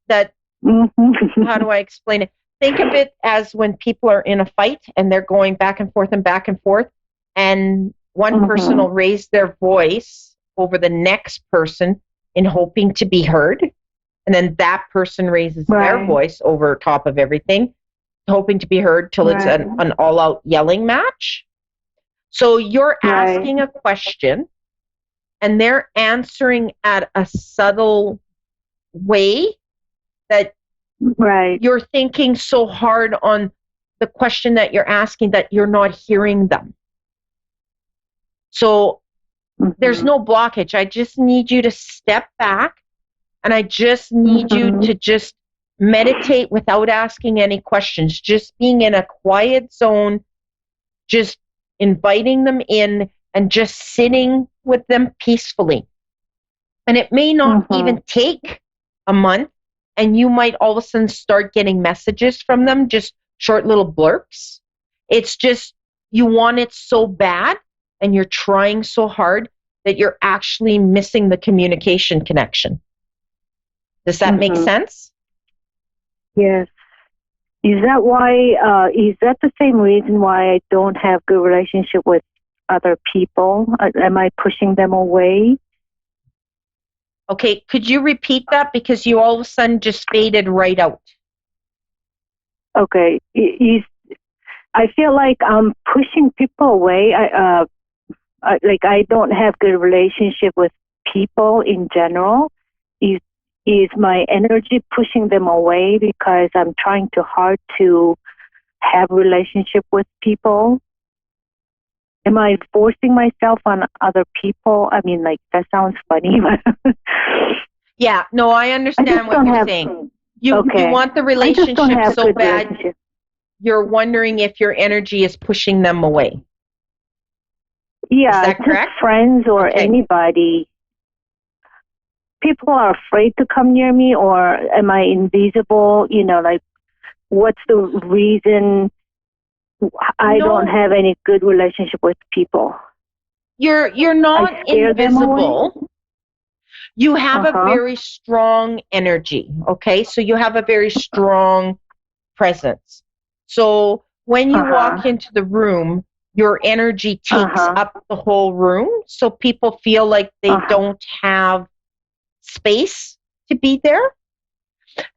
that, how do I explain it? Think of it as when people are in a fight and they're going back and forth, and one person will raise their voice over the next person in hoping to be heard. And then that person raises their voice over top of everything, hoping to be heard till it's an all-out yelling match. So you're asking a question, and they're answering at a subtle way that you're thinking so hard on the question that you're asking that you're not hearing them. So there's no blockage. I just need you to step back And I just need you to just meditate without asking any questions, just being in a quiet zone, just inviting them in and just sitting with them peacefully. And it may not even take a month, and you might all of a sudden start getting messages from them, just short little blurps. It's just you want it so bad and you're trying so hard that you're actually missing the communication connection. Does that make sense? Yes. Is that why, is that the same reason why I don't have good relationship with other people? Am I pushing them away? Okay, could you repeat that? Because you all of a sudden just faded right out. Okay. I feel like I'm pushing people away. I don't have good relationship with people in general. Is my energy pushing them away because I'm trying too hard to have relationship with people? Am I forcing myself on other people? I mean, like, that sounds funny. Yeah, no, I understand what you're saying. You want the relationship so bad, you're wondering if your energy is pushing them away. Yeah, is that correct? Just friends or anybody. People are afraid to come near me, or am I invisible? You know, like, what's the reason I don't have any good relationship with people? You're not invisible. You have a very strong energy, okay? So you have a very strong presence. So when you walk into the room, your energy takes up the whole room, so people feel like they don't have space to be there.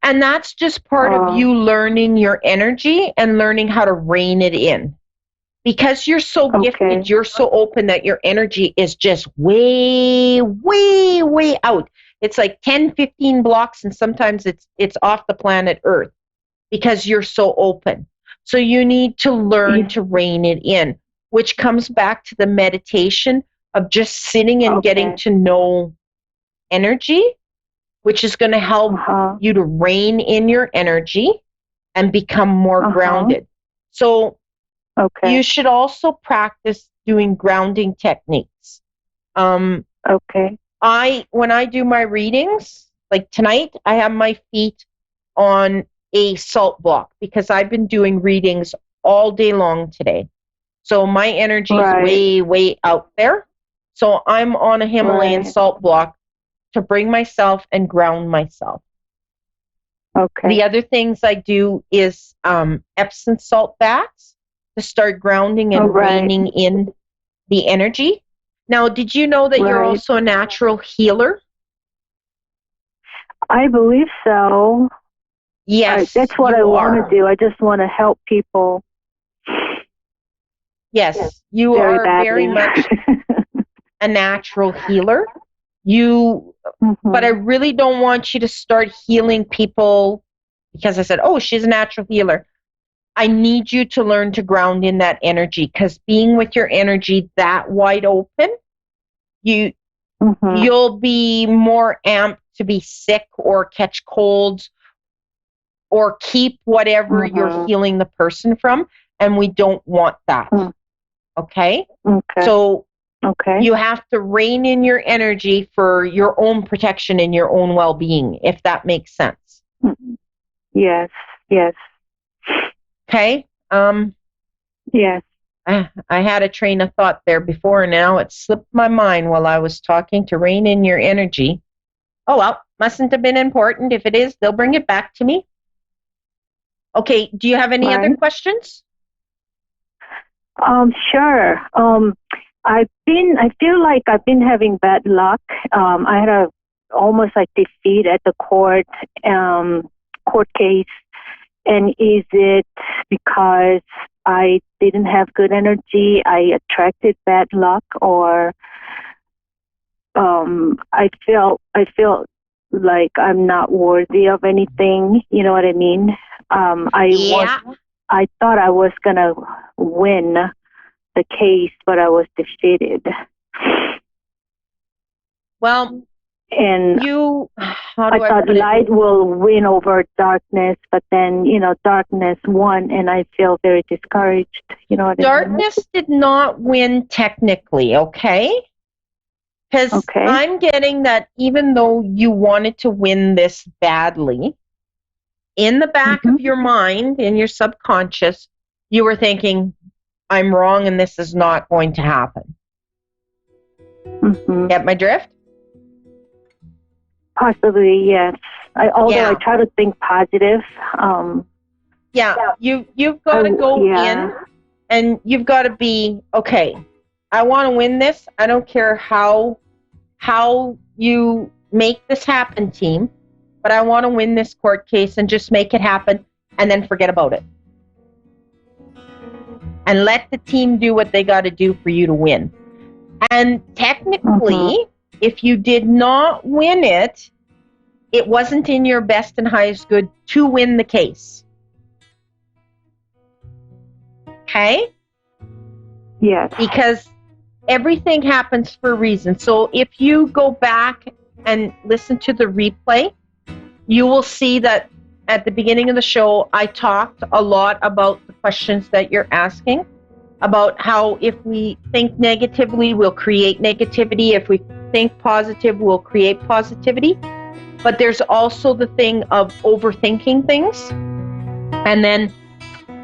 And that's just part of you learning your energy and learning how to rein it in. Because you're so gifted, you're so open that your energy is just way, way, way out. It's like 10, 15 blocks, and sometimes it's off the planet Earth because you're so open. So you need to learn to rein it in, which comes back to the meditation of just sitting and getting to know energy, which is going to help you to rein in your energy and become more grounded. So you should also practice doing grounding techniques. When I do my readings, like tonight, I have my feet on a salt block because I've been doing readings all day long today. So my energy is way, way out there. So I'm on a Himalayan salt block to bring myself and ground myself. The other things I do is Epsom salt baths to start grounding and reining in the energy. Now, did you know that you're also a natural healer? I believe so. Yes, that's what I want to do. I just want to help people. Yes, you are very much a natural healer. But I really don't want you to start healing people because I said, oh, she's a natural healer. I need you to learn to ground in that energy, because being with your energy that wide open, you'll be more amped to be sick or catch colds or keep whatever you're healing the person from, and we don't want that. Okay? So you have to rein in your energy for your own protection and your own well-being, if that makes sense. Yes. Okay? Yes. I had a train of thought there before, and now it slipped my mind while I was talking to rein in your energy. Oh, well, mustn't have been important. If it is, they'll bring it back to me. Okay, do you have any other questions? Sure. I feel like I've been having bad luck. I had almost like defeat at the court case. And is it because I didn't have good energy, I attracted bad luck, or I feel like I'm not worthy of anything? You know what I mean? I thought I was gonna win the case, but I was defeated. Well, And how I do I thought put it? light will win over darkness, but then, darkness won, and I feel very discouraged. You know what I mean? Darkness did not win technically, okay? Because Okay. I'm getting that even though you wanted to win this badly, in the back of your mind, in your subconscious, you were thinking, I'm wrong and this is not going to happen. Get my drift? Possibly, yes. Although I try to think positive. You've got to go in and you've got to be, okay, I want to win this. I don't care how you make this happen, team, but I want to win this court case and just make it happen and then forget about it. And let the team do what they got to do for you to win. And technically, if you did not win it, it wasn't in your best and highest good to win the case. Okay? Yes. Because everything happens for a reason. So if you go back and listen to the replay, you will see that at the beginning of the show, I talked a lot about the questions that you're asking, about how if we think negatively, we'll create negativity. If we think positive, we'll create positivity. But there's also the thing of overthinking things. And then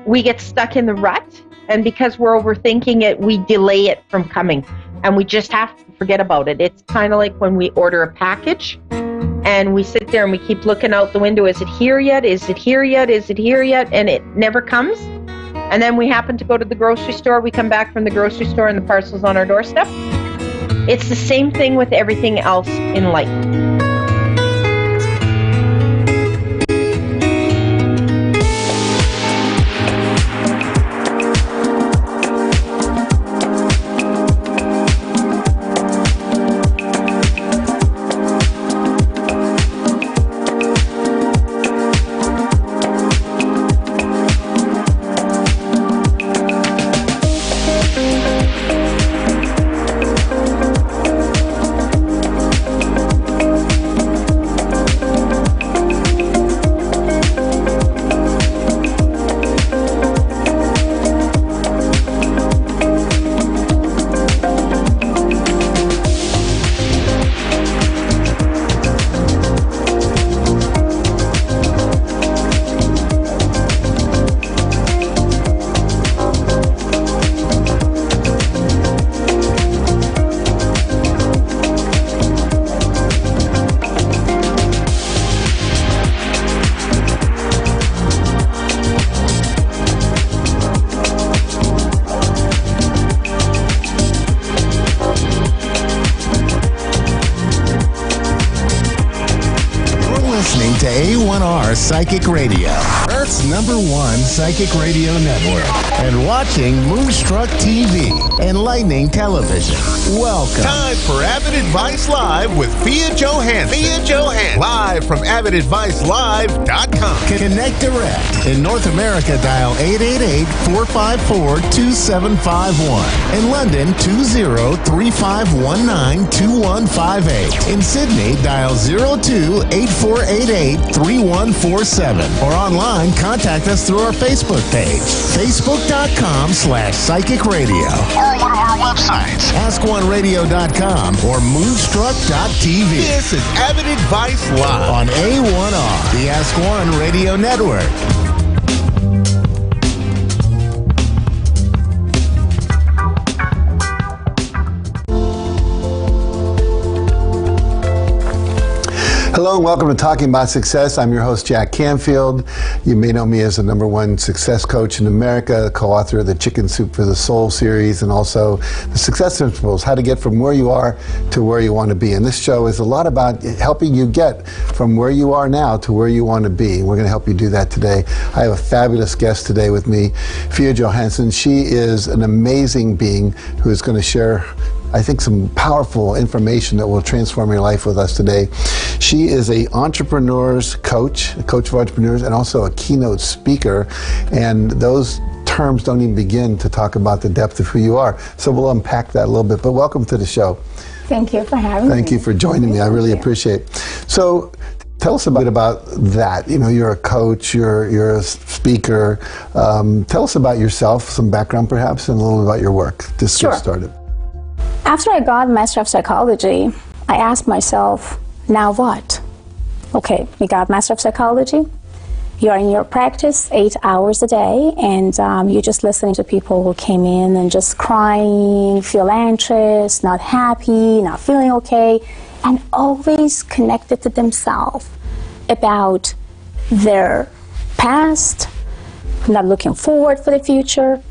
we get stuck in the rut. And because we're overthinking it, we delay it from coming. And we just have to forget about it. It's kind of like when we order a package and we sit there and we keep looking out the window. Is it here yet? Is it here yet? Is it here yet? And it never comes. And then we happen to go to the grocery store. We come back from the grocery store and the parcel's on our doorstep. It's the same thing with everything else in life. to A1R Psychic Radio, Earth's #1 psychic radio network, and watching Moonstruck TV, Enlightening Television. Welcome. Time for Avid Advice Live with Fia Johansson. Live from AvidAdviceLive.com. Connect direct. In North America, dial 888-454-2751. In London, 20-3519-2158. In Sydney, dial 02-8488-3147. Or online, contact us through our Facebook page, facebook.com/psychic radio. Or one of our websites, askoneradio.com or moonstruck.tv. This is Avid Advice Live on A1R, the Ask One Radio Network. Hello and welcome to Talking About Success. I'm your host, Jack Canfield. You may know me as the #1 success coach in America, co-author of the Chicken Soup for the Soul series, and also the Success Principles, how to get from where you are to where you want to be. And this show is a lot about helping you get from where you are now to where you want to be. And we're going to help you do that today. I have a fabulous guest today with me, Fia Johansson. She is an amazing being who is going to share, I think, some powerful information that will transform your life with us today. She is a entrepreneur's coach, a coach of entrepreneurs, and also a keynote speaker. And those terms don't even begin to talk about the depth of who you are. So we'll unpack that a little bit. But welcome to the show. Thank you for having me. Thank you for joining me. I really appreciate it. So, tell us a bit about that. You know, you're a coach, you're a speaker. Tell us about yourself, some background perhaps, and a little about your work. Just Sure. get started. After I got Master of Psychology, I asked myself, now what? Okay, you got Master of Psychology. You're in your practice 8 hours a day, and you're just listening to people who came in and just crying, feel anxious, not happy, not feeling okay, and always connected to themselves about their past, not looking forward for the future.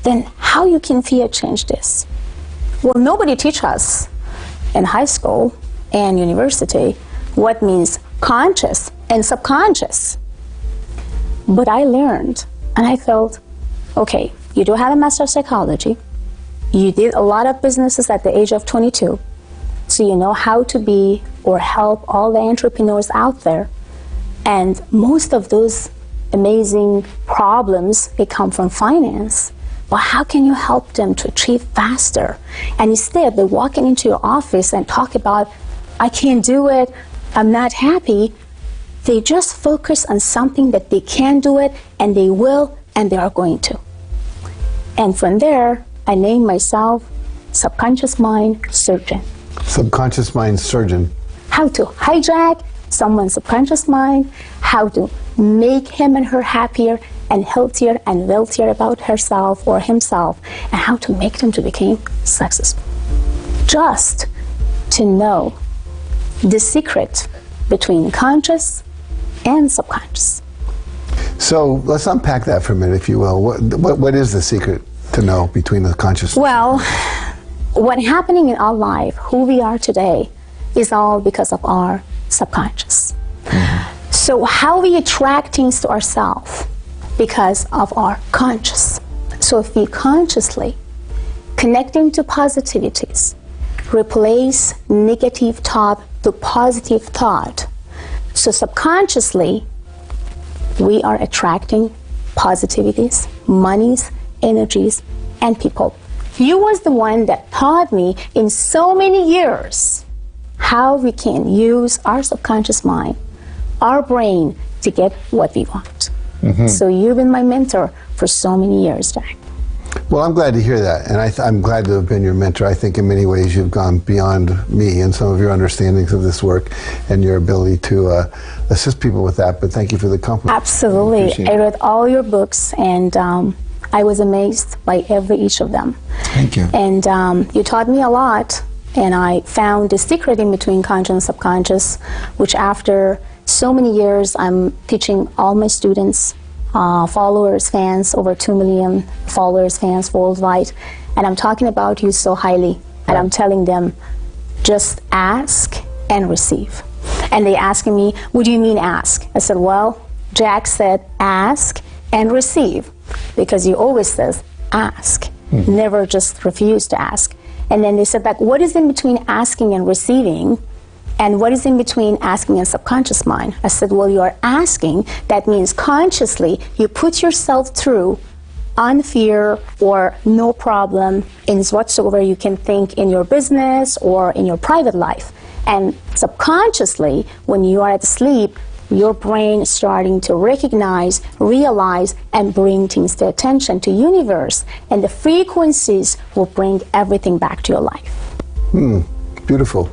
Then how you can fear change this? Well, nobody teach us in high school and university what means conscious and subconscious. But I learned, and I felt, okay, you do have a Master of Psychology. You did a lot of businesses at the age of 22. So you know how to be or help all the entrepreneurs out there. And most of those amazing problems, they come from finance. But how can you help them to achieve faster? And instead, they're walking into your office and talk about, I can't do it, I'm not happy. They just focus on something that they can do it, and they will, and they are going to. And from there, I named myself Subconscious Mind Surgeon. Subconscious mind surgeon. How to hijack someone's subconscious mind, how to make him and her happier and healthier and wealthier about herself or himself, and how to make them to become successful. Just to know the secret between conscious and subconscious. So let's unpack that for a minute, if you will. What is the secret to know between the conscious? Well, what's happening in our life, who we are today, is all because of our subconscious. Mm-hmm. So how we attract things to ourselves because of our conscious. So if we consciously connecting to positivities, replace negative thought to positive thought. So subconsciously, we are attracting positivities, monies, energies, and people. You was the one that taught me in so many years how we can use our subconscious mind, our brain, to get what we want. Mm-hmm. So you've been my mentor for so many years, Jack. Well, I'm glad to hear that, and I'm glad to have been your mentor. I think in many ways you've gone beyond me and some of your understandings of this work and your ability to assist people with that, but thank you for the compliment. Absolutely. I read all your books, and I was amazed by each of them. Thank you. And you taught me a lot, and I found the secret in between conscious and subconscious, which after so many years I'm teaching all my students, followers, fans, over 2 million followers, fans worldwide, and I'm talking about you so highly, and I'm telling them, just ask and receive. And they asking me, what do you mean ask? I said, well, Jack said ask and receive, because he always says ask, never just refuse to ask. And then they said, like, what is in between asking and receiving? And what is in between asking and subconscious mind? I said, well, you're asking, that means consciously you put yourself through on fear or no problem in whatsoever you can think in your business or in your private life. And subconsciously, when you are at sleep, your brain is starting to recognize, realize, and bring things to attention to universe. And the frequencies will bring everything back to your life. Beautiful.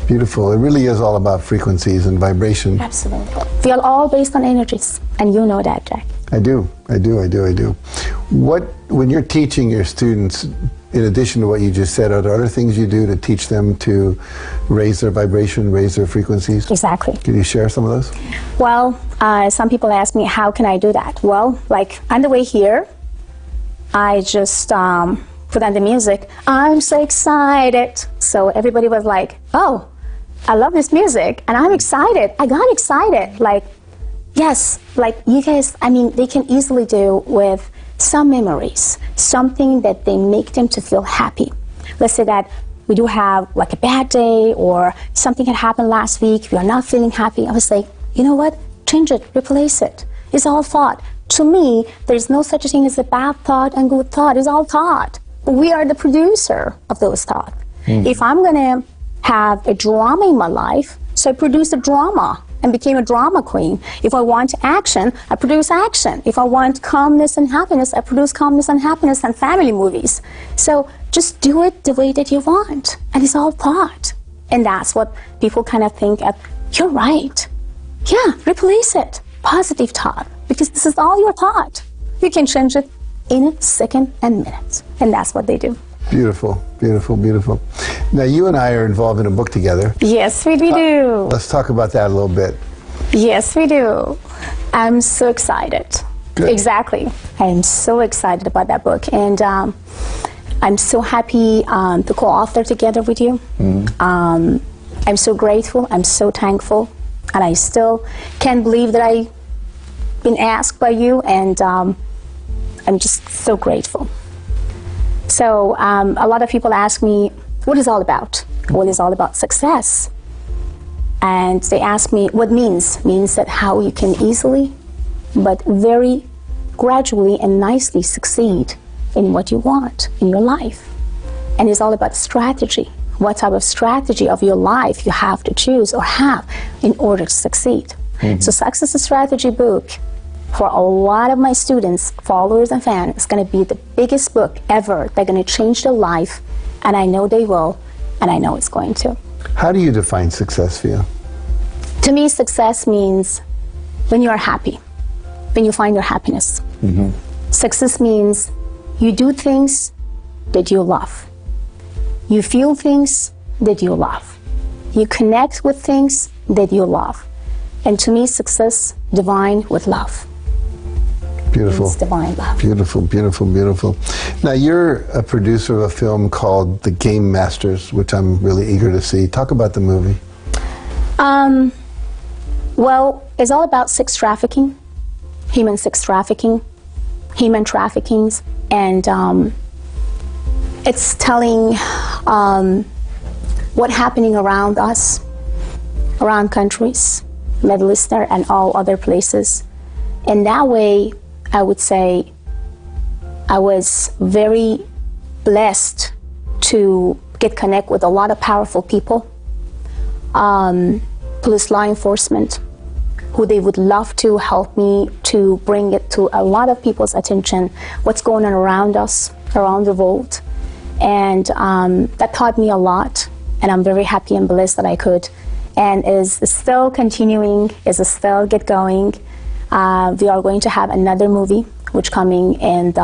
Beautiful. It really is all about frequencies and vibration. Absolutely. We are all based on energies, and you know that, Jack. I do. When you're teaching your students, in addition to what you just said, are there other things you do to teach them to raise their vibration, raise their frequencies? Exactly. Can you share some of those? Well, some people ask me, how can I do that? Well, like on the way here, I just put on the music. I'm so excited. So everybody was like, oh, I love this music, and I'm excited. I got excited. Like, yes, like you guys, I mean, they can easily do with some memories, something that they make them to feel happy. Let's say that we do have like a bad day or something had happened last week, we are not feeling happy. I was like, you know what? Change it, replace it. It's all thought. To me, there's no such thing as a bad thought and good thought. It's all thought. We are the producer of those thoughts. If I'm going to have a drama in my life, so I produce a drama and became a drama queen. If I want action, I produce action. If I want calmness and happiness, I produce calmness and happiness and family movies. So just do it the way that you want. And it's all thought. And that's what people kind of think of, you're right. Yeah, replace it. Positive thought. Because this is all your thought. You can change it in a second and minutes. And that's what they do. Beautiful, beautiful, beautiful. Now, you and I are involved in a book together. Yes, we do. Let's talk about that a little bit. Yes, we do. I'm so excited. Good. Exactly. I'm so excited about that book. And I'm so happy to co-author together with you. I'm so grateful. I'm so thankful. And I still can't believe that I've been asked by you. And I'm just so grateful. So a lot of people ask me, what is all about? What is all about success? And they ask me what means. Means that how you can easily, but very gradually and nicely succeed in what you want in your life. And it's all about strategy. What type of strategy of your life you have to choose or have in order to succeed. So Success Strategy book, for a lot of my students, followers, and fans, it's going to be the biggest book ever. They're going to change their life, and I know they will, and I know it's going to. How do you define success for you? To me, success means when you are happy, when you find your happiness. Success means you do things that you love. You feel things that you love. You connect with things that you love. And to me, success, divine with love. Beautiful. It's divine love. Beautiful, beautiful, beautiful. Now, you're a producer of a film called The Game Masters, which I'm really eager to see. Talk about the movie. Well, it's all about sex trafficking, human sex trafficking, human traffickings, and it's telling what's happening around us, around countries, Middle Eastern and all other places. In that way, I would say I was very blessed to get connect with a lot of powerful people, police, law enforcement, who they would love to help me to bring it to a lot of people's attention, what's going on around us, around the world. And that taught me a lot, and I'm very happy and blessed that I could. And is still continuing, is still get going. We are going to have another movie which coming, and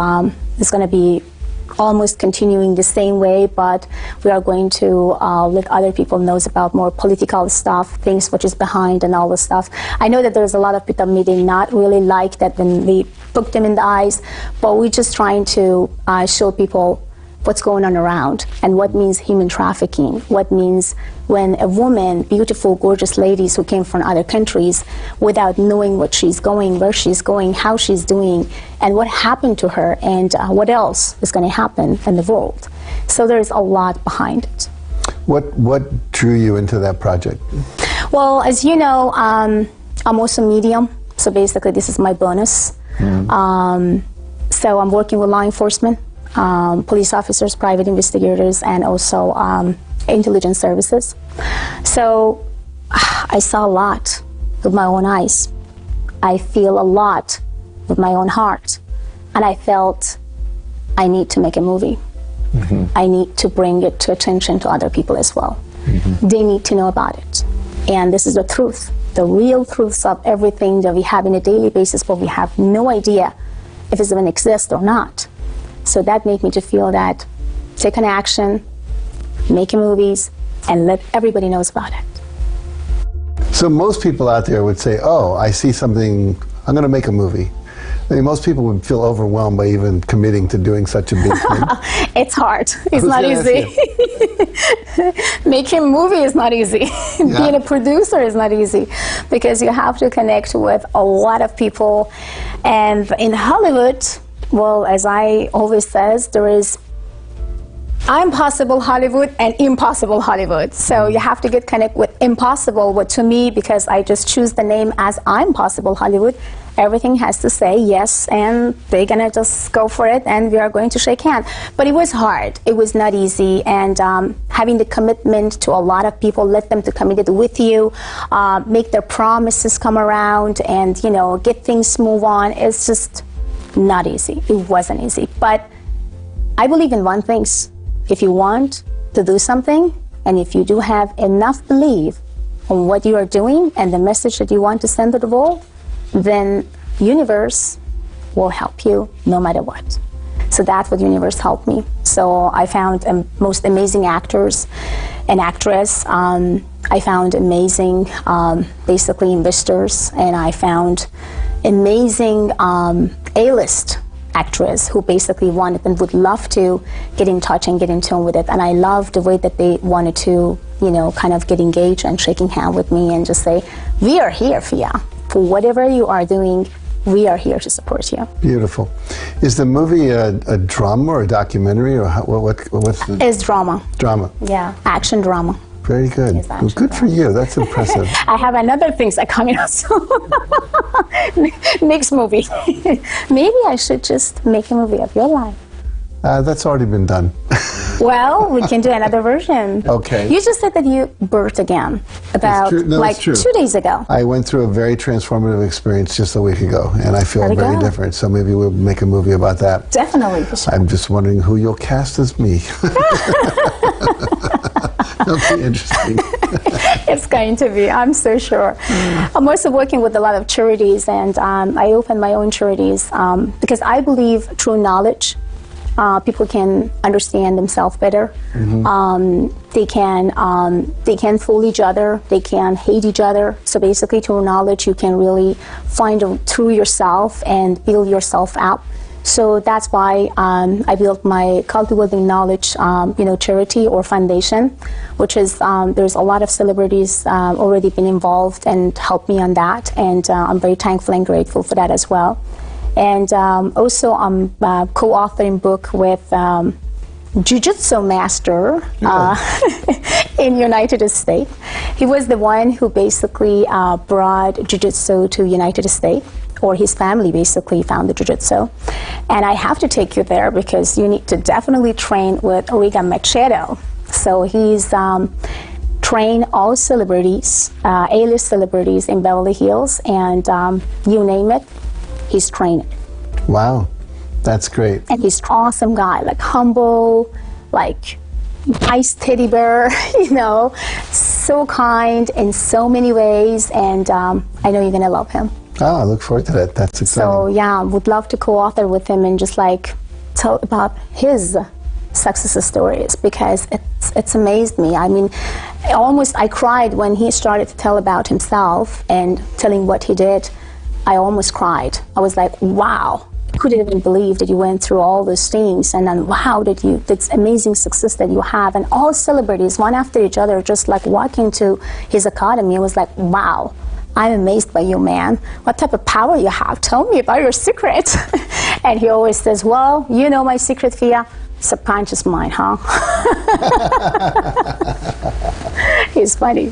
it's going to be almost continuing the same way, but we are going to let other people know about more political stuff, things which is behind and all the stuff. I know that there's a lot of people maybe not really like that when we look them in the eyes, but we're just trying to show people what's going on around and what means human trafficking, what means when a woman, beautiful, gorgeous ladies who came from other countries without knowing what she's going, where she's going, how she's doing, and what happened to her, and what else is going to happen in the world. So there's a lot behind it. What drew you into that project? Well, as you know, I'm also medium, so basically this is my bonus. So I'm working with law enforcement, police officers, private investigators, and also intelligence services. So I saw a lot with my own eyes. I feel a lot with my own heart. And I felt I need to make a movie. I need to bring it to attention to other people as well. They need to know about it. And this is the truth, the real truths of everything that we have on a daily basis, but we have no idea if it's going to exist or not. So that made me to feel that take an action, make movies, and let everybody knows about it. So most people out there would say, oh, I see something, I'm going to make a movie. I mean, most people would feel overwhelmed by even committing to doing such a big thing. It's hard. It's not easy. Making a movie is not easy. Being a producer is not easy because you have to connect with a lot of people. And in Hollywood, well, as I always says, there is impossible Hollywood and impossible Hollywood. So you have to get connect with impossible, but to me, because I just choose the name as impossible Hollywood, everything has to say yes, and they're gonna just go for it, and we are going to shake hands. But it was hard. It was not easy, and having the commitment to a lot of people, let them to commit with you, make their promises come around, and get things move on. It's just not easy. It wasn't easy, but I believe in one thing: if you want to do something, and if you do have enough belief on what you are doing and the message that you want to send to the world, then universe will help you no matter what. So that's what universe helped me. So I found most amazing actors and actress. I found amazing, basically investors, and I found amazing A-list actress who basically wanted and would love to get in touch and get in tune with it. And I loved the way that they wanted to, kind of get engaged and shaking hand with me and just say, we are here for you. For whatever you are doing, we are here to support you. Beautiful. Is the movie a drama or a documentary, or what's the... It's drama. Drama. Yeah, action drama. Very good. Well, good for you. That's impressive. I have another things that coming out soon. Next movie. Maybe I should just make a movie of your life. That's already been done. Well, we can do another version. Okay. You just said that you birthed again about like 2 days ago. I went through a very transformative experience just a week ago, and I feel very different. So maybe we'll make a movie about that. Definitely, for sure. I'm just wondering who you'll cast as me. That'll be interesting. It's going to be, I'm so sure. I'm also working with a lot of charities, and I open my own charities because I believe through knowledge, people can understand themselves better. They can fool each other. They can hate each other. So basically, through knowledge, you can really find through yourself and build yourself up. So that's why I built my Cultivating Knowledge, charity or foundation, which is there's a lot of celebrities already been involved and helped me on that, and I'm very thankful and grateful for that as well. And also I'm co-authoring book with Jiu-Jitsu master in United States. He was the one who basically brought Jiu-Jitsu to United States, or his family basically found the Jiu-Jitsu. And I have to take you there because you need to definitely train with Riga Machado. So he's trained all celebrities, A-list celebrities in Beverly Hills, and you name it, he's trained. Wow, that's great. And he's an awesome guy, like humble, like nice teddy bear, so kind in so many ways, and I know you're gonna love him. Oh, I look forward to that. That's exciting. So yeah, would love to co-author with him and just like tell about his success stories, because it's amazed me. I mean, I cried when he started to tell about himself and telling what he did. I almost cried. I was like, wow, I couldn't even believe that you went through all those things, and then wow, that's amazing success that you have, and all celebrities one after each other just like walking to his academy. I was like, wow, I'm amazed by you, man. What type of power you have? Tell me about your secret. And he always says, well, you know my secret, Fia? Subconscious mind, huh? He's funny.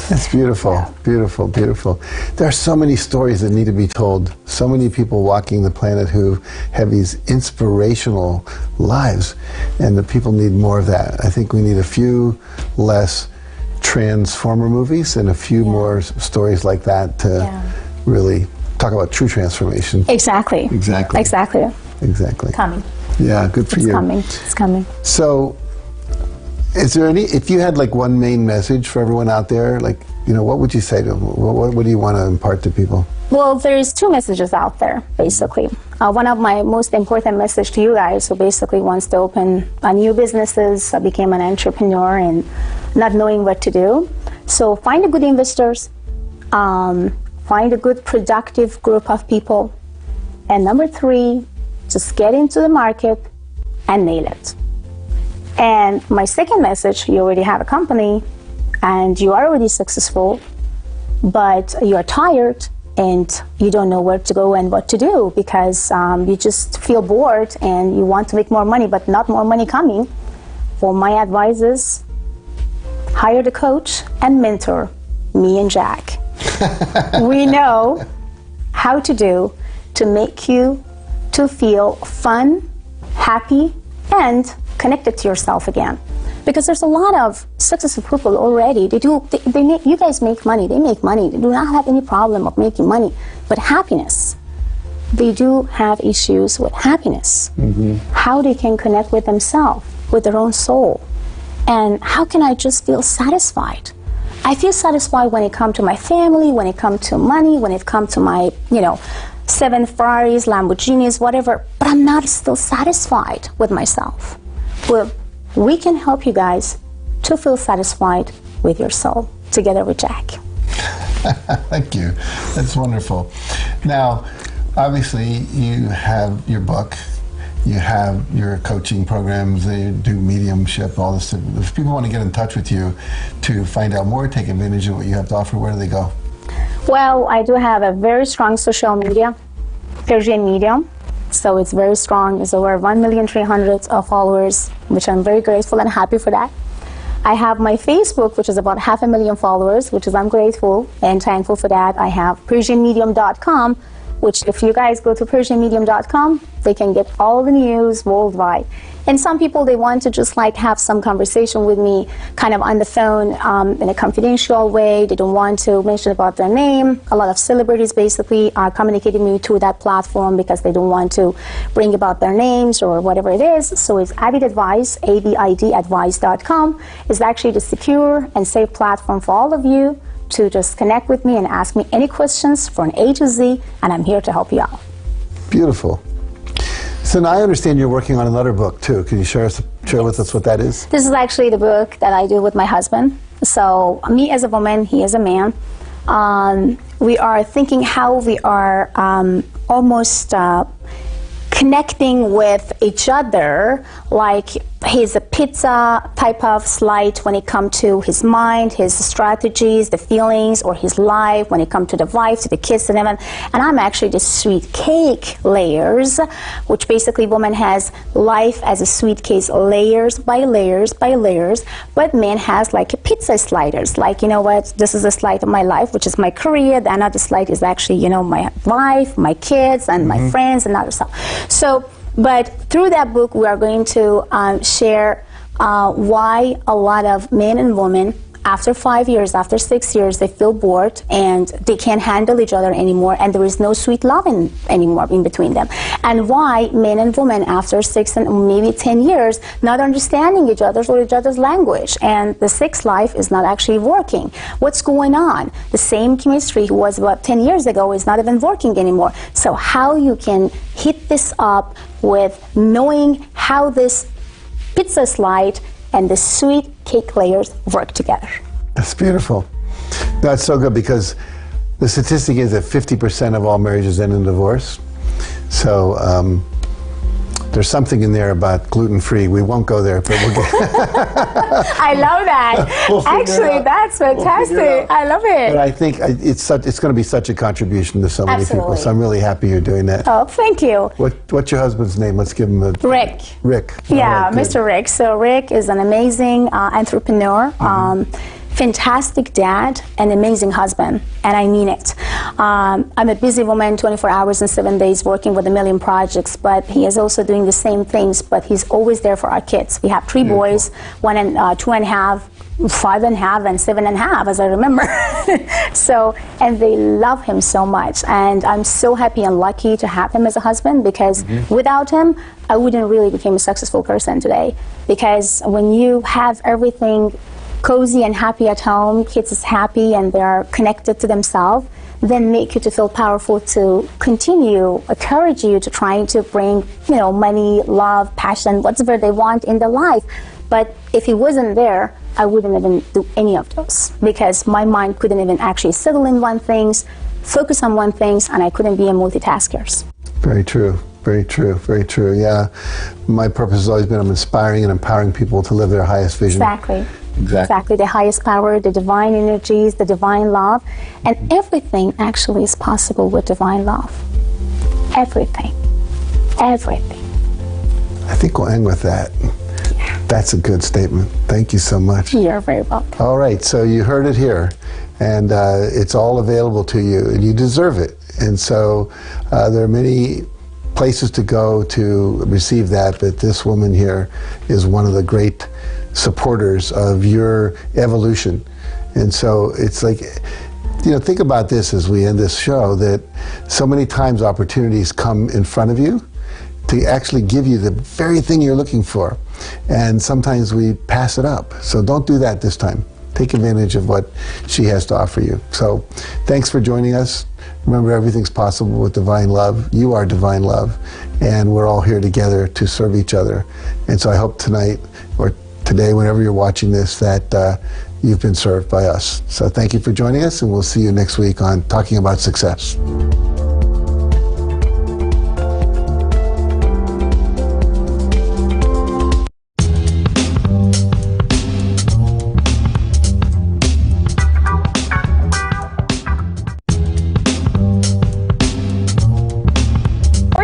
That's beautiful, yeah. Beautiful, beautiful. There are so many stories that need to be told. So many people walking the planet who have these inspirational lives, and the people need more of that. I think we need a few less Transformer movies and a few more stories like that to really talk about true transformation. Exactly. Coming. Yeah, good for you. It's coming. So, is there if you had like one main message for everyone out there, like, what would you say to them? What do you want to impart to people? Well, there's 2 messages out there, basically. One of my most important message to you guys who basically wants to open new businesses, became an entrepreneur and not knowing what to do. So find a good investors, find a good productive group of people, and number 3, just get into the market and nail it. And my second message, you already have a company and you are already successful, but you're tired and you don't know where to go and what to do because you just feel bored and you want to make more money, but not more money coming. For my advice is hire the coach and mentor, me and Jack. We know how to do to make you to feel fun, happy, and connected to yourself again. Because there's a lot of successful people already. They make, you guys make money. They make money. They do not have any problem of making money. But happiness, they do have issues with happiness. How they can connect with themselves, with their own soul. And how can I just feel satisfied? I feel satisfied when it comes to my family, when it comes to money, when it comes to my, 7 Ferraris, Lamborghinis, whatever, but I'm not still satisfied with myself. Well, we can help you guys to feel satisfied with your soul, together with Jack. Thank you. That's wonderful. Now, obviously, you have your book, you have your coaching programs, you do mediumship, all this stuff. If people want to get in touch with you to find out more, take advantage of what you have to offer, where do they go? Well, I do have a very strong social media, Persian Medium. So it's very strong. It's over 1,300,000 of followers, which I'm very grateful and happy for that. I have my Facebook, which is about 500,000 followers, which is I'm grateful and thankful for that. I have PersianMedium.com, which if you guys go to PersianMedium.com, they can get all the news worldwide. And some people, they want to just like have some conversation with me kind of on the phone in a confidential way. They don't want to mention about their name. A lot of celebrities basically are communicating with me through that platform because they don't want to bring about their names or whatever it is. So it's Abid Advice, ABIDadvice.com. It's actually the secure and safe platform for all of you to just connect with me and ask me any questions from A to Z, and I'm here to help you out. Beautiful. So now I understand you're working on another book too. Can you share with us what that is? This is actually the book that I do with my husband. So me as a woman, he is a man. We are thinking how we are almost connecting with each other, like he's a pizza type of slide when it comes to his mind, his strategies, the feelings, or his life when it comes to the wife, to the kids, and everything. And I'm actually the sweet cake layers, which basically woman has life as a sweet cake, layers by layers by layers, but man has like a pizza sliders, like, you know what, this is a slide of my life, which is my career, the another slide is actually, my wife, my kids, and my friends, and other stuff. So, but through that book, we are going to share why a lot of men and women, after 5 years, after 6 years, they feel bored and they can't handle each other anymore, and there is no sweet love anymore in between them. And why men and women, after 6 and maybe 10 years, not understanding each other's or each other's language, and the sex life is not actually working. What's going on? The same chemistry was about 10 years ago is not even working anymore. So how you can hit this up with knowing how this pizza slide and the sweet cake layers work together. That's beautiful. That's so good, because the statistic is that 50% of all marriages end in divorce. So there's something in there about gluten-free. We won't go there, but we'll get I love that. Actually, that's fantastic. I love it. But I think it's going to be such a contribution to so many people. So I'm really happy you're doing that. Oh, thank you. What's your husband's name? Let's give him a... Rick. Rick. Yeah, right, Mr. Rick. So Rick is an amazing entrepreneur. Fantastic dad, and amazing husband, and I mean it. I'm a busy woman, 24 hours and 7 days, working with a million projects, but he is also doing the same things, but he's always there for our kids. We have 3 boys, 1 and 2.5, 5.5, and 7.5, as I remember. So, and they love him so much, and I'm so happy and lucky to have him as a husband, because without him, I wouldn't really become a successful person today. Because when you have everything cozy and happy at home, kids is happy and they're connected to themselves, then make you to feel powerful to continue, encourage you to trying to bring, money, love, passion, whatever they want in their life. But if he wasn't there, I wouldn't even do any of those, because my mind couldn't even actually settle in one thing, focus on one thing, and I couldn't be a multitasker. Very true. Very true. Very true. Yeah. My purpose has always been I'm inspiring and empowering people to live their highest vision. Exactly. The highest power, the divine energies, the divine love. And everything actually is possible with divine love. Everything. Everything. I think we'll end with that. Yeah. That's a good statement. Thank you so much. You're very welcome. All right. So you heard it here. And it's all available to you. And you deserve it. And so there are many places to go to receive that, but this woman here is one of the great supporters of your evolution. And so it's like, you know, think about this as we end this show, that so many times opportunities come in front of you to actually give you the very thing you're looking for. And sometimes we pass it up. So don't do that this time. Take advantage of what she has to offer you. So thanks for joining us. Remember, everything's possible with divine love. You are divine love. And we're all here together to serve each other. And so I hope tonight or today, whenever you're watching this, that you've been served by us. So thank you for joining us, and we'll see you next week on Talking About Success.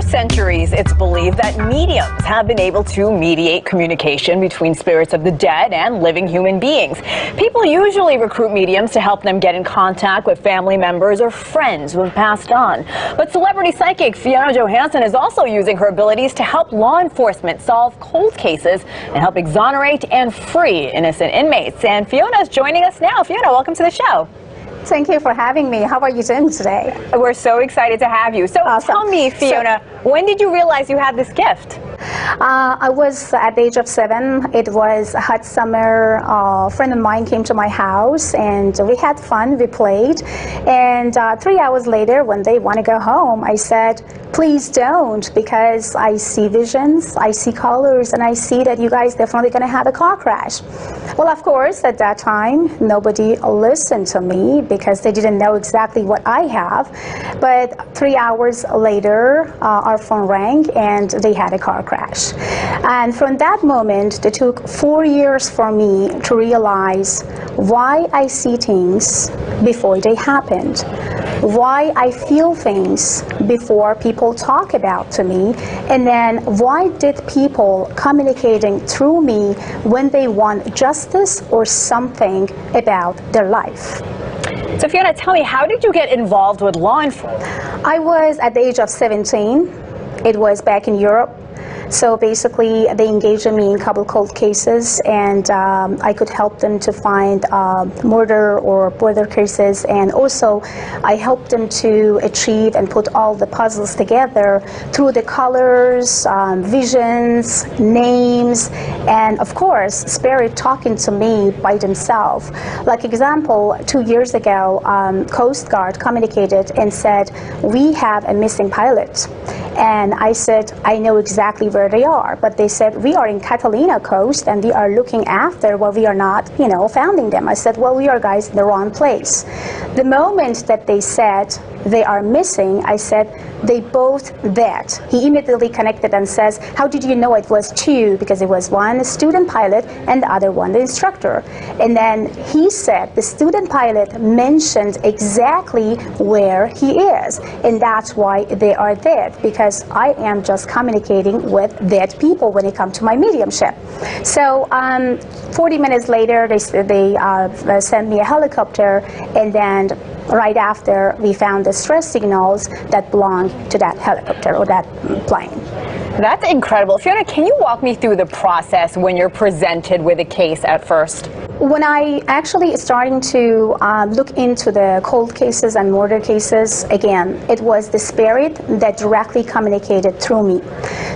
Centuries, it's believed that mediums have been able to mediate communication between spirits of the dead and living human beings. People usually recruit mediums to help them get in contact with family members or friends who have passed on. But celebrity psychic Fiona Johansson is also using her abilities to help law enforcement solve cold cases and help exonerate and free innocent inmates. And Fiona is joining us now. Fiona, welcome to the show. Thank you for having me. How are you doing today? We're so excited to have you. So awesome. Tell me, Fiona, when did you realize you had this gift? I was at the age of 7. It was a hot summer. A friend of mine came to my house and we had fun. We played. And 3 hours later, when they want to go home, I said, please don't, because I see visions, I see colors, and I see that you guys definitely going to have a car crash. Well, of course, at that time, nobody listened to me because they didn't know exactly what I have. But 3 hours later, our phone rang and they had a car crash. And from that moment, it took 4 years for me to realize why I see things before they happened, why I feel things before people talk about to me, and then why did people communicating through me when they want justice or something about their life. So Fiona, tell me, how did you get involved with law enforcement? I was at the age of 17. It was back in Europe. So basically, they engaged me in a couple cold cases, and I could help them to find murder or border cases, and also I helped them to achieve and put all the puzzles together through the colors, visions, names, and of course, spirit talking to me by themselves. Like example, 2 years ago, Coast Guard communicated and said, we have a missing pilot. And I said, I know exactly where they are, but they said, we are in Catalina coast and we are looking after, well, we are not, finding them. I said, well, we are guys in the wrong place. The moment that they said they are missing, I said, they both dead. He immediately connected and says, how did you know it was two? Because it was one student pilot and the other one the instructor. And then he said the student pilot mentioned exactly where he is, and that's why they are dead, because I am just communicating with dead people when it comes to my mediumship. So 40 minutes later, they sent me a helicopter, and then right after, we found the stress signals that belong to that helicopter or that plane. That's incredible. Fiona, can you walk me through the process when you're presented with a case at first? When I actually starting to look into the cold cases and murder cases, again, it was the spirit that directly communicated through me.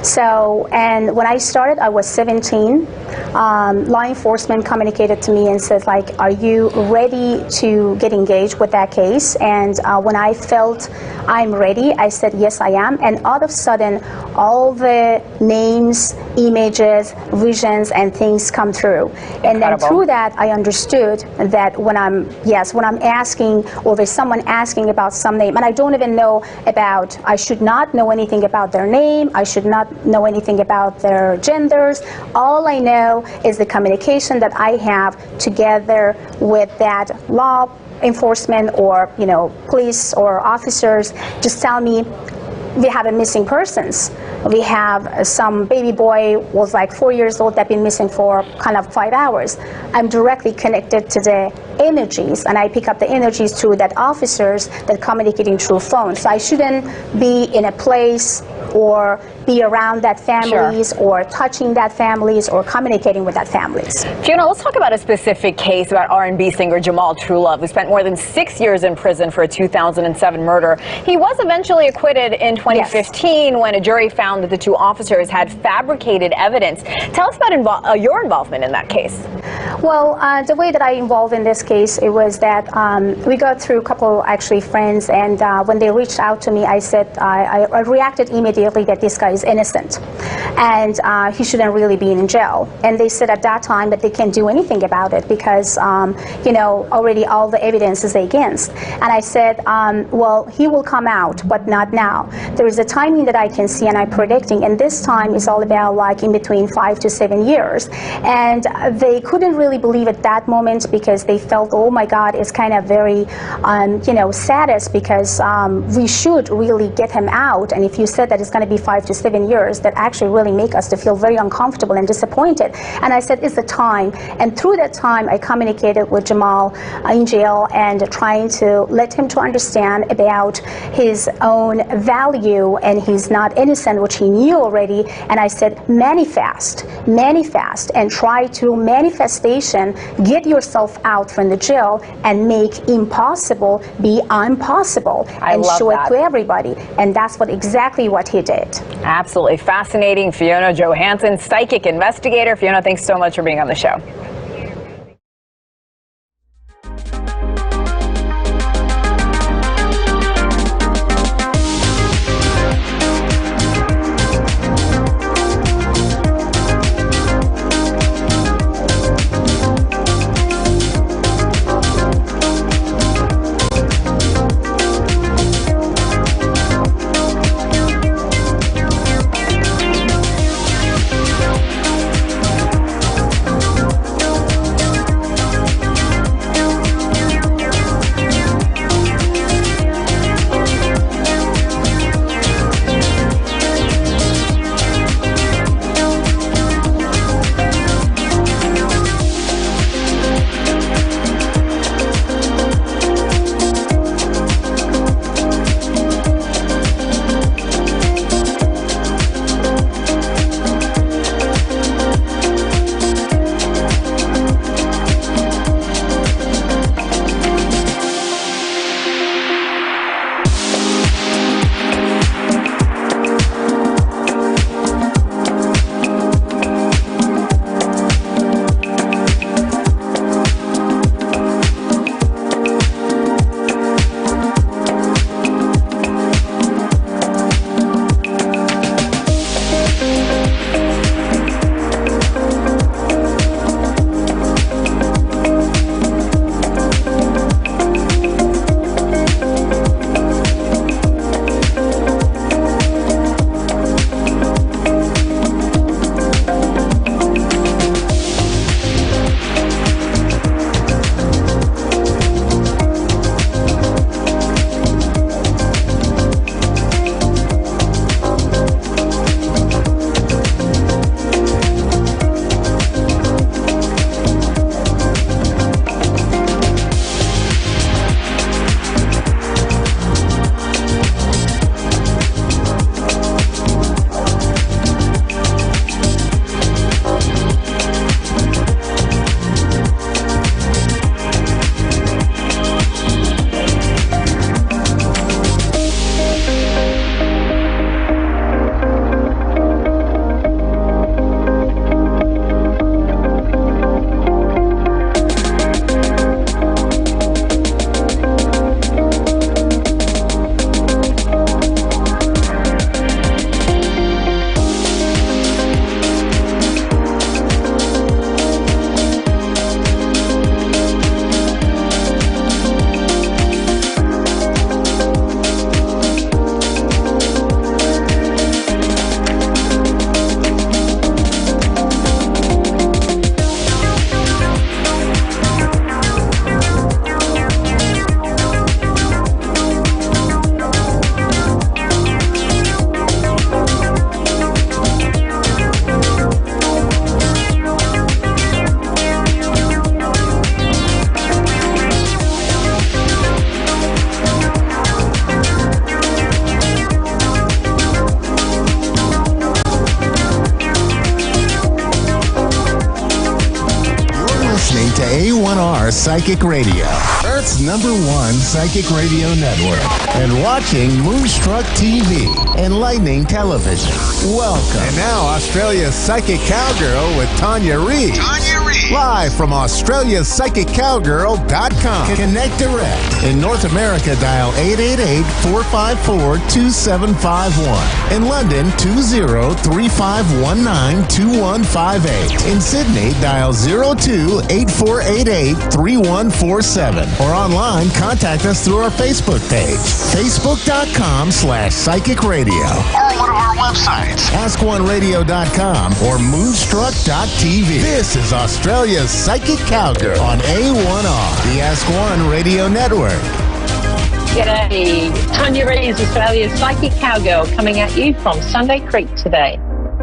So, and when I started, I was 17. Law enforcement communicated to me and said, like, are you ready to get engaged with that case? And when I felt I'm ready, I said, yes, I am. And all of a sudden, all the names, images, visions, and things come through. Incredible. And then through that, I understood that when I'm asking, or there's someone asking about some name, and I don't even know about, I should not know anything about their name, I should not know anything about their genders. All I know is the communication that I have together with that law enforcement or, police or officers just tell me we have a missing persons. We have some baby boy was like 4 years old that been missing for kind of 5 hours. I'm directly connected to the energies, and I pick up the energies through that officers that communicating through phone. So I shouldn't be in a place or be around that families or touching that families or communicating with that families. Fiona, let's talk about a specific case about R&B singer Jamal Truelove, who spent more than 6 years in prison for a 2007 murder. He was eventually acquitted in 2015 when a jury found that the two officers had fabricated evidence. Tell us about your involvement in that case. Well, the way that I involved in this case, it was that we got through a couple actually friends, and when they reached out to me, I said I reacted immediately that this guy is innocent and he shouldn't really be in jail. And they said at that time that they can't do anything about it because you know, already all the evidence is against. And I said, well, he will come out, but not now. There is a timing that I can see, and I'm predicting, and this time is all about like in between 5 to 7 years. And they couldn't really believe at that moment because they felt, oh my God, it's kind of very, you know, saddest because we should really get him out. And if you said that it's going to be 5 to 7 years, that actually really make us to feel very uncomfortable and disappointed. And I said, it's the time. And through that time, I communicated with Jamal in jail and trying to let him to understand about his own value and he's not innocent, which he knew already. And I said, manifest, and try to manifestation, get yourself out from the jail and make impossible be impossible and show it to everybody. And that's exactly what he did. Absolutely fascinating. Fiona Johansson, psychic investigator. Fiona, thanks so much for being on the show. to A1R Psychic Radio, Earth's #1 psychic radio network, and watching Moonstruck TV, enlightening television. Welcome. And now, Australia's Psychic Cowgirl with Tanya Reid. Live from AustraliaPsychicCowgirl.com. Connect direct. In North America, dial 888-454-2751. In London, 20-3519-2158. In Sydney, dial 02-8488-3147. Or online, contact us through our Facebook page, facebook.com/Psychic Radio. Or one of our websites, askoneradio.com or moonstruck.tv. This is Australia's Psychic Cowgirl on A1R, the Ask One Radio Network. G'day, Tanya Reid is Australia's Psychic Cowgirl coming at you from Sunday Creek today.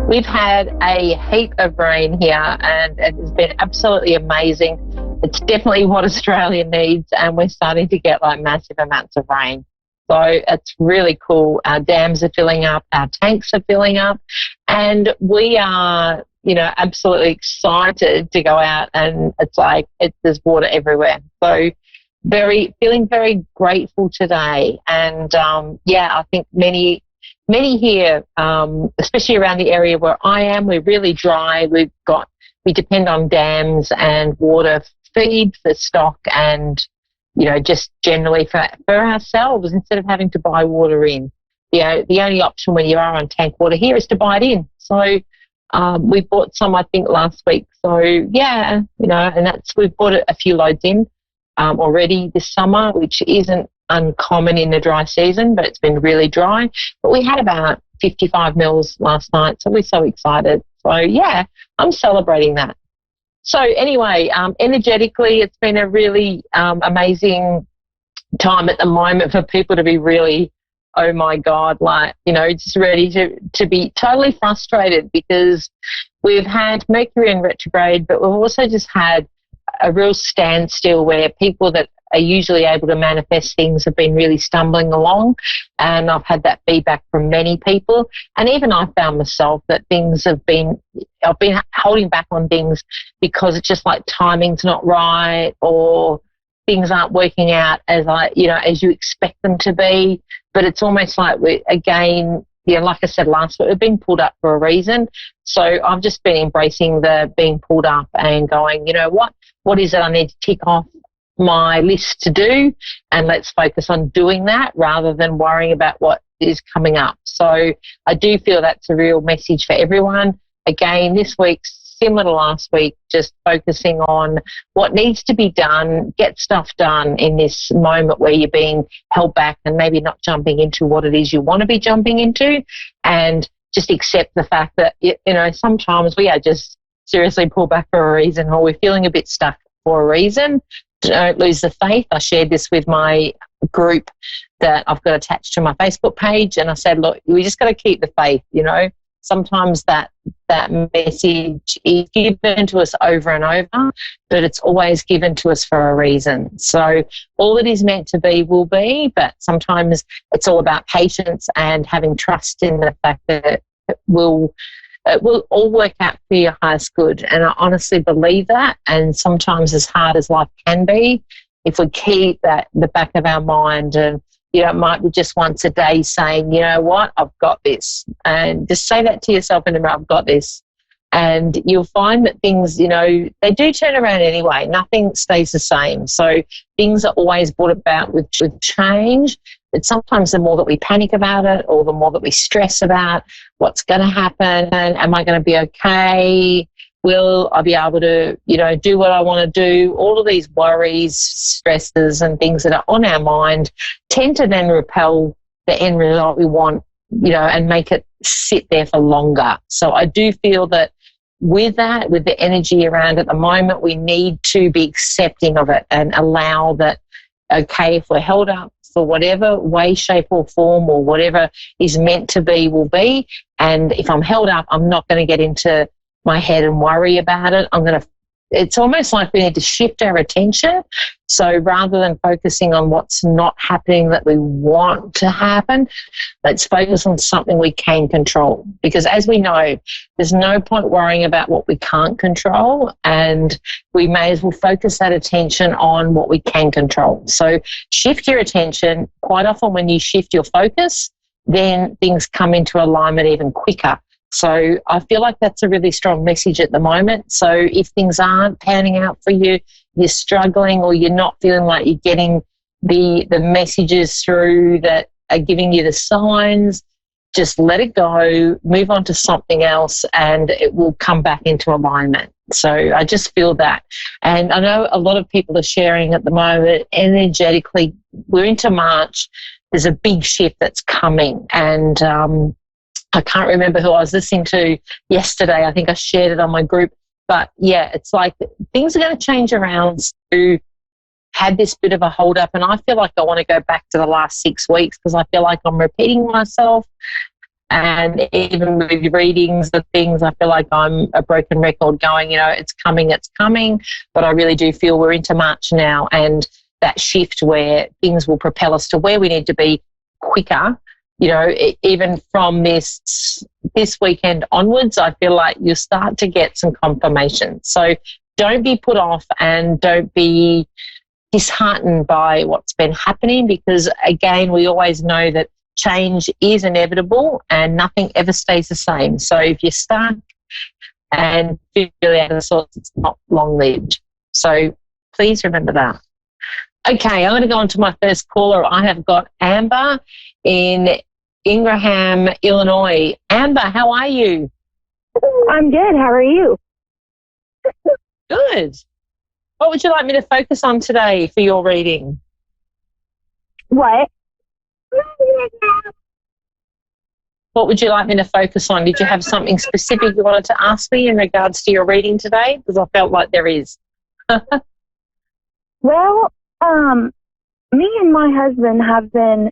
We've had a heap of rain here and it has been absolutely amazing. It's definitely what Australia needs and we're starting to get like massive amounts of rain. So it's really cool. Our dams are filling up, our tanks are filling up, and we are, absolutely excited to go out and it's like there's water everywhere. So feeling very grateful today. And I think many here, especially around the area where I am, we're really dry. We depend on dams and water feed for stock and just generally for ourselves instead of having to buy water in. The only option when you are on tank water here is to buy it in. So we bought some, I think, last week. So yeah, and we've bought a few loads in already this summer, which isn't uncommon in the dry season, but it's been really dry. But we had about 55 mils last night, so we're so excited. So yeah, I'm celebrating that. So anyway, energetically, it's been a really amazing time at the moment for people to be really, oh my God, just ready to be totally frustrated because we've had Mercury in retrograde, but we've also just had a real standstill where people that are usually able to manifest things have been really stumbling along. And I've had that feedback from many people. And even I found myself that I've been holding back on things because it's just like timing's not right or things aren't working out as you expect them to be. But it's almost like like I said last week, we're being pulled up for a reason. So I've just been embracing the being pulled up and going, what is it I need to tick off my list to do, and let's focus on doing that rather than worrying about what is coming up. So I do feel that's a real message for everyone. Again, this week's similar to last week, just focusing on what needs to be done, get stuff done in this moment where you're being held back and maybe not jumping into what it is you want to be jumping into, and just accept the fact that, sometimes we are just seriously pulled back for a reason, or we're feeling a bit stuck for a reason. Don't lose the faith. I shared this with my group that I've got attached to my Facebook page, and I said, look, we just got to keep the faith, Sometimes that message is given to us over and over, but it's always given to us for a reason. So all that is meant to be will be, but sometimes it's all about patience and having trust in the fact that it will all work out for your highest good. And I honestly believe that. And sometimes as hard as life can be, if we keep that in the back of our mind, and it might be just once a day saying, you know what, I've got this. And just say that to yourself in the mirror, I've got this. And you'll find that things, they do turn around anyway. Nothing stays the same. So things are always brought about with change. But sometimes the more that we panic about it, or the more that we stress about what's going to happen, and am I going to be okay? Will I be able to, do what I want to do? All of these worries, stresses, and things that are on our mind tend to then repel the end result we want, and make it sit there for longer. So I do feel that with the energy around at the moment, we need to be accepting of it and allow that, okay, if we're held up for whatever way, shape or form, or whatever is meant to be will be. And if I'm held up, I'm not going to get into my head and worry about it. I'm going to it's almost like we need to shift our attention. So rather than focusing on what's not happening that we want to happen, let's focus on something we can control. Because as we know, there's no point worrying about what we can't control, and we may as well focus that attention on what we can control. So shift your attention. Quite often when you shift your focus, then things come into alignment even quicker. So I feel like that's a really strong message at the moment. So if things aren't panning out for you, you're struggling, or you're not feeling like you're getting the messages through that are giving you the signs, just let it go, move on to something else, and it will come back into alignment. So I just feel that. And I know a lot of people are sharing at the moment energetically. We're into March. There's a big shift that's coming, and I can't remember who I was listening to yesterday. I think I shared it on my group. But, yeah, it's like things are going to change around. So had this bit of a hold up, and I feel like I want to go back to the last 6 weeks because I feel like I'm repeating myself. And even with readings of things, I feel like I'm a broken record going, it's coming. But I really do feel we're into March now, and that shift where things will propel us to where we need to be quicker. Even from this weekend onwards, I feel like you'll start to get some confirmation. So don't be put off, and don't be disheartened by what's been happening, because, again, we always know that change is inevitable and nothing ever stays the same. So if you're stuck and feel out of sorts, it's not long-lived. So please remember that. Okay, I'm going to go on to my first caller. I have got Amber in Ingraham, Illinois. Amber, how are you? I'm good. How are you? Good. What would you like me to focus on today for your reading? What? What would you like me to focus on? Did you have something specific you wanted to ask me in regards to your reading today? Because I felt like there is. Well, me and my husband have been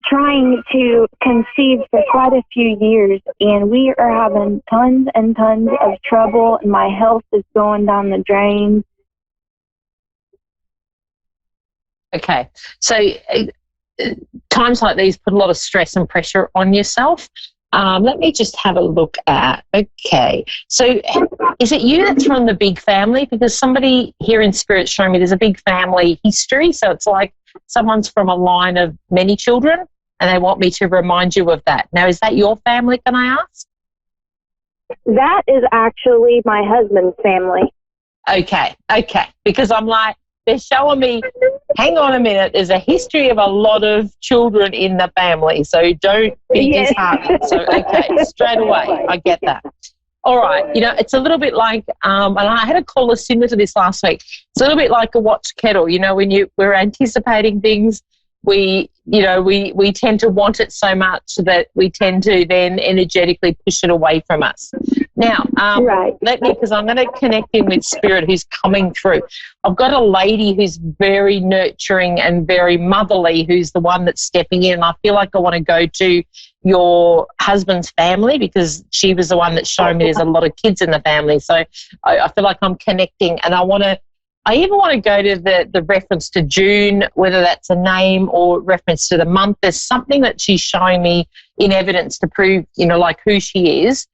trying to conceive for quite a few years, and we are having tons and tons of trouble, and my health is going down the drain. Okay. So times like these put a lot of stress and pressure on yourself. Let me just have a look at, okay. So is it you that's from the big family? Because somebody here in Spirit showing me there's a big family history. So it's like someone's from a line of many children, and they want me to remind you of that. Now, is that your family, can I ask? That is actually my husband's family. Okay. Because I'm like, they're showing me, hang on a minute, there's a history of a lot of children in the family, so don't be disheartened. So, okay, straight away, I get that. All right, it's a little bit like, and I had a caller similar to this last week, it's a little bit like a watch kettle, when we're anticipating things, we tend to want it so much that we tend to then energetically push it away from us. Now, right. because I'm going to connect in with Spirit who's coming through. I've got a lady who's very nurturing and very motherly, who's the one that's stepping in. And I feel like I want to go to your husband's family, because she was the one that showed me there's a lot of kids in the family. So I feel like I'm connecting, and I even want to go to the reference to June, whether that's a name or reference to the month. There's something that she's showing me in evidence to prove, like who she is.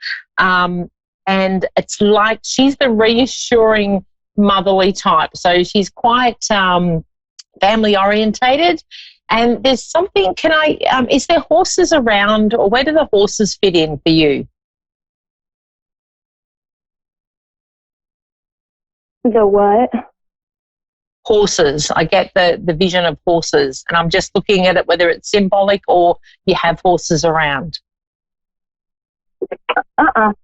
And it's like she's the reassuring motherly type. So she's quite family orientated. And there's something, is there horses around, or where do the horses fit in for you? The what? Horses. I get the vision of horses, and I'm just looking at it whether it's symbolic or you have horses around.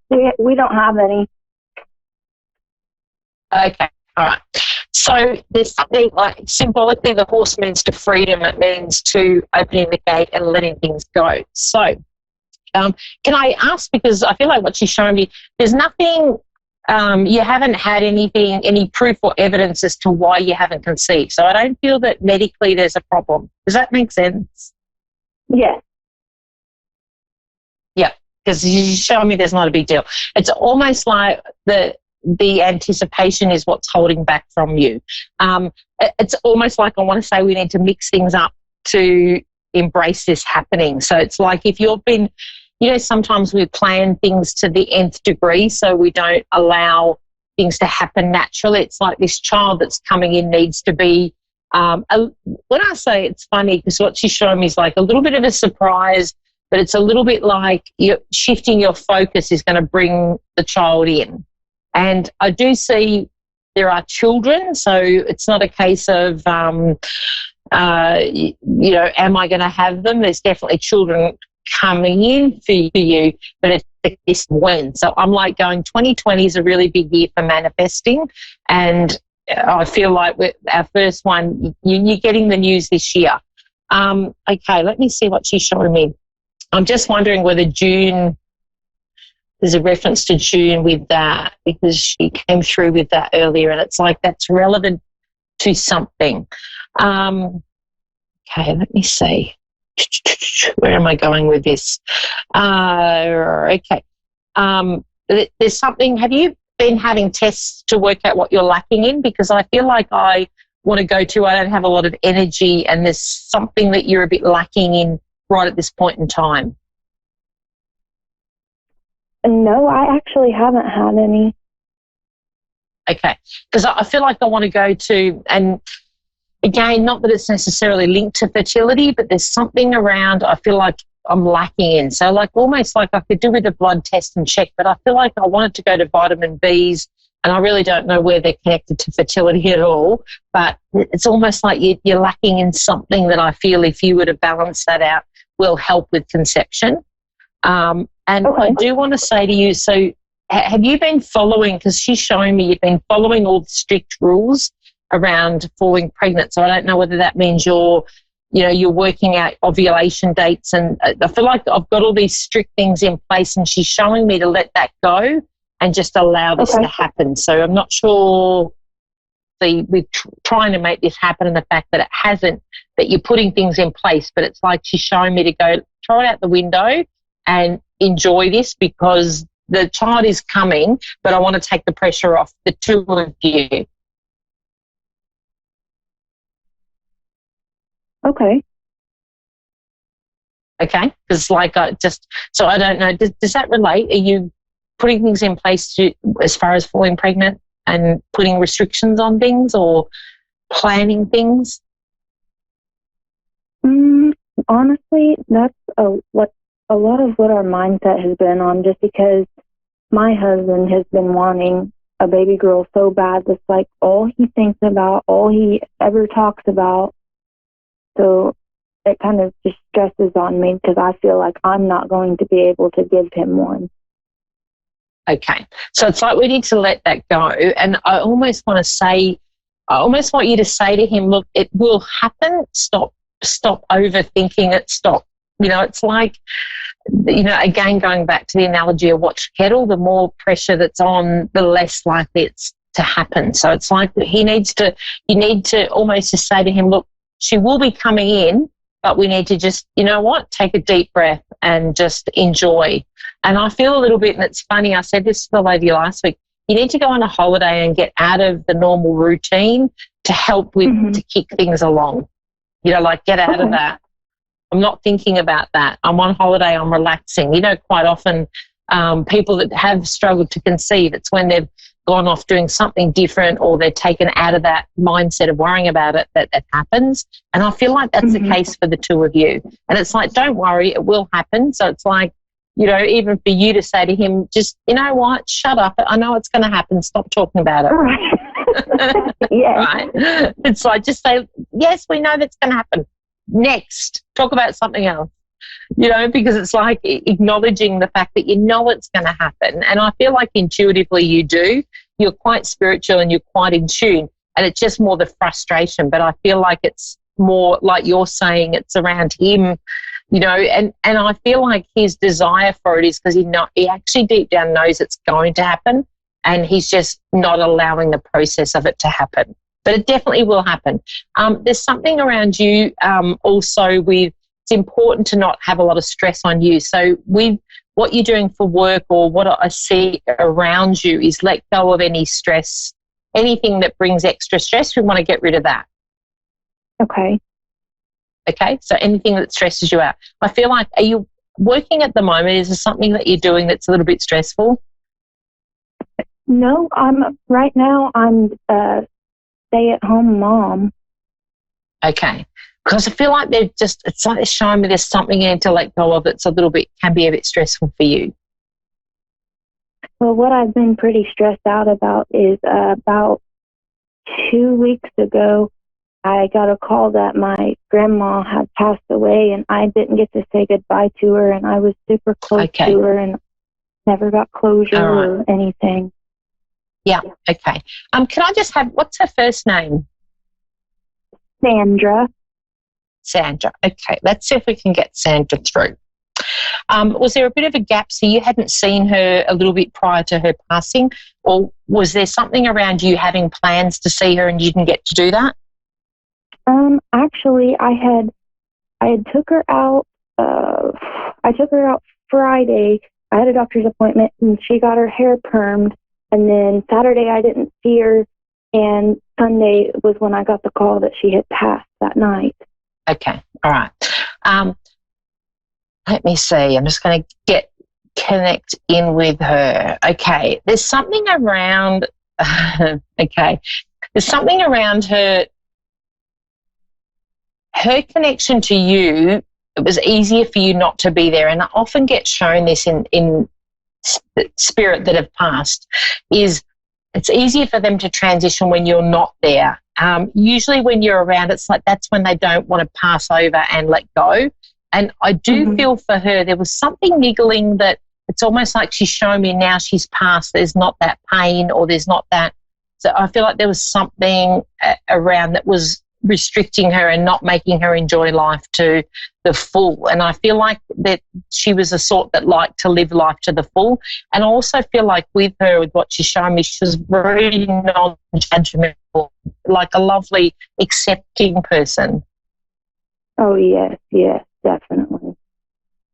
We don't have any. Okay, all right. So there's something like symbolically the horse means to freedom. It means to opening the gate and letting things go. So can I ask, because I feel like what she's showing me, there's nothing, you haven't had any proof or evidence as to why you haven't conceived. So I don't feel that medically there's a problem. Does that make sense? Yes. Yeah, because she's showing me there's not a big deal. It's almost like the anticipation is what's holding back from you. It's almost like I want to say we need to mix things up to embrace this happening. So it's like if you've been, sometimes we plan things to the nth degree, so we don't allow things to happen naturally. It's like this child that's coming in needs to be, when I say it's funny, because what she's showing me is like a little bit of a surprise, but it's a little bit like you're shifting your focus is going to bring the child in. And I do see there are children, so it's not a case of, am I going to have them? There's definitely children coming in for you, but it's this when. So I'm like going, 2020 is a really big year for manifesting, and I feel like with our first one, you're getting the news this year. Okay, let me see what she's showing me. I'm just wondering whether June, there's a reference to June with that, because she came through with that earlier, and it's like that's relevant to something. Okay, let me see. Where am I going with this? Okay. There's something, have you been having tests to work out what you're lacking in? Because I feel like I want to go to, I don't have a lot of energy, and there's something that you're a bit lacking in right at this point in time. No, I actually haven't had any. Okay, because I feel like I want to go to, and again, not that it's necessarily linked to fertility, but there's something around I feel like I'm lacking in. So like almost like I could do with a blood test and check, but I feel like I wanted to go to vitamin Bs, and I really don't know where they're connected to fertility at all, but it's almost like you're lacking in something that I feel if you were to balance that out will help with conception. And okay. I do want to say to you, so have you been following, because she's showing me you've been following all the strict rules around falling pregnant. So I don't know whether that means you're working out ovulation dates, and I feel like I've got all these strict things in place, and she's showing me to let that go and just allow this to happen. So I'm not sure we're trying to make this happen, and the fact that it hasn't, that you're putting things in place, but it's like she's showing me to go, throw it out the window and enjoy this, because the child is coming, but I want to take the pressure off the two of you. Okay. Okay, because so I don't know, does that relate? Are you putting things in place as far as falling pregnant and putting restrictions on things or planning things? Honestly, that's a lot of what our mindset has been on, just because my husband has been wanting a baby girl so bad. That's like all he thinks about, all he ever talks about. So it kind of just stresses on me, because I feel like I'm not going to be able to give him one. Okay. So it's like we need to let that go. And I almost want you to say to him, look, it will happen. Stop overthinking it. Stop. It's like, again, going back to the analogy of watch kettle, the more pressure that's on, the less likely it's to happen. So it's like you need to almost just say to him, look, she will be coming in, but we need to just, take a deep breath and just enjoy. And I feel a little bit, and it's funny, I said this to the lady last week, you need to go on a holiday and get out of the normal routine to help with, to kick things along. Get out of that. I'm not thinking about that. I'm on holiday, I'm relaxing. Quite often people that have struggled to conceive, it's when they've gone off doing something different, or they're taken out of that mindset of worrying about it, that happens. And I feel like that's the case for the two of you. And it's like, don't worry, it will happen. So it's like, even for you to say to him, just, what, shut up. I know it's going to happen. Stop talking about it. Right. Yeah. Right? It's like, just say, yes, we know that's going to happen. Next, talk about something else. Because it's like acknowledging the fact that it's going to happen. And I feel like intuitively you do. You're quite spiritual and you're quite in tune. And it's just more the frustration. But I feel like it's more like you're saying, it's around him, and I feel like his desire for it is because he actually deep down knows it's going to happen, and he's just not allowing the process of it to happen. But it definitely will happen. There's something around you also with it's important to not have a lot of stress on you. So what you're doing for work or what I see around you is let go of any stress, anything that brings extra stress. We want to get rid of that. Okay. Okay, so anything that stresses you out. I feel like, are you working at the moment? Is there something that you're doing that's a little bit stressful? No, right now I'm a stay-at-home mom. Okay, because I feel like it's like they're showing me there's something you need to let go of that's can be a bit stressful for you. Well, what I've been pretty stressed out about is about 2 weeks ago, I got a call that my grandma had passed away, and I didn't get to say goodbye to her, and I was super close to her and never got closure or anything. Yeah, okay. Can I just what's her first name? Sandra. Sandra. Okay, let's see if we can get Sandra through. Was there a bit of a gap, so you hadn't seen her a little bit prior to her passing, or was there something around you having plans to see her and you didn't get to do that? Actually, I had took her out. I took her out Friday. I had a doctor's appointment, and she got her hair permed. And then Saturday, I didn't see her, and Sunday was when I got the call that she had passed that night. Okay, all right. Let me see. I'm just going to connect in with her. Okay, there's something around. Okay, there's something around her. Her connection to you, it was easier for you not to be there. And I often get shown this in spirit that have passed, is it's easier for them to transition when you're not there. Usually when you're around, it's like that's when they don't want to pass over and let go. And I do feel for her, there was something niggling that it's almost like she's showing me now she's passed. There's not that pain or there's not that. So I feel like there was something around that was restricting her and not making her enjoy life to the full. And I feel like that she was the sort that liked to live life to the full. And I also feel like with her, with what she's showing me, she was very non-judgmental, like a lovely, accepting person. Oh, yes, definitely.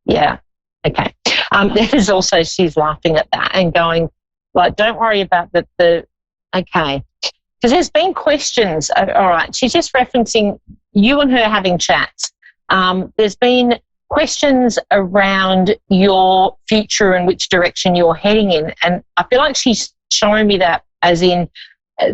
Yeah, okay. There's also, she's laughing at that and going, like, don't worry about okay. Because there's been questions, all right, she's just referencing you and her having chats. There's been questions around your future and which direction you're heading in. And I feel like she's showing me that as in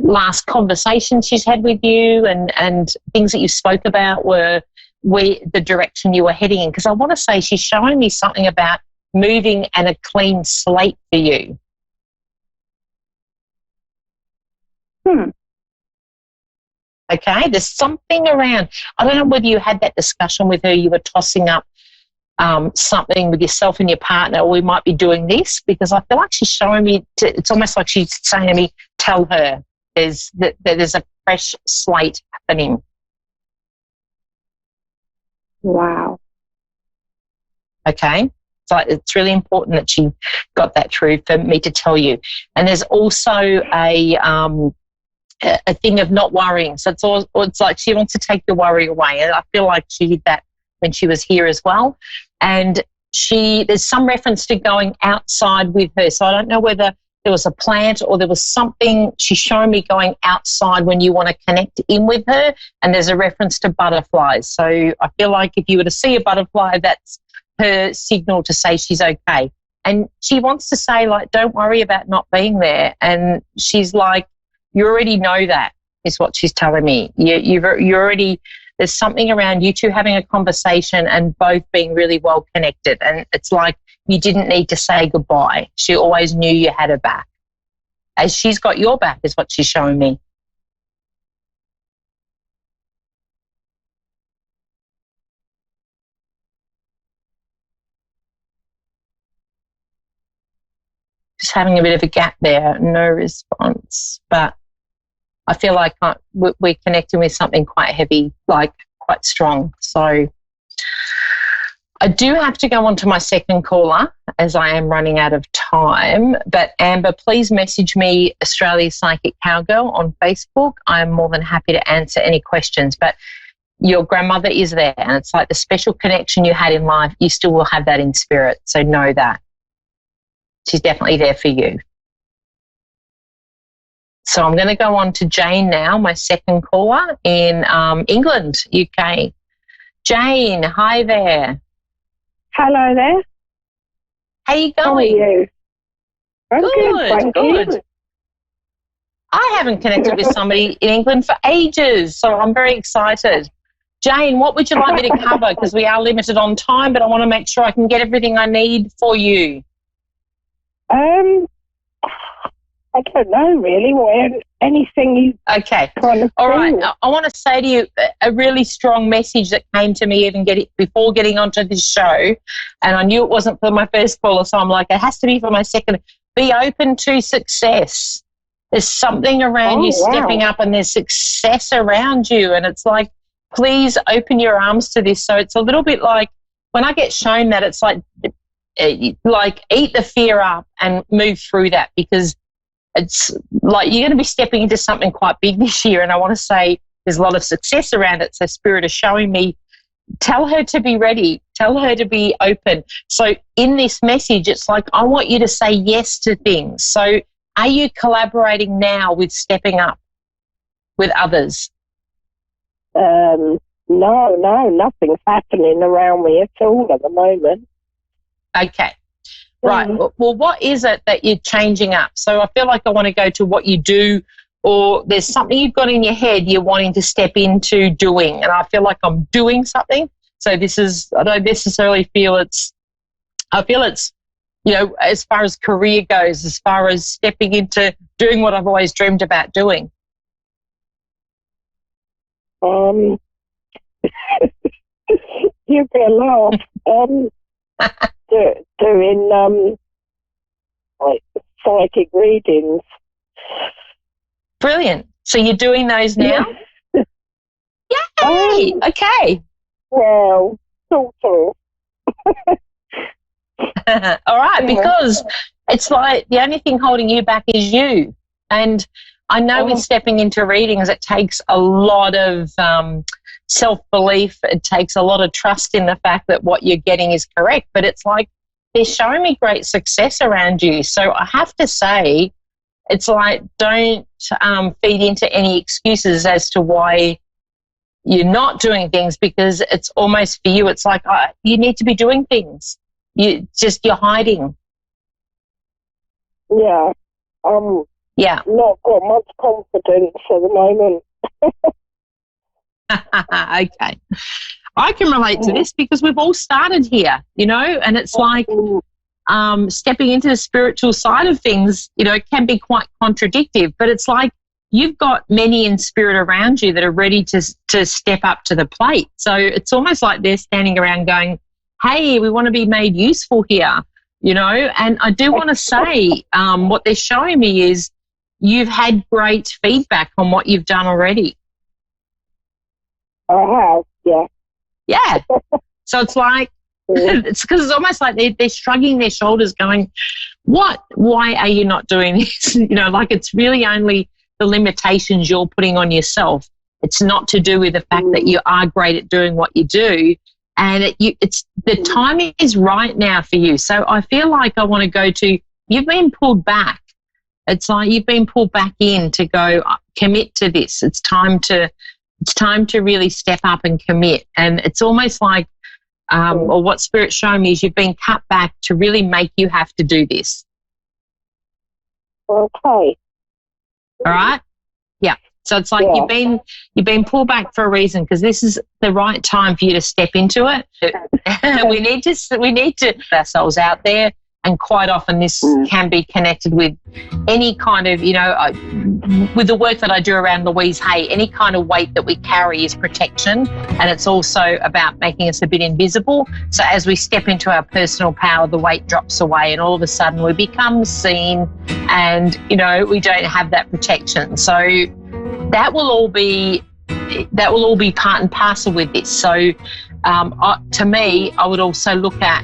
last conversations she's had with you and things that you spoke about were the direction you were heading in. Because I want to say she's showing me something about moving and a clean slate for you. Okay, there's something around. I don't know whether you had that discussion with her, you were tossing up something with yourself and your partner, or we might be doing this, because I feel like she's showing me, it's almost like she's saying to me, tell her there's a fresh slate happening. Wow. Okay, so it's really important that she got that through for me to tell you. And there's also a thing of not worrying. So it's like she wants to take the worry away. And I feel like she did that when she was here as well. And there's some reference to going outside with her. So I don't know whether there was a plant or there was something. She's showing me going outside when you want to connect in with her. And there's a reference to butterflies. So I feel like if you were to see a butterfly, that's her signal to say she's okay. And she wants to say, like, don't worry about not being there. And she's like, you already know that, is what she's telling me. You already, there's something around you two having a conversation and both being really well connected. And it's like you didn't need to say goodbye. She always knew you had her back. As she's got your back is what she's showing me. Just having a bit of a gap there, no response. But I feel like we're connecting with something quite heavy, like quite strong. So I do have to go on to my second caller as I am running out of time. But Amber, please message me, Australia's Psychic Cowgirl, on Facebook. I'm more than happy to answer any questions. But your grandmother is there, and it's like the special connection you had in life, you still will have that in spirit. So know that. She's definitely there for you. So I'm going to go on to Jane now, my second caller in England, UK. Jane, hi there. Hello there. How you going? How are you? I'm good, thank you. I haven't connected with somebody in England for ages, so I'm very excited. Jane, what would you like me to cover? Because we are limited on time, but I want to make sure I can get everything I need for you. I don't know really. Anything you okay? Kind of all right. I want to say to you a really strong message that came to me before getting onto this show, and I knew it wasn't for my first caller, so I'm like, it has to be for my second. Be open to success. There's something around you stepping up, and there's success around you, and it's like, please open your arms to this. So it's a little bit like when I get shown that, it's like eat the fear up and move through that, because it's like you're going to be stepping into something quite big this year, and I want to say there's a lot of success around it. So Spirit is showing me, tell her to be ready, tell her to be open. So in this message, it's like, I want you to say yes to things. So are you collaborating now with stepping up with others? No, nothing's happening around me at all at the moment. Okay. Right. Well, what is it that you're changing up? So I feel like I want to go to what you do, or there's something you've got in your head you're wanting to step into doing, and I feel like I'm doing something. So this is, I don't necessarily feel it's, I feel it's, as far as career goes, as far as stepping into doing what I've always dreamed about doing. You're gonna laugh. Doing like psychic readings. Brilliant. So you're doing those now? Yay! Okay. Well, sort of. All right, because it's like the only thing holding you back is you. And I know with stepping into readings, it takes a lot of self-belief. It takes a lot of trust in the fact that what you're getting is correct. But it's like they're showing me great success around you. So I have to say, it's like, don't feed into any excuses as to why you're not doing things, because it's almost for you, it's like, you need to be doing things. You're hiding. Yeah. Yeah. Not got much confidence at the moment. Okay. I can relate to this because we've all started here, and it's like stepping into the spiritual side of things, can be quite contradictory, but it's like you've got many in spirit around you that are ready to step up to the plate. So it's almost like they're standing around going, hey, we want to be made useful here, and I do want to say what they're showing me is you've had great feedback on what you've done already. I have, yeah. Yeah. So it's like, it's because it's almost like they're shrugging their shoulders going, what? Why are you not doing this? Like it's really only the limitations you're putting on yourself. It's not to do with the fact that you are great at doing what you do. And it's the timing is right now for you. So I feel like I want to go to, you've been pulled back. It's like you've been pulled back in to go commit to this. It's time to really step up and commit. And it's almost like, or what Spirit's showing me is you've been cut back to really make you have to do this. Okay. All right? Yeah. So it's like you've been pulled back for a reason, because this is the right time for you to step into it. we need to put ourselves out there, and quite often this can be connected with any kind of, with the work that I do around Louise Hay, any kind of weight that we carry is protection, and it's also about making us a bit invisible. So as we step into our personal power, the weight drops away, and all of a sudden we become seen, and we don't have that protection. So that will all be part and parcel with this. So to me, I would also look at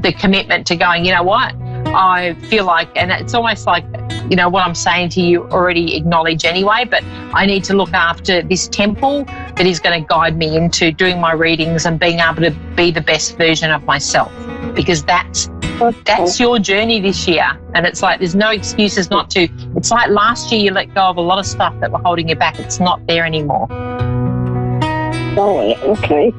the commitment to going, what? I feel like, and it's almost like, what I'm saying to you already acknowledge anyway, but I need to look after this temple that is going to guide me into doing my readings and being able to be the best version of myself, because that's your journey this year. And it's like there's no excuses not to. It's like last year you let go of a lot of stuff that were holding you back. It's not there anymore. Oh, okay.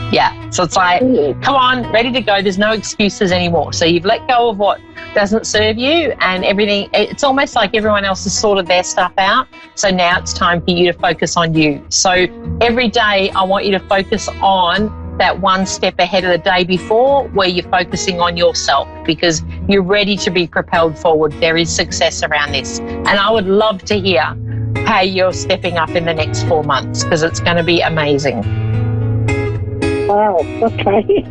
Yeah. So it's like, come on, ready to go. There's no excuses anymore. So you've let go of what doesn't serve you and everything. It's almost like everyone else has sorted their stuff out. So now it's time for you to focus on you. So every day I want you to focus on that one step ahead of the day before, where you're focusing on yourself, because you're ready to be propelled forward. There is success around this. And I would love to hear how you're stepping up in the next 4 months, because it's going to be amazing. Wow, okay.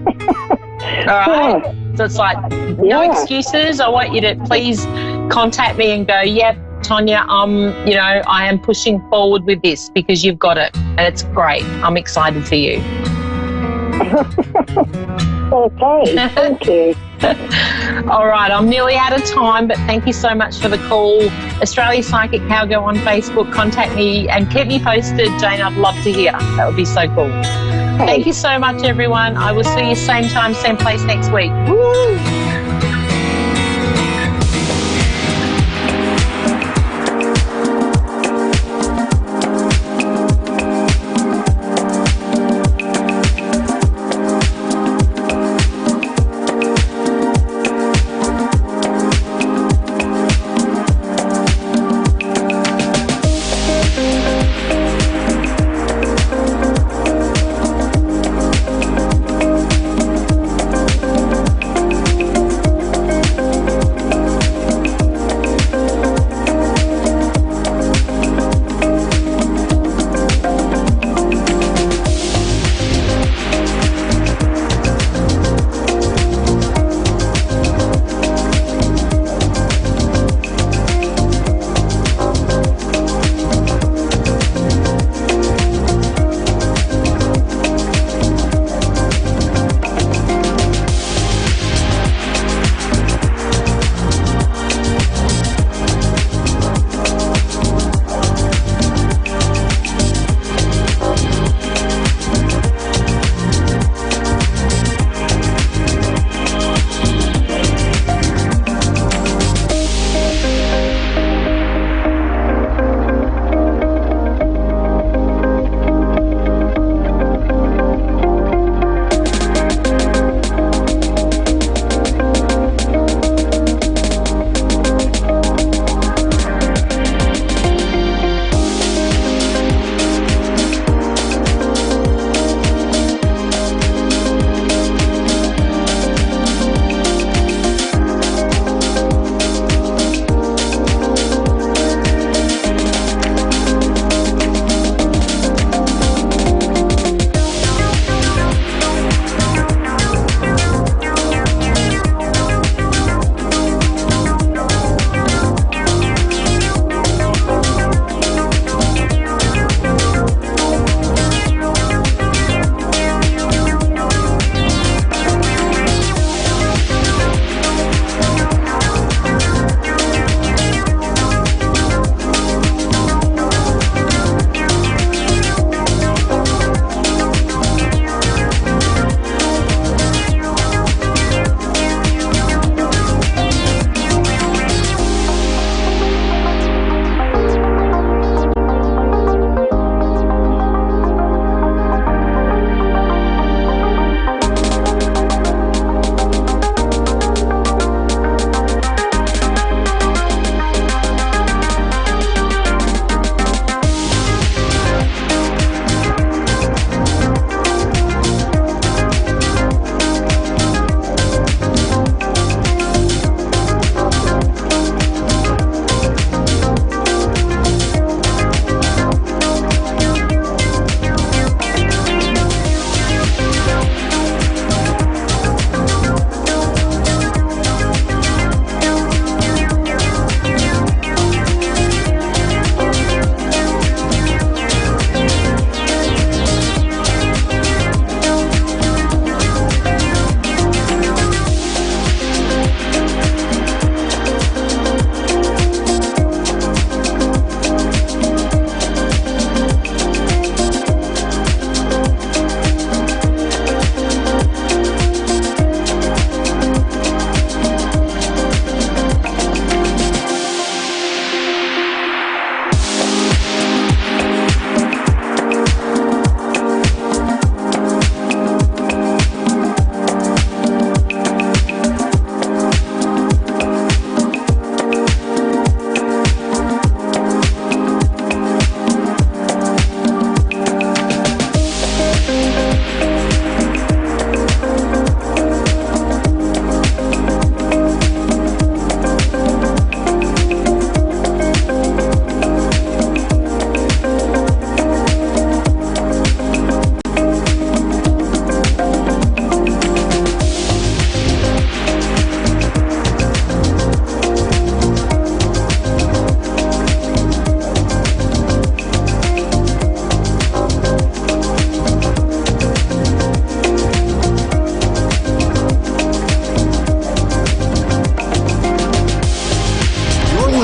All right. So it's like, no excuses. I want you to please contact me and go, yep, Tonya, I am pushing forward with this, because you've got it. And it's great. I'm excited for you. Okay, thank you. All right, I'm nearly out of time, but thank you so much for the call. Australia Psychic Cowgirl on Facebook. Contact me and keep me posted, Jane. I'd love to hear. That would be so cool. Thank you so much, everyone. I will see you same time, same place next week. Woo!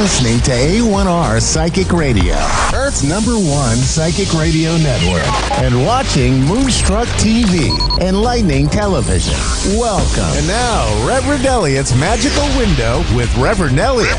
listening to A1R Psychic Radio, Earth's #1 psychic radio network, and watching Moonstruck TV, enlightening television. Welcome. And now, Reverend Elliot's Magical Window with Reverend Elliot.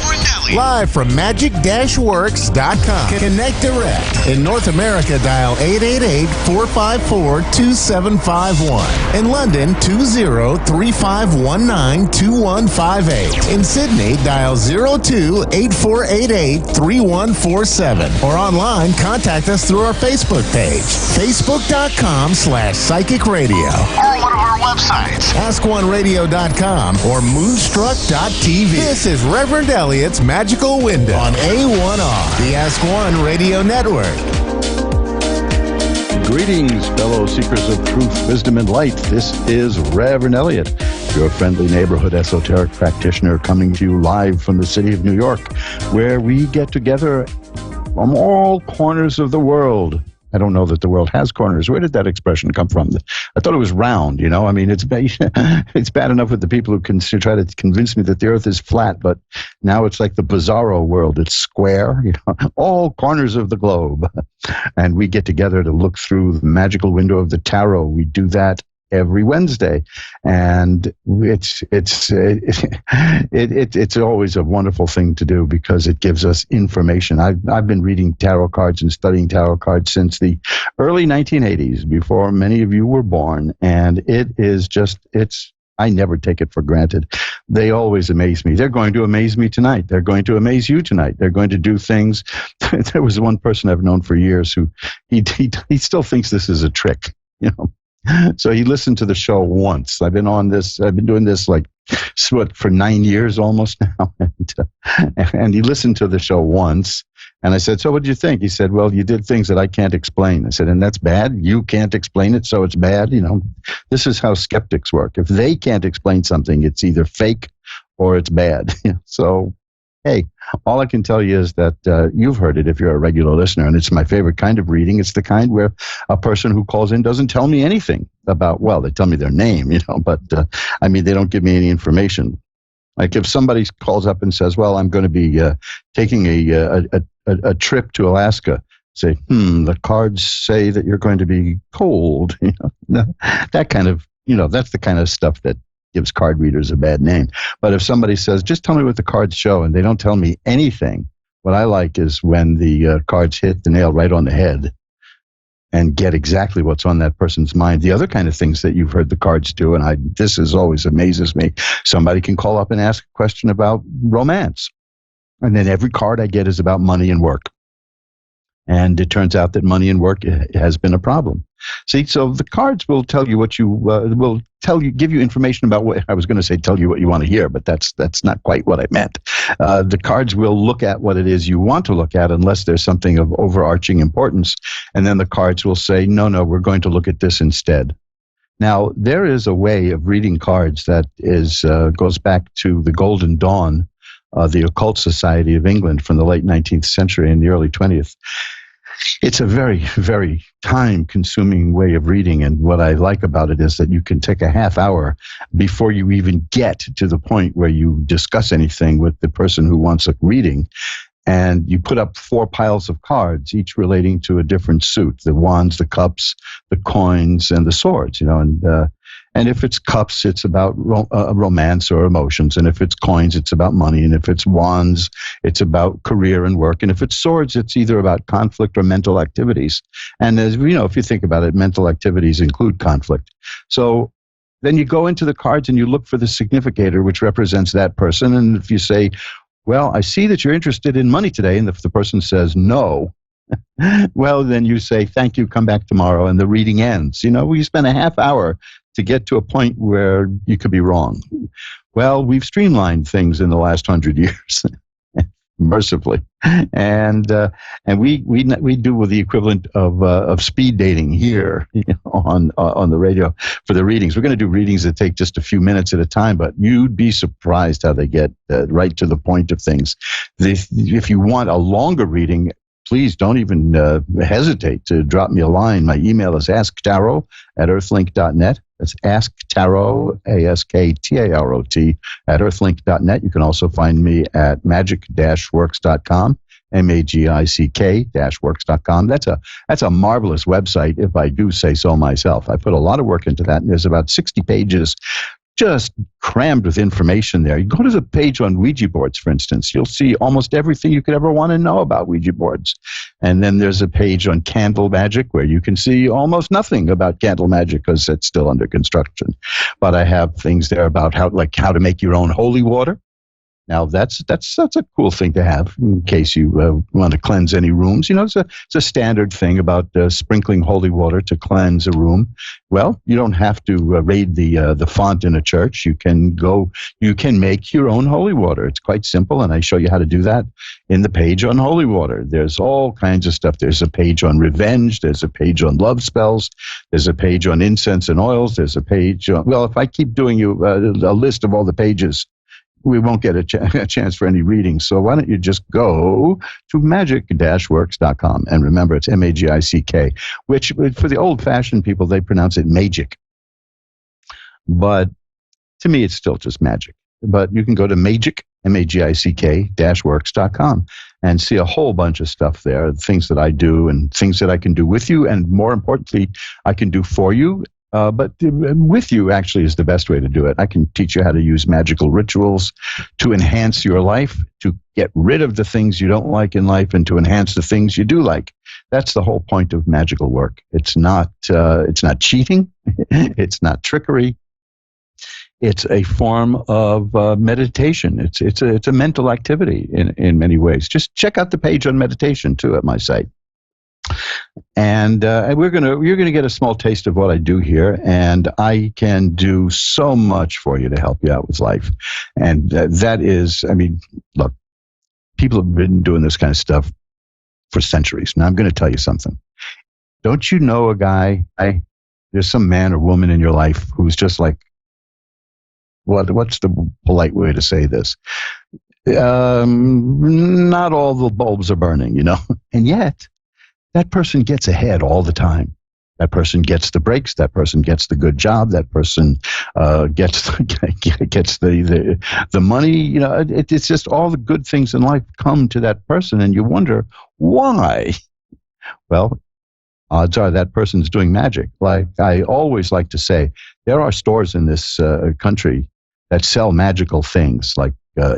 Live from magic-works.com. Connect direct. In North America, dial 888-454-2751. In London, 20-3519-2158. In Sydney, dial 02-8488-3147. Or online, contact us through our Facebook page, facebook.com/psychic radio. Or one of our websites, askoneradio.com or moonstruck.tv. This is Reverend Elliot's Magical Window on A1R, the Ask One Radio Network. Greetings, fellow seekers of truth, wisdom, and light. This is Reverend Elliot, your friendly neighborhood esoteric practitioner, coming to you live from the city of New York, where we get together from all corners of the world. I don't know that the world has corners. Where did that expression come from? I thought it was round, you know? I mean, it's bad enough with the people who can try to convince me that the earth is flat, but now it's like the bizarro world. It's square, you know, all corners of the globe. And we get together to look through the magical window of the tarot. We do that every Wednesday, and it's always a wonderful thing to do because it gives us information. I've been reading tarot cards and studying tarot cards since the early 1980s, before many of you were born, and I never take it for granted. They always amaze me. They're going to amaze me tonight. They're going to amaze you tonight. They're going to do things. There was one person I've known for years who he still thinks this is a trick, you know. So he listened to the show once. I've been doing this for 9 years almost now. And he listened to the show once. And I said, so what did you think? He said, well, you did things that I can't explain. I said, and that's bad? You can't explain it, so it's bad? You know, this is how skeptics work. If they can't explain something, it's either fake or it's bad. So, hey, all I can tell you is that you've heard it if you're a regular listener, and it's my favorite kind of reading. It's the kind where a person who calls in doesn't tell me anything about, well, they tell me their name, you know, but they don't give me any information. Like if somebody calls up and says, well, I'm going to be taking a trip to Alaska, say, the cards say that you're going to be cold, you know, that kind of, you know, that's the kind of stuff that gives card readers a bad name. But if somebody says, just tell me what the cards show, and they don't tell me anything, what I like is when the cards hit the nail right on the head and get exactly what's on that person's mind. The other kind of things that you've heard the cards do, and this is always amazes me, somebody can call up and ask a question about romance. And then every card I get is about money and work. And it turns out that money and work has been a problem. See, so the cards will tell you what you give you information about what I was going to say, tell you what you want to hear, but that's not quite what I meant. The cards will look at what it is you want to look at unless there's something of overarching importance. And then the cards will say, no, we're going to look at this instead. Now, there is a way of reading cards that goes back to the Golden Dawn, the Occult Society of England from the late 19th century and the early 20th. It's a very, very time-consuming way of reading, and what I like about it is that you can take a half hour before you even get to the point where you discuss anything with the person who wants a reading, and you put up 4 piles of cards, each relating to a different suit: the wands, the cups, the coins, and the swords. You know, and if it's cups, it's about romance or emotions. And if it's coins, it's about money. And if it's wands, it's about career and work. And if it's swords, it's either about conflict or mental activities. And as you know, if you think about it, mental activities include conflict. So then you go into the cards and you look for the significator, which represents that person. And if you say, well, I see that you're interested in money today, and if the person says no, well, then you say, thank you, come back tomorrow, and the reading ends. You know, we spend a half hour to get to a point where you could be wrong. Well, we've streamlined things in the last 100 years, mercifully, and we do with the equivalent of speed dating here, you know, on the radio for the readings. We're going to do readings that take just a few minutes at a time, but you'd be surprised how they get right to the point of things. If you want a longer reading, please don't even hesitate to drop me a line. My email is asktarot@earthlink.net. That's asktarot, ASKTAROT, @earthlink.net. You can also find me at magic-works.com, MAGICK-works.com. That's a marvelous website, if I do say so myself. I put a lot of work into that, and there's about 60 pages just crammed with information there. You go to the page on Ouija boards, for instance, you'll see almost everything you could ever want to know about Ouija boards. And then there's a page on candle magic where you can see almost nothing about candle magic because it's still under construction. But I have things there about how to make your own holy water. Now, that's a cool thing to have in case you want to cleanse any rooms. You know, it's a standard thing about sprinkling holy water to cleanse a room. Well, you don't have to raid the font in a church. You can make your own holy water. It's quite simple, and I show you how to do that in the page on holy water. There's all kinds of stuff. There's a page on revenge. There's a page on love spells. There's a page on incense and oils. There's a page on, well, if I keep doing you a list of all the pages, we won't get a chance for any reading. So why don't you just go to magic-works.com. And remember, it's MAGICK, which for the old-fashioned people, they pronounce it magic. But to me, it's still just magic. But you can go to MAGICK-works.com and see a whole bunch of stuff there, things that I do and things that I can do with you. And more importantly, I can do for you. But with you actually is the best way to do it. I can teach you how to use magical rituals to enhance your life, to get rid of the things you don't like in life, and to enhance the things you do like. That's the whole point of magical work. It's not cheating. It's not trickery. It's a form of meditation. It's a mental activity in many ways. Just check out the page on meditation too at my site. And you're gonna get a small taste of what I do here, and I can do so much for you to help you out with life. And that is, I mean, look, people have been doing this kind of stuff for centuries. Now I'm going to tell you something. Don't you know a guy? There's some man or woman in your life who's just like, what's the polite way to say this? Not all the bulbs are burning, you know, and yet that person gets ahead all the time. That person gets the breaks. That person gets the good job. That person gets the money. You know, it's just all the good things in life come to that person, and you wonder why. Well, odds are that person's doing magic. Like I always like to say, there are stores in this country that sell magical things like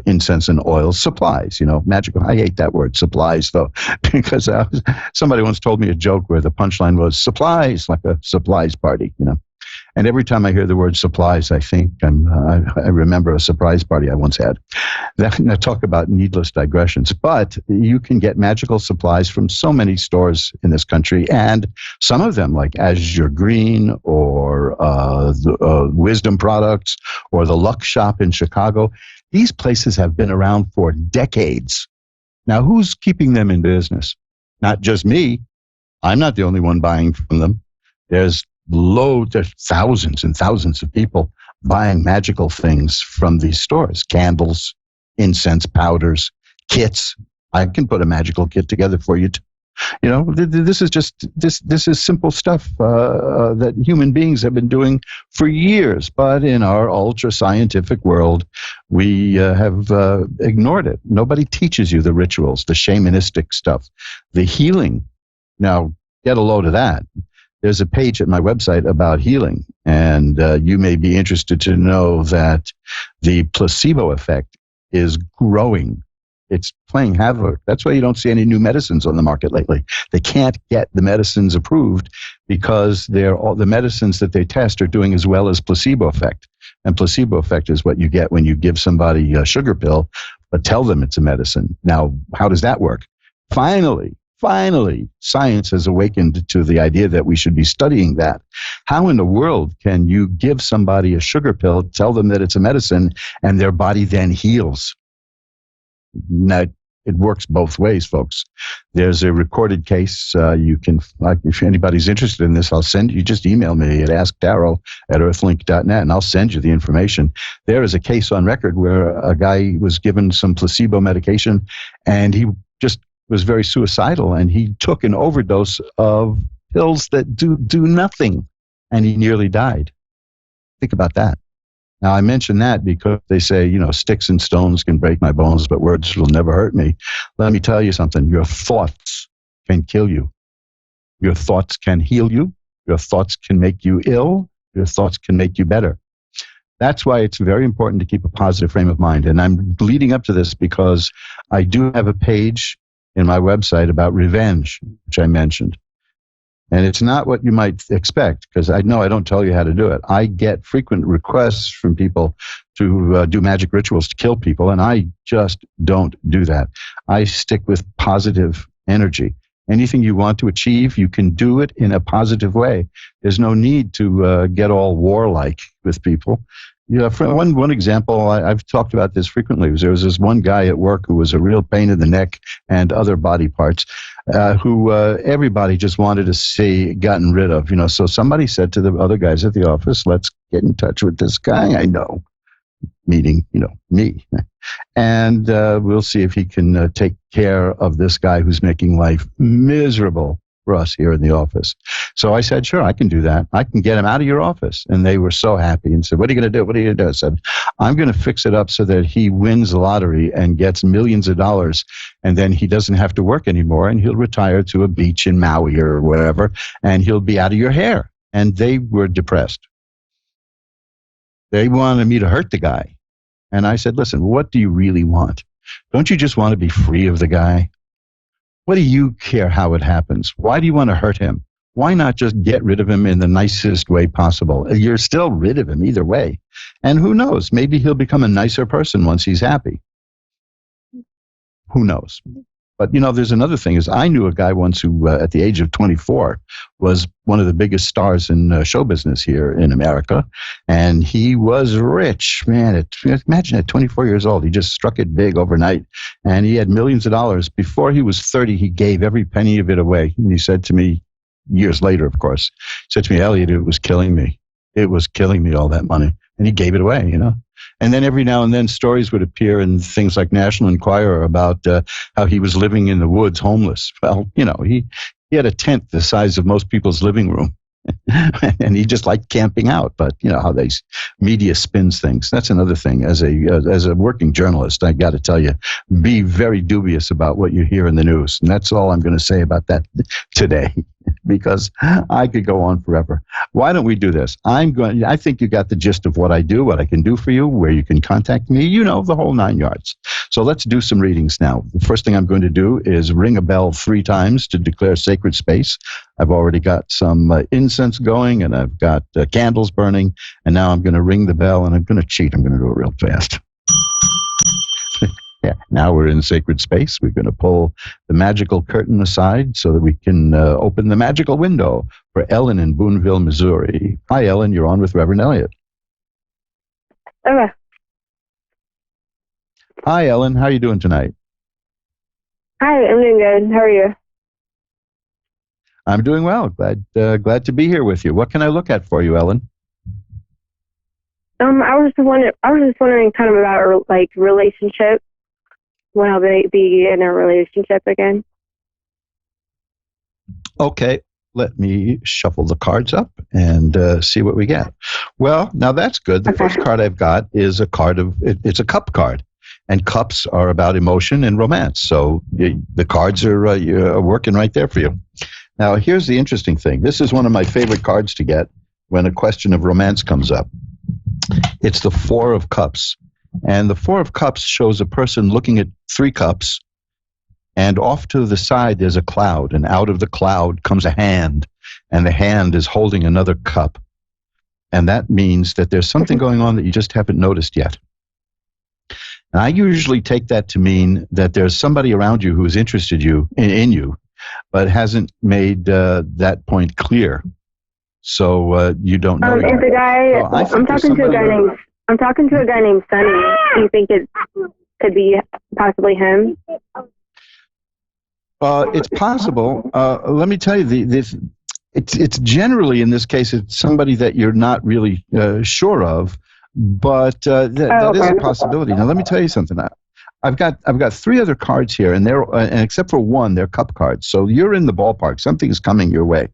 incense and oil supplies, you know, magical. I hate that word supplies though, because somebody once told me a joke where the punchline was supplies, like a supplies party, you know. And every time I hear the word supplies, I think I remember a surprise party I once had. Now talk about needless digressions. But you can get magical supplies from so many stores in this country, and some of them, like Azure Green or Wisdom Products or the Luck Shop in Chicago, these places have been around for decades. Now, who's keeping them in business? Not just me. I'm not the only one buying from them. There's thousands and thousands of people buying magical things from these stores. Candles, incense, powders, kits. I can put a magical kit together for you. You know, this is simple stuff that human beings have been doing for years. But in our ultra scientific world, we have ignored it. Nobody teaches you the rituals, the shamanistic stuff, the healing. Now, get a load of that. There's a page at my website about healing, and you may be interested to know that the placebo effect is growing. It's playing havoc. That's why you don't see any new medicines on the market lately. They can't get the medicines approved because the medicines that they test are doing as well as placebo effect. And placebo effect is what you get when you give somebody a sugar pill, but tell them it's a medicine. Now, how does that work? Finally, science has awakened to the idea that we should be studying that. How in the world can you give somebody a sugar pill, tell them that it's a medicine, and their body then heals? Now, it works both ways, folks. There's a recorded case. You can, if anybody's interested in this, I'll send you. Just email me at askdarrow@earthlink.net, and I'll send you the information. There is a case on record where a guy was given some placebo medication, and he just was very suicidal, and he took an overdose of pills that do nothing, and he nearly died. Think about that. Now, I mention that because they say, sticks and stones can break my bones, but words will never hurt me. Let me tell you something. Your thoughts can kill you. Your thoughts can heal you. Your thoughts can make you ill. Your thoughts can make you better. That's why it's very important to keep a positive frame of mind. And I'm leading up to this because I do have a page in my website about revenge, which I mentioned. And it's not what you might expect, because I know I don't tell you how to do it. I get frequent requests from people to do magic rituals to kill people, and I just don't do that. I stick with positive energy. Anything you want to achieve, you can do it in a positive way. There's no need to get all warlike with people. One example, I've talked about this frequently, was there was this one guy at work who was a real pain in the neck and other body parts, who everybody just wanted to see gotten rid of. So somebody said to the other guys at the office, let's get in touch with this guy I know, meaning, me. And we'll see if he can take care of this guy who's making life miserable for us here in the office. So I said, sure, I can do that. I can get him out of your office. And they were so happy and said, what are you going to do? What are you going to do? I said, I'm going to fix it up so that he wins the lottery and gets millions of dollars. And then he doesn't have to work anymore. And he'll retire to a beach in Maui or wherever. And he'll be out of your hair. And they were depressed. They wanted me to hurt the guy. And I said, listen, what do you really want? Don't you just want to be free of the guy? What do you care how it happens? Why do you want to hurt him? Why not just get rid of him in the nicest way possible? You're still rid of him either way. And who knows? Maybe he'll become a nicer person once he's happy. Who knows? But, there's another thing is I knew a guy once who, at the age of 24, was one of the biggest stars in show business here in America. And he was rich, man. Imagine at 24 years old, he just struck it big overnight. And he had millions of dollars. Before he was 30, he gave every penny of it away. And he said to me, years later, of course, said to me, Elliot, it was killing me. It was killing me, all that money. And he gave it away, And then every now and then stories would appear in things like National Enquirer about how he was living in the woods, homeless. Well, he had a tent the size of most people's living room. And he just liked camping out. But how they media spins things. That's another thing. As a working journalist, I got to tell you, be very dubious about what you hear in the news. And that's all I'm going to say about that today, because I could go on forever. Why don't we do this? I think you got the gist of what I do, what I can do for you, where you can contact me, the whole 9 yards. So let's do some readings now. The first thing I'm going to do is ring a bell 3 times to declare sacred space. I've already got some incense going, and I've got candles burning, and now I'm going to ring the bell, and I'm going to cheat. I'm going to do it real fast. Yeah, now we're in sacred space. We're going to pull the magical curtain aside so that we can open the magical window for Ellen in Boonville, Missouri. Hi, Ellen. You're on with Reverend Elliot. Okay. Hi, Ellen. How are you doing tonight? Hi, I'm doing good. How are you? I'm doing well. Glad to be here with you. What can I look at for you, Ellen? I was just wondering kind of about relationship. When I'll be in a relationship again. Okay, let me shuffle the cards up and see what we get. Well, now that's good. The first card I've got is a card it's a cup card. And cups are about emotion and romance. So the cards are working right there for you. Now, here's the interesting thing. This is one of my favorite cards to get when a question of romance comes up. It's the 4 of Cups. And the 4 of Cups shows a person looking at 3 cups, and off to the side there's a cloud, and out of the cloud comes a hand, and the hand is holding another cup. And that means that there's something going on that you just haven't noticed yet. And I usually take that to mean that there's somebody around you who is interested in you, but hasn't made that point clear. So you don't know. Is the guy? I'm talking to a guy named Sonny. Do you think it could be possibly him? It's possible. Let me tell you, it's generally, in this case, it's somebody that you're not really sure of, but that is a possibility. Now, let me tell you something. I've got three other cards here, and and except for one, they're cup cards. So you're in the ballpark. Something is coming your way.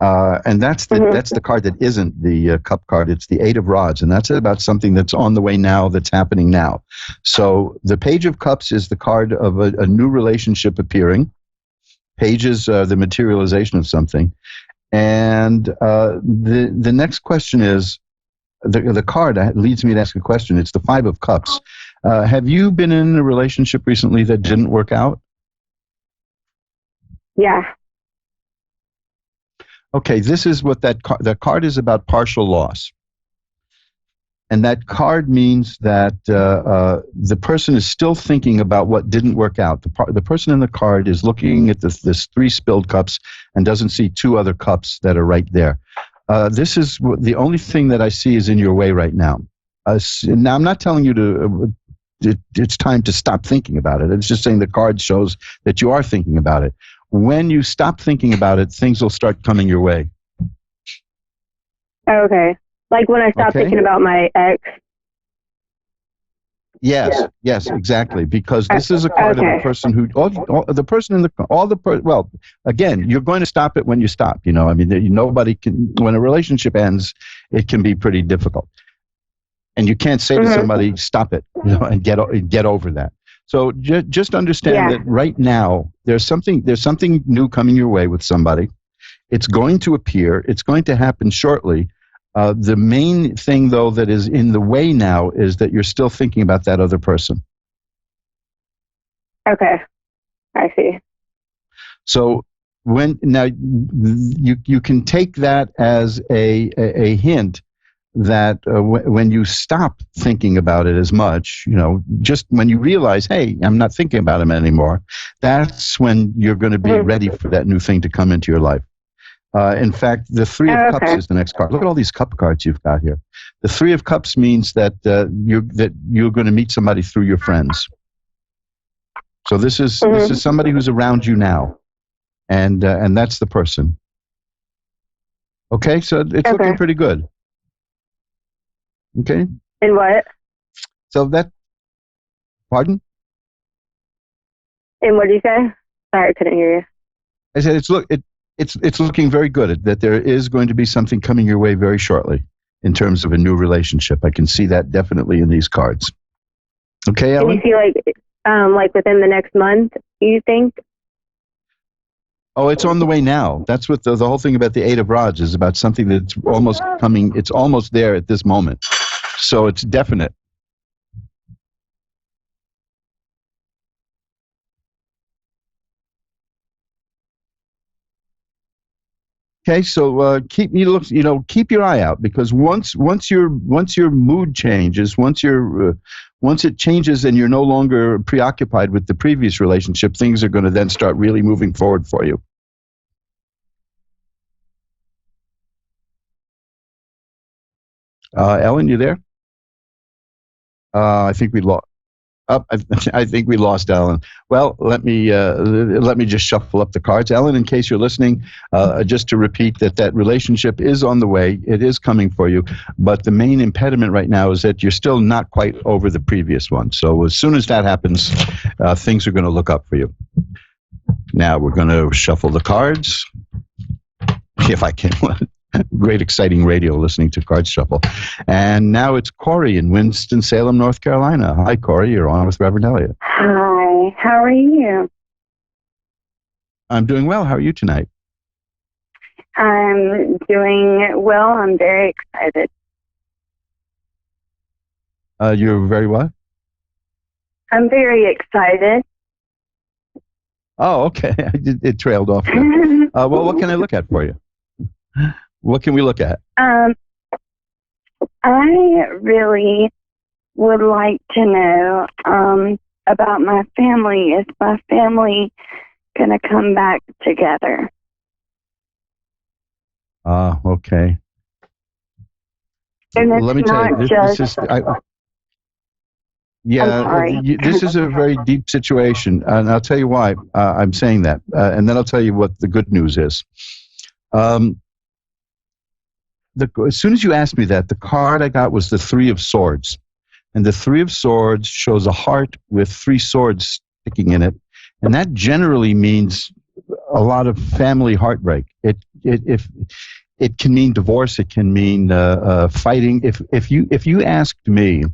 And that's the card that isn't the cup card. It's the Eight of Rods, and that's about something that's on the way now, that's happening now. So the Page of Cups is the card of a new relationship appearing. Pages the materialization of something. And the next question is, the card leads me to ask a question. It's the Five of Cups. Have you been in a relationship recently that didn't work out? Yeah. Okay, this is what that card is about: partial loss. And that card means that the person is still thinking about what didn't work out. The person in the card is looking at this three spilled cups and doesn't see two other cups that are right there. This is the only thing that I see is in your way right now. Now, I'm not telling you it's time to stop thinking about it. It's just saying the card shows that you are thinking about it. When you stop thinking about it, things will start coming your way. Okay. Like when I stop thinking about my ex. Yes, exactly. Because this is a card of a person who, again, you're going to stop it when you stop. You know, I mean, nobody can, when a relationship ends, it can be pretty difficult. And you can't say to somebody, stop it, and get over that. So just understand that right now there's something new coming your way with somebody. It's going to appear. It's going to happen shortly. The main thing, though, that is in the way now is that you're still thinking about that other person. Okay, I see. So you can take that as a hint that when you stop thinking about it as much, just when you realize, hey, I'm not thinking about him anymore, that's when you're going to be ready for that new thing to come into your life. In fact, the Three of Cups is the next card. Look at all these cup cards you've got here. The Three of Cups means that you're going to meet somebody through your friends. So this is somebody who's around you now, and that's the person. Okay, so it's looking pretty good. Okay. And what? So pardon? And what did you say? Sorry, I couldn't hear you. I said it's looking very good, that there is going to be something coming your way very shortly in terms of a new relationship. I can see that definitely in these cards. Okay, Ellen? Can you see like within the next month, you think? Oh, it's on the way now. That's what the whole thing about the Eight of Rods is about, something that's almost coming. It's almost there at this moment. So it's definite. Okay, so keep your eye out, because once your mood changes, once it changes and you're no longer preoccupied with the previous relationship, things are going to then start really moving forward for you. Ellen, you there? I think we lost. I think we lost Ellen. Well, let me just shuffle up the cards. Ellen, in case you're listening, just to repeat that relationship is on the way. It is coming for you, but the main impediment right now is that you're still not quite over the previous one. So as soon as that happens, things are going to look up for you. Now we're going to shuffle the cards, if I can. Great, exciting radio listening to Card Shuffle. And now it's Corey in Winston-Salem, North Carolina. Hi, Corey. You're on with Reverend Elliot. Hi. How are you? I'm doing well. How are you tonight? I'm doing well. I'm very excited. You're very what? I'm very excited. Oh, okay. It trailed off there. Well, what can I look at for you? What can we look at? I really would like to know about my family. Is my family going to come back together? Okay. And let me tell you, this is this is a very deep situation, and I'll tell you why I'm saying that, and then I'll tell you what the good news is. As soon as you asked me that, the card I got was the Three of Swords. And the Three of Swords shows a heart with three swords sticking in it. And that generally means a lot of family heartbreak. It can mean divorce. It can mean fighting. If you asked me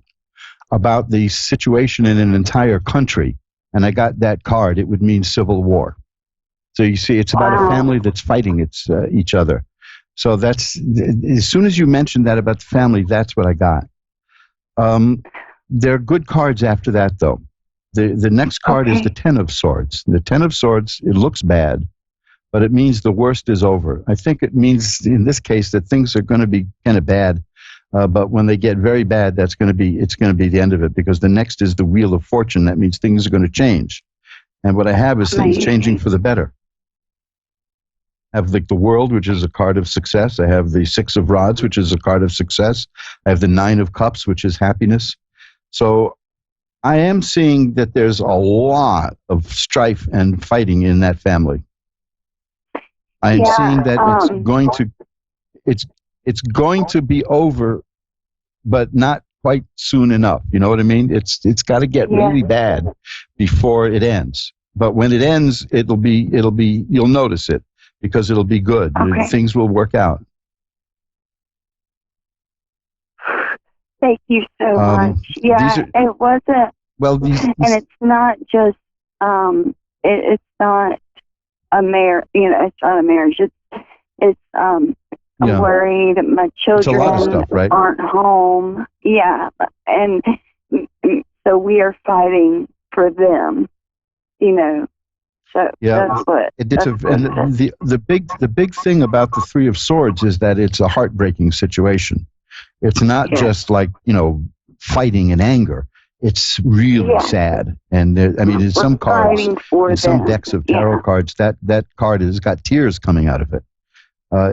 about the situation in an entire country, and I got that card, it would mean civil war. So you see, it's about a family that's fighting each other. So that's, as soon as you mentioned that about the family, that's what I got. There are good cards after that, though. The next card is the Ten of Swords. The Ten of Swords, it looks bad, but it means the worst is over. I think it means, in this case, that things are going to be kind of bad, but when they get very bad, it's going to be the end of it, because the next is the Wheel of Fortune. That means things are going to change. And what I have is things changing for the better. I have the World, which is a card of success. I have the Six of Rods, which is a card of success. I have the Nine of Cups, which is happiness. So I am seeing that there's a lot of strife and fighting in that family. I am seeing that it's going to be over, but not quite soon enough. You know what I mean? It's got to get really bad before it ends. But when it ends, it'll be you'll notice it, because it'll be good. Okay. Things will work out. Thank you so much. Yeah, it wasn't. Well, and it's not just. It's not a marriage. You know, it's not a marriage. It's I'm worried that my children a lot of stuff, right? aren't home. Yeah, and so we are fighting for them. You know. So that's what. The big thing about the Three of Swords is that it's a heartbreaking situation. It's not just like, fighting and anger. It's really sad. And in some cards, in some decks of tarot cards, that card has got tears coming out of it,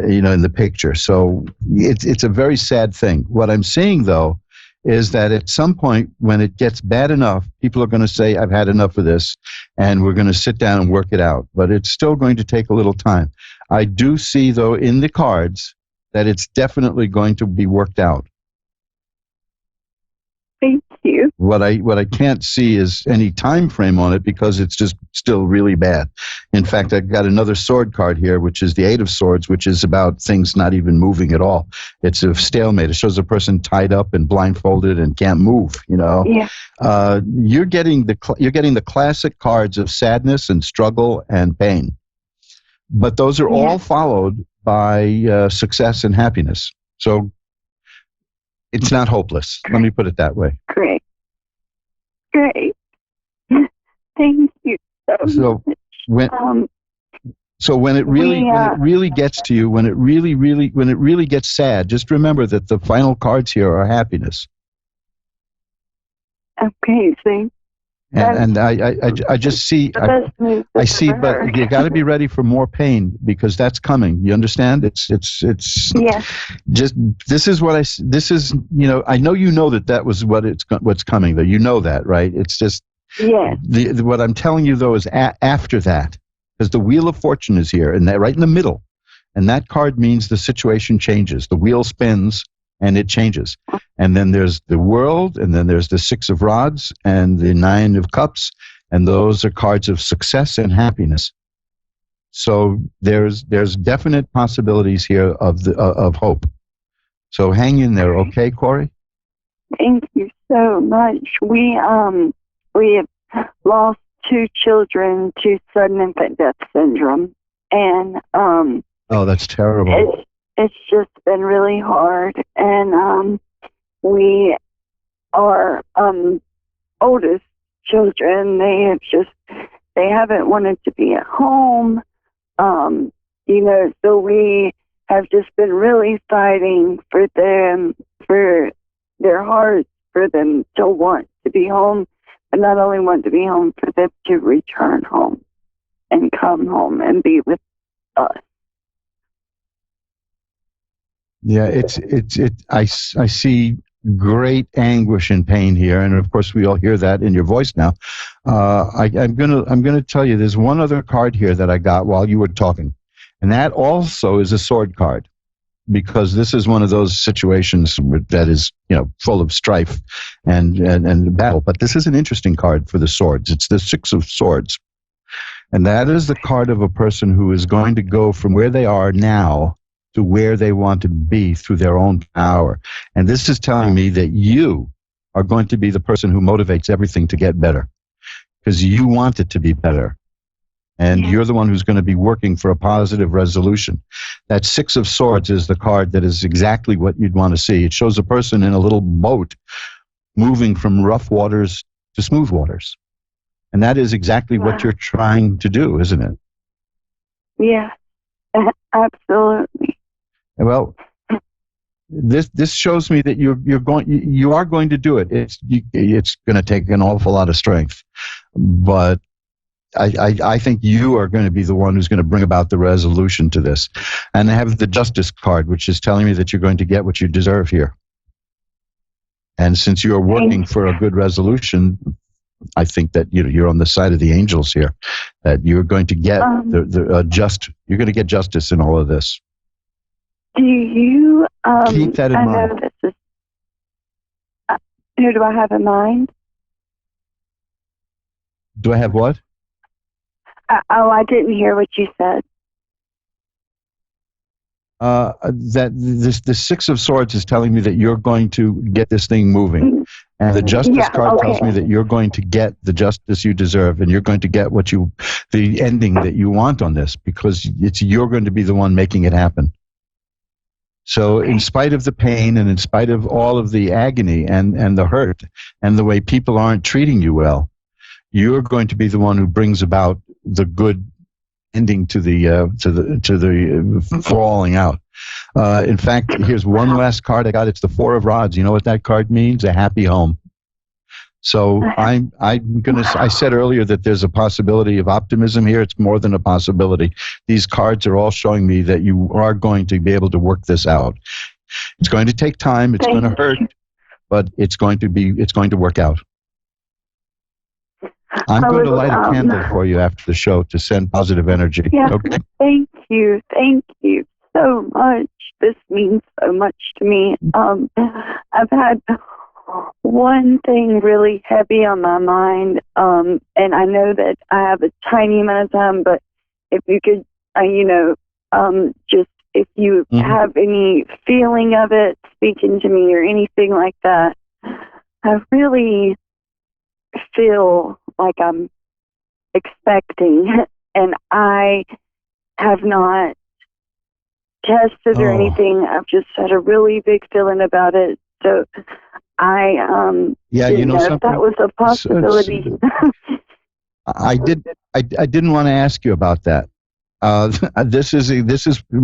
in the picture. So it's a very sad thing. What I'm seeing, though, is that at some point when it gets bad enough, people are going to say, I've had enough of this, and we're going to sit down and work it out. But it's still going to take a little time. I do see, though, in the cards that it's definitely going to be worked out. Thank you. What I can't see is any time frame on it, because it's just still really bad. In fact, I've got another sword card here, which is the Eight of Swords, which is about things not even moving at all. It's a stalemate. It shows a person tied up and blindfolded and can't move. Yeah. You're getting the classic cards of sadness and struggle and pain, but those are all followed by success and happiness. So it's not hopeless. Let me put it that way. Great. Thank you so much. When it really gets to you, when it really gets sad, just remember that the final cards here are happiness. Okay, see. And I just see, I see, but you got to be ready for more pain, because that's coming. You understand? It's just, this is I know that was what's coming, though. You know that, right? It's just, what I'm telling you, though, is after that, because the Wheel of Fortune is here, and that right in the middle, and that card means the situation changes. The wheel spins, and it changes. And then there's the World, and then there's the Six of Rods and the Nine of Cups, and those are cards of success and happiness. So there's definite possibilities here of hope. So hang in there, okay, Corey? Thank you so much. We have lost 2 children to sudden infant death syndrome, and oh, that's terrible. It's just been really hard, and we are oldest children. They haven't wanted to be at home, so we have just been really fighting for them, for their hearts, for them to want to be home, but not only want to be home, for them to return home and come home and be with us. Yeah, I see great anguish and pain here, and of course we all hear that in your voice now. I'm gonna tell you, there's one other card here that I got while you were talking, and that also is a sword card. because this is one of those situations that is, full of strife and battle. But this is an interesting card for the swords. It's the Six of Swords. And that is the card of a person who is going to go from where they are now to where they want to be through their own power. And this is telling me that you are going to be the person who motivates everything to get better, because you want it to be better. And you're the one who's going to be working for a positive resolution. That Six of Swords is the card that is exactly what you'd want to see. It shows a person in a little boat moving from rough waters to smooth waters. And that is exactly what you're trying to do, isn't it? Yeah, absolutely. Well, this shows me that you are going to do it. It's going to take an awful lot of strength, but I think you are going to be the one who's going to bring about the resolution to this. And I have the Justice card, which is telling me that you're going to get what you deserve here. And since you are working for a good resolution, I think that you're on the side of the angels here, that you're going to get you're going to get justice in all of this. Do you keep that in mind? Know this is, who do I have in mind? Do I have what? I didn't hear what you said. That the Six of Swords is telling me that you're going to get this thing moving. And the Justice card tells me that you're going to get the justice you deserve, and you're going to get the ending that you want on this, because you're going to be the one making it happen. So in spite of the pain and in spite of all of the agony and the hurt and the way people aren't treating you well, you're going to be the one who brings about the good ending to the falling out. In fact, here's one last card I got. It's the Four of Rods. You know what that card means? A happy home. So I said earlier that there's a possibility of optimism here. It's more than a possibility. These cards are all showing me that you are going to be able to work this out. It's going to take time. It's going to hurt, but it's going to work out. I'm going to light a candle for you after the show to send positive energy. Yeah, okay? Thank you so much. This means so much to me. I've had one thing really heavy on my mind, and I know that I have a tiny amount of time, but if you could, just if you have any feeling of it speaking to me or anything like that, I really feel like I'm expecting, and I have not tested or anything. I've just had a really big feeling about it. So I didn't know if that was a possibility. I didn't want to ask you about that. This is.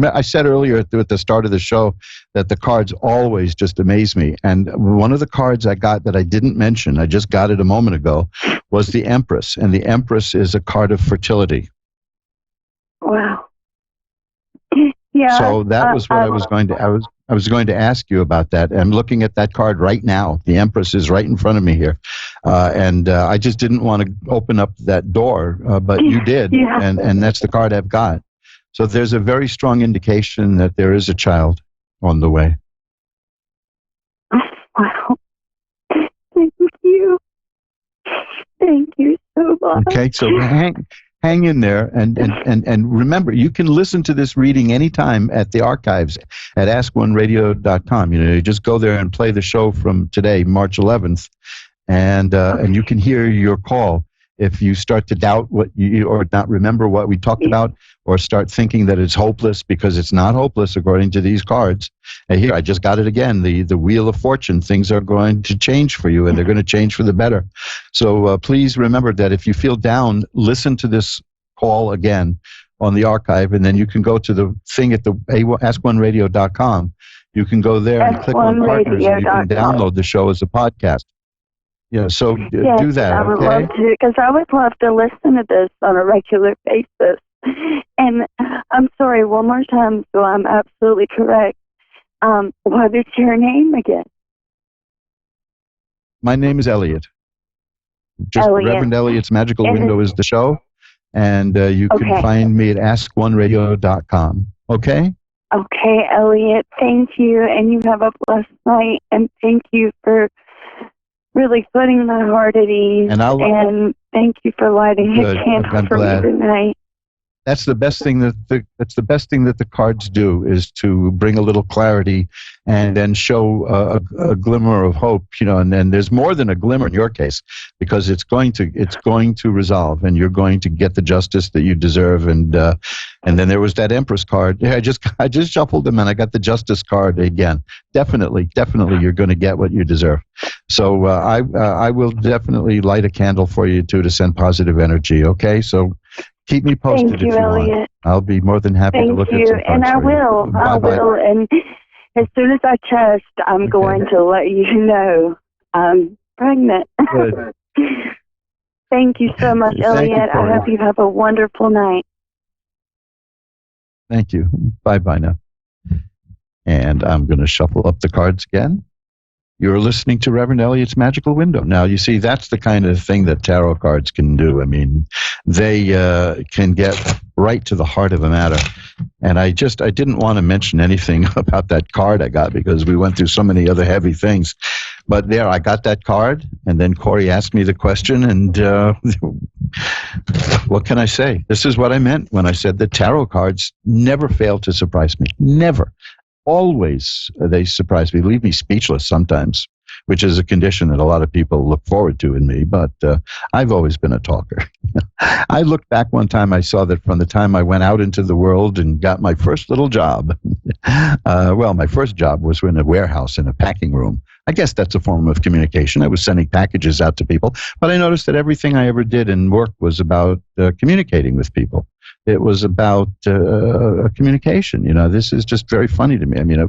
I said earlier at the start of the show that the cards always just amaze me. And one of the cards I got that I didn't mention, I just got it a moment ago, was the Empress. And the Empress is a card of fertility. Wow. Yeah. So that was what I was going to. I was going to ask you about that. I'm looking at that card right now. The Empress is right in front of me here, and I just didn't want to open up that door, but you did, and that's the card I've got. So there's a very strong indication that there is a child on the way. Wow! Thank you. Thank you so much. Okay, so hang in there, and remember, you can listen to this reading anytime at the archives at AskOneRadio.com. You just go there and play the show from today, March 11th, and you can hear your call. If you start to doubt what or not remember what we talked about, or start thinking that it's hopeless, because it's not hopeless according to these cards. And here, I just got it again, the Wheel of Fortune. Things are going to change for you, and they're going to change for the better. So please remember that if you feel down, listen to this call again on the archive, and then you can go to the thing at the AskOneRadio.com. You can go there and click on Partners, and you can download the show as a podcast. Yeah, so do that, I would okay? love to, because I would love to listen to this on a regular basis. And I'm sorry, one more time, so I'm absolutely correct. What is your name again? My name is Elliot. Just Elliot. Reverend Elliot's Magical Window is the show, and you can find me at AskOneRadio.com. Okay? Okay, Elliot, thank you, and you have a blessed night, and thank you for really putting my heart at ease, and thank you for lighting a candle for me tonight. That's the best thing that's the best thing that the cards do, is to bring a little clarity and then show a glimmer of hope, and then there's more than a glimmer in your case, because it's going to resolve, and you're going to get the justice that you deserve. And then there was that Empress card. Yeah, I just shuffled them and I got the Justice card again. Definitely you're going to get what you deserve. So I will definitely light a candle for you too, to send positive energy. Okay, so keep me posted. Thank you, if you Elliot. want. I'll be more than happy to look at some cards. And I will. Bye-bye. And as soon as I test, I'm going to let you know I'm pregnant. Good. Thank you so much, Thank you, Elliot. I hope you have a wonderful night. Thank you. Bye-bye now. And I'm going to shuffle up the cards again. You're listening to Reverend Elliot's Magical Window. Now, you see, that's the kind of thing that tarot cards can do. I mean, they can get right to the heart of the matter. And I didn't want to mention anything about that card I got, because we went through so many other heavy things. But there, I got that card, and then Corey asked me the question, and what can I say? This is what I meant when I said that tarot cards never fail to surprise me. Never. Always they surprise me, leave me speechless sometimes, which is a condition that a lot of people look forward to in me. But I've always been a talker. I looked back one time, I saw that from the time I went out into the world and got my first little job. My first job was in a warehouse in a packing room. I guess that's a form of communication. I was sending packages out to people, but I noticed that everything I ever did in work was about communicating with people. It was about communication. This is just very funny to me. I mean,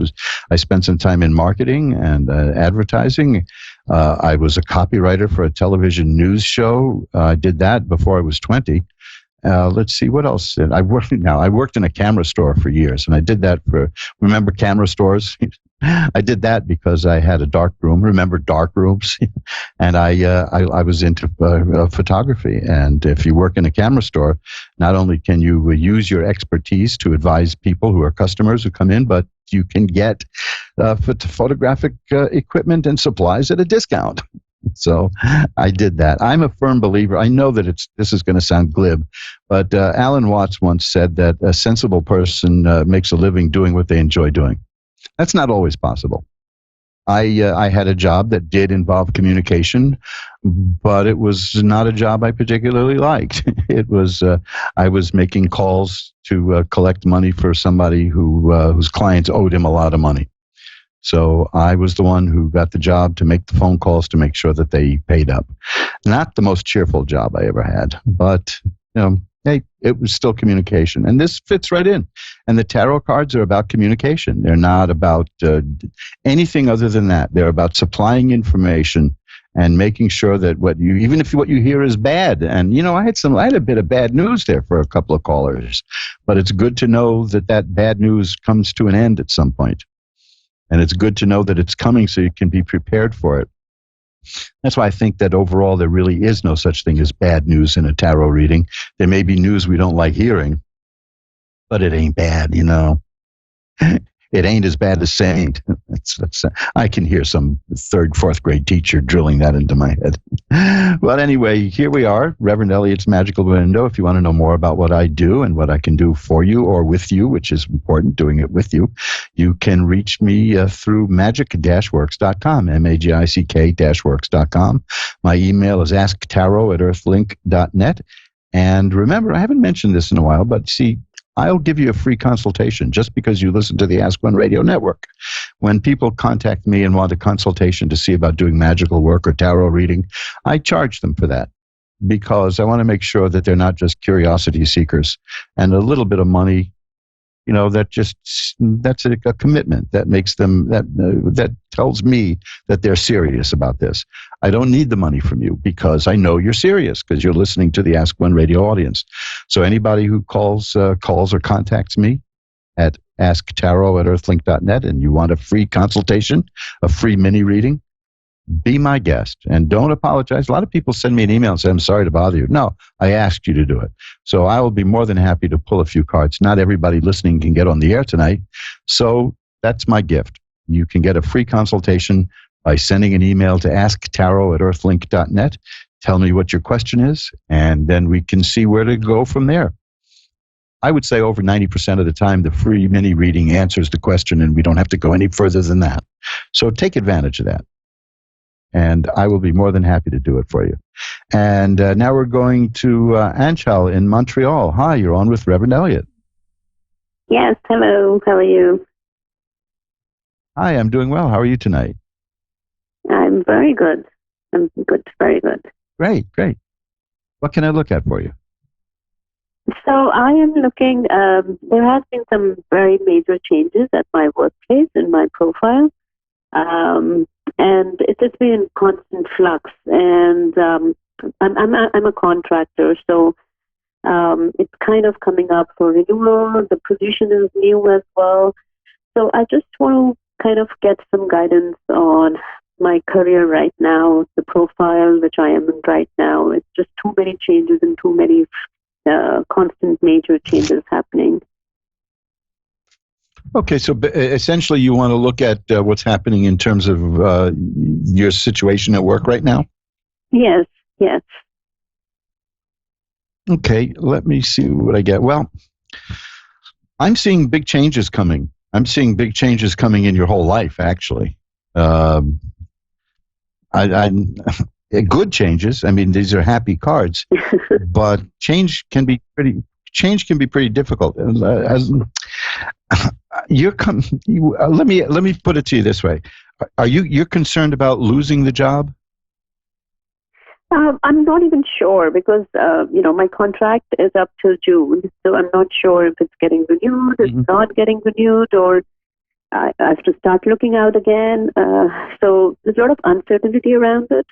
I spent some time in marketing and advertising. I was a copywriter for a television news show. I did that before I was 20. Let's see, what else? I worked in a camera store for years, and I did that remember camera stores? I did that because I had a dark room. Remember dark rooms? And I was into photography. And if you work in a camera store, not only can you use your expertise to advise people who are customers who come in, but you can get photographic equipment and supplies at a discount. So I did that. I'm a firm believer. I know that this is going to sound glib, but Alan Watts once said that a sensible person makes a living doing what they enjoy doing. That's not always possible. I had a job that did involve communication, but it was not a job I particularly liked. It was I was making calls to collect money for somebody whose clients owed him a lot of money. So I was the one who got the job to make the phone calls to make sure that they paid up. Not the most cheerful job I ever had, but hey, it was still communication. And this fits right in. And the tarot cards are about communication. They're not about anything other than that. They're about supplying information and making sure that even if what you hear is bad. And, I had a bit of bad news there for a couple of callers, but it's good to know that bad news comes to an end at some point. And it's good to know that it's coming so you can be prepared for it. That's why I think that overall there really is no such thing as bad news in a tarot reading. There may be news we don't like hearing, but it ain't bad, It ain't as bad as saint. I can hear some 3rd, 4th grade teacher drilling that into my head. But anyway, here we are, Reverend Elliot's Magical Window. If you want to know more about what I do and what I can do for you or with you, which is important, doing it with you, you can reach me through magic-works.com, magic-works.com. My email is asktarot@earthlink.net. And remember, I haven't mentioned this in a while, but see, I'll give you a free consultation just because you listen to the Ask One Radio Network. When people contact me and want a consultation to see about doing magical work or tarot reading, I charge them for that because I want to make sure that they're not just curiosity seekers. And a little bit of money, that's a commitment that makes them, that tells me that they're serious about this. I don't need the money from you because I know you're serious because you're listening to the Ask One Radio audience. So anybody who calls or contacts me at asktarot@earthlink.net and you want a free consultation, a free mini reading, be my guest and don't apologize. A lot of people send me an email and say, I'm sorry to bother you. No, I asked you to do it. So I will be more than happy to pull a few cards. Not everybody listening can get on the air tonight. So that's my gift. You can get a free consultation by sending an email to asktarot@earthlink.net. Tell me what your question is, and then we can see where to go from there. I would say over 90% of the time, the free mini reading answers the question, and we don't have to go any further than that. So take advantage of that. And I will be more than happy to do it for you. And now we're going to Anchal in Montreal. Hi, you're on with Reverend Elliot. Yes, hello. How are you? Hi, I'm doing well. How are you tonight? I'm very good. I'm good, very good. Great, great. What can I look at for you? So I am looking, there has been some very major changes at my workplace in my profile. And it has been in constant flux. And I'm a contractor, so it's kind of coming up for renewal. The position is new as well. So I just want to kind of get some guidance on my career right now, the profile which I am in right now. It's just too many changes and too many constant major changes happening. Okay, so essentially you want to look at what's happening in terms of your situation at work right now? Yes, yes. Okay, let me see what I get. Well, I'm seeing big changes coming. I'm seeing big changes coming in your whole life, actually. Good changes. I mean, these are happy cards, but change can be pretty difficult. Let me put it to you this way: you're concerned about losing the job? I'm not even sure because my contract is up till June, so I'm not sure if it's getting renewed, it's not getting renewed, or I have to start looking out again. So there's a lot of uncertainty around it.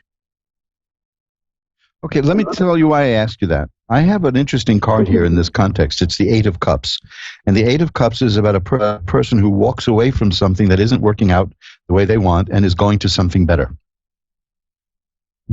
Okay, let me tell you why I asked you that. I have an interesting card here in this context. It's the Eight of Cups. And the Eight of Cups is about a person who walks away from something that isn't working out the way they want and is going to something better.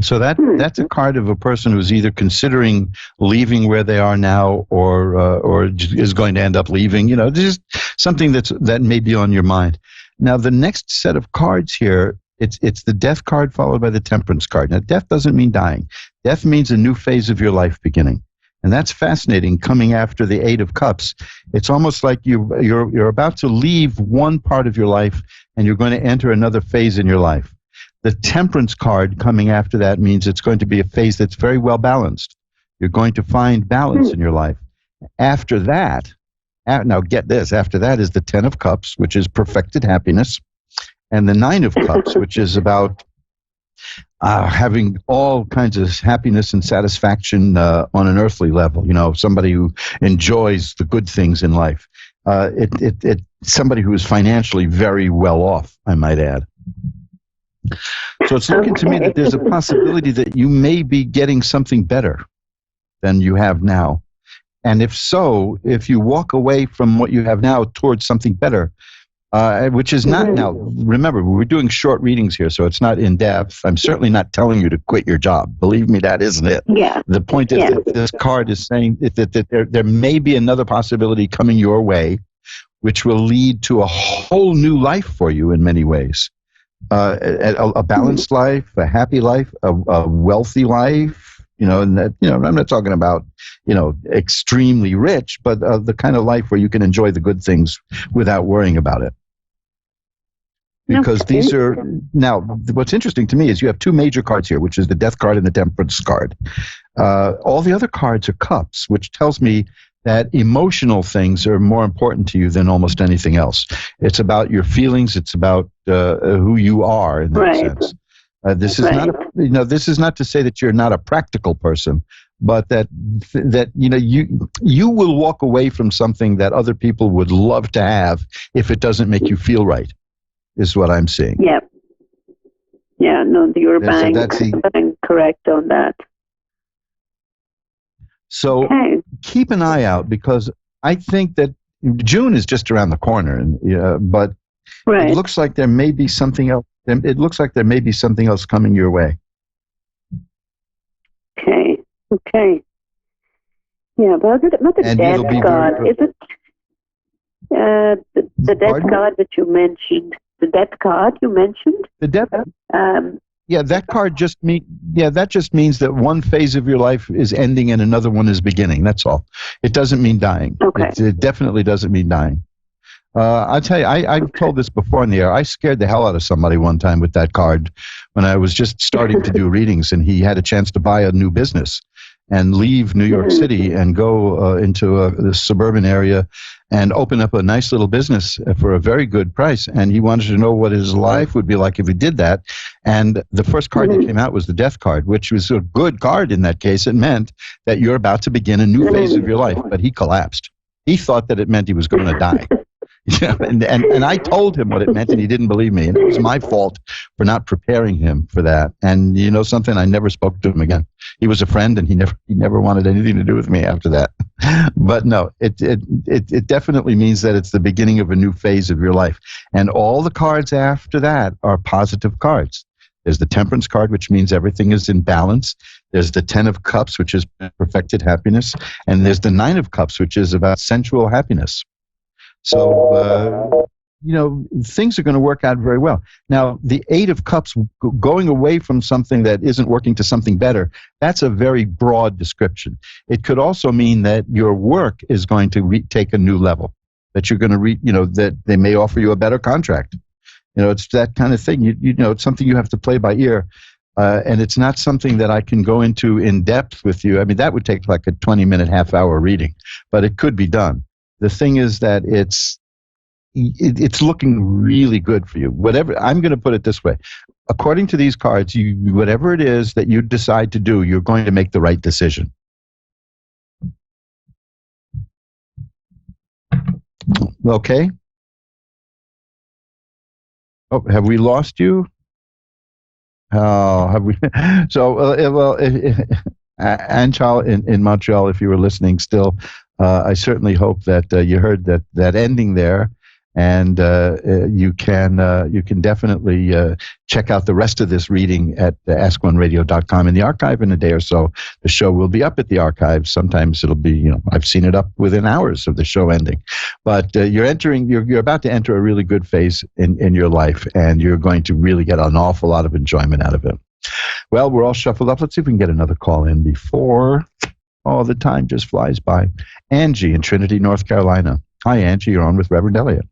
So that's a card of a person who's either considering leaving where they are now or is going to end up leaving. Just something that may be on your mind. Now, the next set of cards here, it's the Death card followed by the Temperance card. Now, death doesn't mean dying. Death means a new phase of your life beginning. And that's fascinating coming after the Eight of Cups. It's almost like you're about to leave one part of your life and you're going to enter another phase in your life. The Temperance card coming after that means it's going to be a phase that's very well balanced. You're going to find balance in your life. After that, now get this, after that is the Ten of Cups, which is perfected happiness, and the Nine of Cups, which is about having all kinds of happiness and satisfaction on an earthly level. Somebody who enjoys the good things in life. Somebody who is financially very well off, I might add. So it's looking to me that there's a possibility that you may be getting something better than you have now. And if so, if you walk away from what you have now towards something better, which is not now, remember, we're doing short readings here, so it's not in depth. I'm certainly not telling you to quit your job. Believe me, that isn't it. Yeah. The point is that this card is saying that there may be another possibility coming your way, which will lead to a whole new life for you in many ways. A balanced life, a happy life, a wealthy life, and that, I'm not talking about, extremely rich, but the kind of life where you can enjoy the good things without worrying about it. Because these are, now, what's interesting to me is you have two major cards here, which is the Death card and the Temperance card. All the other cards are cups, which tells me that emotional things are more important to you than almost anything else. It's about your feelings. It's about who you are in that sense. This is not, this is not to say that you're not a practical person, but that you will walk away from something that other people would love to have if it doesn't make you feel right, is what I'm seeing. Yeah. Yeah, no, you're bang correct on that. So keep an eye out, because I think that June is just around the corner, but Right. It looks like there may be something else. It looks like there may be something else coming your way. Okay. Okay. Yeah, but the And death it'll be card, very. is it the death Pardon? card that you mentioned? The death card you mentioned? The death. Um, Yeah, that card just that just means that one phase of your life is ending and another one is beginning. That's all. It doesn't mean dying. Okay. It definitely doesn't mean dying. I'll tell you, I've told this before in the air. I scared the hell out of somebody one time with that card when I was just starting to do readings, and he had a chance to buy a new business and leave New York City and go into a suburban area and open up a nice little business for a very good price. And he wanted to know what his life would be like if he did that. And the first card that came out was the death card, which was a good card in that case. It meant that you're about to begin a new phase of your life. But he collapsed. He thought that it meant he was going to die. Yeah, and I told him what it meant, and he didn't believe me, and it was my fault for not preparing him for that. And you know something, I never spoke to him again. He was a friend, and he never wanted anything to do with me after that. But no, it definitely means that it's the beginning of a new phase of your life, and all the cards after that are positive cards. There's the Temperance card, which means everything is in balance. There's the Ten of Cups, which is perfected happiness, and there's the Nine of Cups, which is about sensual happiness. So, things are going to work out very well. Now, the Eight of Cups, going away from something that isn't working to something better, that's a very broad description. It could also mean that your work is going to take a new level, that you're going to that they may offer you a better contract. It's that kind of thing. It's something you have to play by ear. And it's not something that I can go into in depth with you. I mean, that would take like a 20-minute, half-hour reading, but it could be done. The thing is that it's looking really good for you. Whatever, I'm going to put it this way. According to these cards, whatever it is that you decide to do, you're going to make the right decision. Okay? Oh, have we lost you? Oh, have we? So, Anchal in Montreal, if you were listening still, I certainly hope that you heard that ending there, and you can definitely check out the rest of this reading at askoneradio.com. In the archive in a day or so, the show will be up at the archive. Sometimes it'll be, I've seen it up within hours of the show ending. But you're about to enter a really good phase in your life, and you're going to really get an awful lot of enjoyment out of it. Well, we're all shuffled up. Let's see if we can get another call in before. Oh, the time just flies by. Angie in Trinity, North Carolina. Hi, Angie. You're on with Reverend Elliot.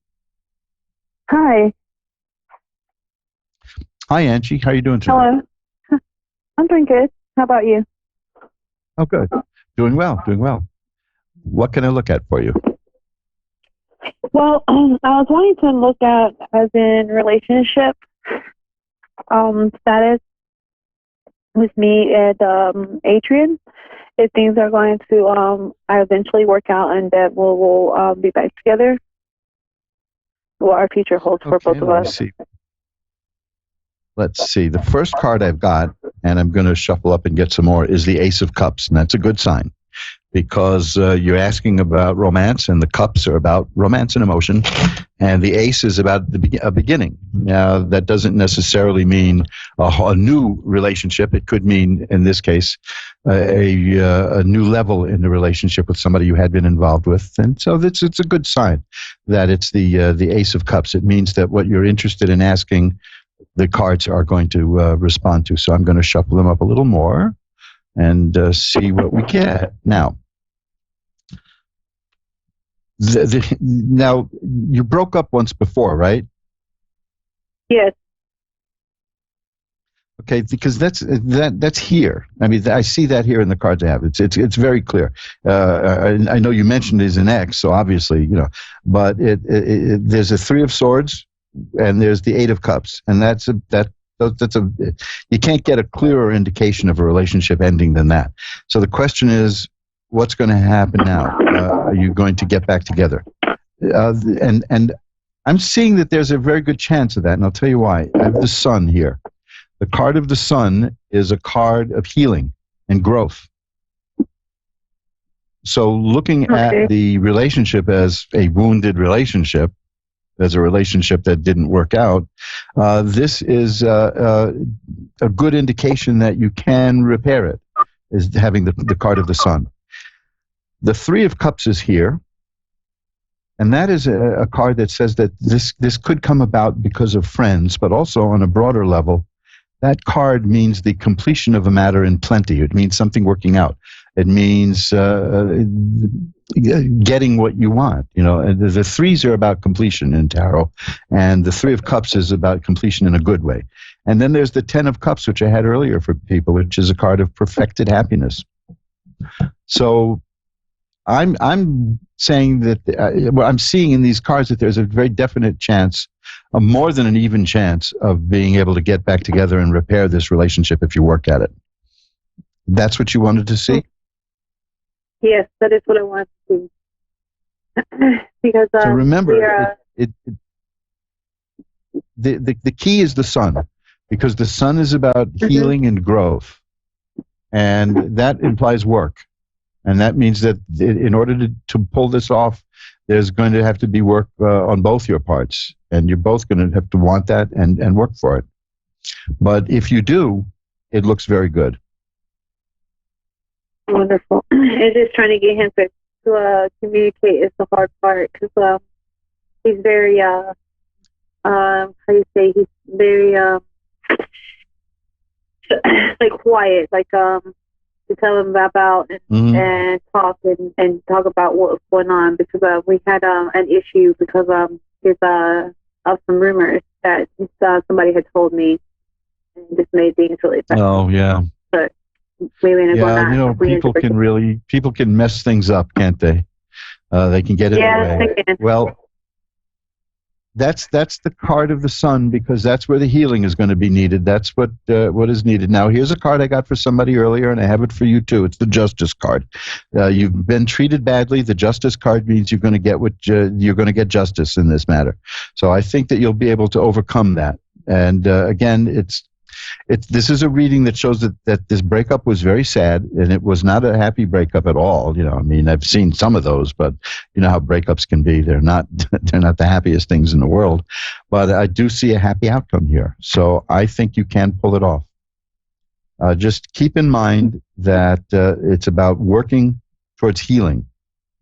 Hi. Hi, Angie. How are you doing today? Hello. I'm doing good. How about you? Oh, good. Doing well. Doing well. What can I look at for you? Well, I was wanting to look at as in relationship status with me and Adrian. If things are going to eventually work out and that we'll be back together, what our future holds for both of us. Let's see. The first card I've got, and I'm going to shuffle up and get some more, is the Ace of Cups, and that's a good sign because you're asking about romance, and the cups are about romance and emotion, and the ace is about a beginning. Now, that doesn't necessarily mean a new relationship. It could mean, in this case, a new level in the relationship with somebody you had been involved with, and so it's a good sign that it's the Ace of Cups. It means that what you're interested in asking, the cards are going to respond to. So I'm going to shuffle them up a little more and see what we get. Now, now you broke up once before, right? Yes. Okay, because that's here. I mean, I see that here in the cards I have. It's very clear. I know you mentioned there's an X, so obviously but there's a Three of Swords and there's the Eight of Cups, and you can't get a clearer indication of a relationship ending than that. So the question is, what's going to happen now? Are you going to get back together? And I'm seeing that there's a very good chance of that, and I'll tell you why. I have the Sun here. The card of the Sun is a card of healing and growth. So looking at the relationship as a wounded relationship, as a relationship that didn't work out, this is a good indication that you can repair it, is having the card of the Sun. The Three of Cups is here, and that is a card that says that this could come about because of friends, but also on a broader level, that card means the completion of a matter in plenty. It means something working out. It means getting what you want. You know, and the threes are about completion in tarot, and the Three of Cups is about completion in a good way. And then there's the Ten of Cups, which I had earlier for people, which is a card of perfected happiness. So I'm saying that what I'm seeing in these cards that there's a very definite chance, a more than an even chance, of being able to get back together and repair this relationship if you work at it. That's what you wanted to see? Yes, that is what I want to see. Because so remember, the key is the Sun, because the Sun is about healing and growth, and that implies work. And that means that in order to pull this off, there's going to have to be work on both your parts. And you're both going to have to want that and work for it. But if you do, it looks very good. Wonderful. And just trying to get him to communicate is the hard part, because he's very, how do you say, he's very, like quiet, like, to tell him about and talk and talk about what's going on, because we had an issue because of some rumors that somebody had told me, and just made things really bad. Oh yeah. But maybe you know, people can mess things up, can't they? They can get in the way. They can. Well, that's the card of the Sun, because that's where the healing is going to be needed. That's what is needed. Now, here's a card I got for somebody earlier, and I have it for you too. It's the Justice card. You've been treated badly. The Justice card means you're going to get you're going to get justice in this matter. So I think that you'll be able to overcome that. And again, this is a reading that shows that this breakup was very sad, and it was not a happy breakup at all. You know, I mean, I've seen some of those, but you know how breakups can be. They're not the happiest things in the world. But I do see a happy outcome here. So I think you can pull it off. Just keep in mind that it's about working towards healing.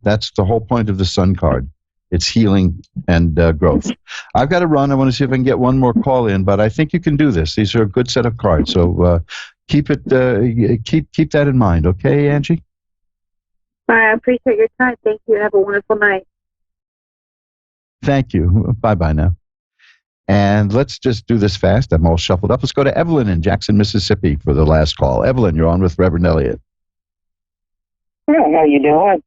That's the whole point of the Sun card. It's healing and growth. I've got to run. I want to see if I can get one more call in, but I think you can do this. These are a good set of cards, so keep that in mind. Okay, Angie? I appreciate your time. Thank you. Have a wonderful night. Thank you. Bye-bye now. And let's just do this fast. I'm all shuffled up. Let's go to Evelyn in Jackson, Mississippi for the last call. Evelyn, you're on with Reverend Elliott. Hey, how you doing?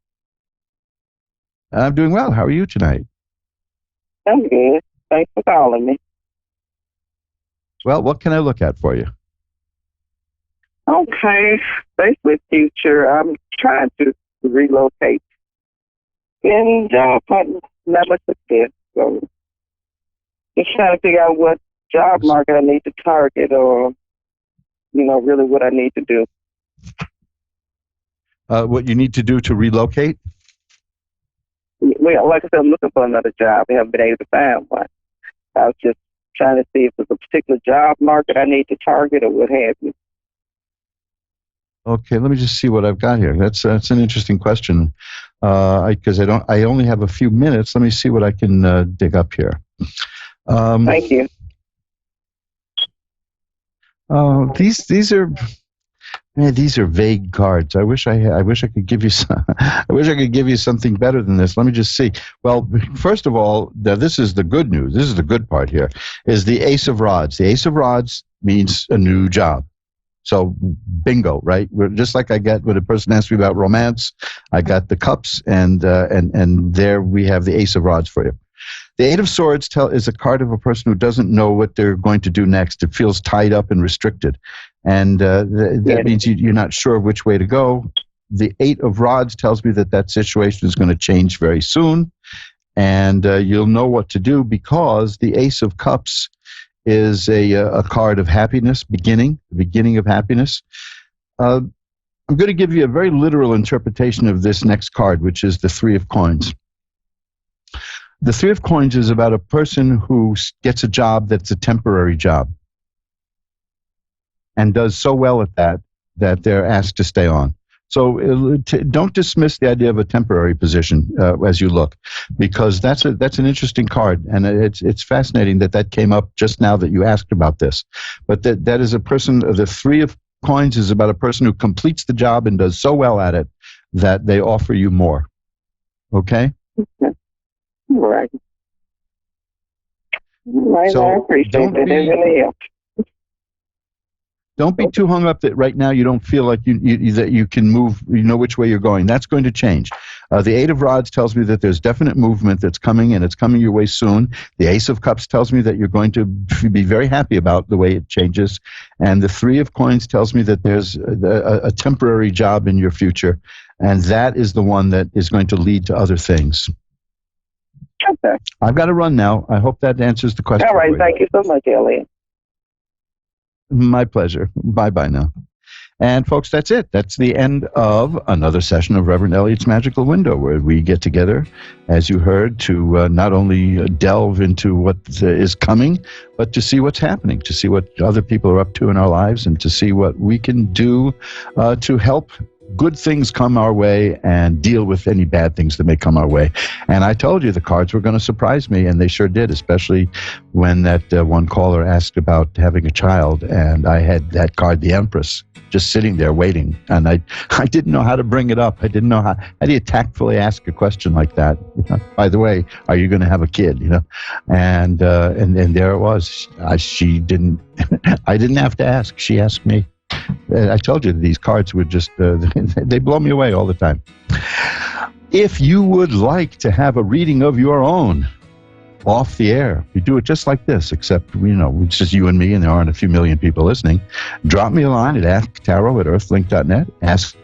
I'm doing well. How are you tonight? I'm good. Thanks for calling me. Well, what can I look at for you? Okay. Basically, future, I'm trying to relocate. And job hunting, not much success. So just trying to figure out what job market I need to target, or, you know, really what I need to do. What you need to do to relocate? Well, like I said, I'm looking for another job. I haven't been able to find one. I was just trying to see if there's a particular job market I need to target or what have you. Okay, let me just see what I've got here. That's an interesting question, because I only have a few minutes. Let me see what I can dig up here. Thank you. These are vague cards. I wish I could give you some, I wish I could give you something better than this. Let me just see. Well, first of all, this is the good news. This is the good part here. Is the Ace of Rods. The Ace of Rods means a new job. So bingo, right? Just like I get when a person asks me about romance, I got the cups, and there we have the Ace of Rods for you. The Eight of Swords is a card of a person who doesn't know what they're going to do next. It feels tied up and restricted. And that means you're not sure which way to go. The Eight of Rods tells me that situation is going to change very soon. And you'll know what to do, because the Ace of Cups is a card of happiness, the beginning of happiness. I'm going to give you a very literal interpretation of this next card, which is the Three of Coins. The Three of Coins is about a person who gets a job that's a temporary job and does so well at that they're asked to stay on. So don't dismiss the idea of a temporary position as you look, because that's an interesting card, and it's fascinating that came up just now that you asked about this. But that is a person. The Three of Coins is about a person who completes the job and does so well at it that they offer you more. Okay? Right. Right, So I appreciate that. It really helps. Don't be too hung up that right now you don't feel like that you can move, you know which way you're going. That's going to change. The Eight of Rods tells me that there's definite movement that's coming, and it's coming your way soon. The Ace of Cups tells me that you're going to be very happy about the way it changes. And the Three of Coins tells me that there's a temporary job in your future, and that is the one that is going to lead to other things. Okay. I've got to run now. I hope that answers the question. All right. Thank you so much, Elliot. My pleasure. Bye-bye now. And folks, that's it. That's the end of another session of Reverend Elliot's Magical Window, where we get together, as you heard, to not only delve into what is coming, but to see what's happening, to see what other people are up to in our lives, and to see what we can do to help good things come our way and deal with any bad things that may come our way. And I told you the cards were going to surprise me, and they sure did, especially when that one caller asked about having a child, and I had that card, the Empress, just sitting there waiting, and I didn't know how to bring it up. I didn't know how do you tactfully ask a question like that? By the way, are you going to have a kid? And there it was. She didn't. I didn't have to ask. She asked me. I told you these cards would just, they blow me away all the time. If you would like to have a reading of your own off the air, you do it just like this, except, it's just you and me, and there aren't a few million people listening. Drop me a line at asktarot@earthlink.net. Ask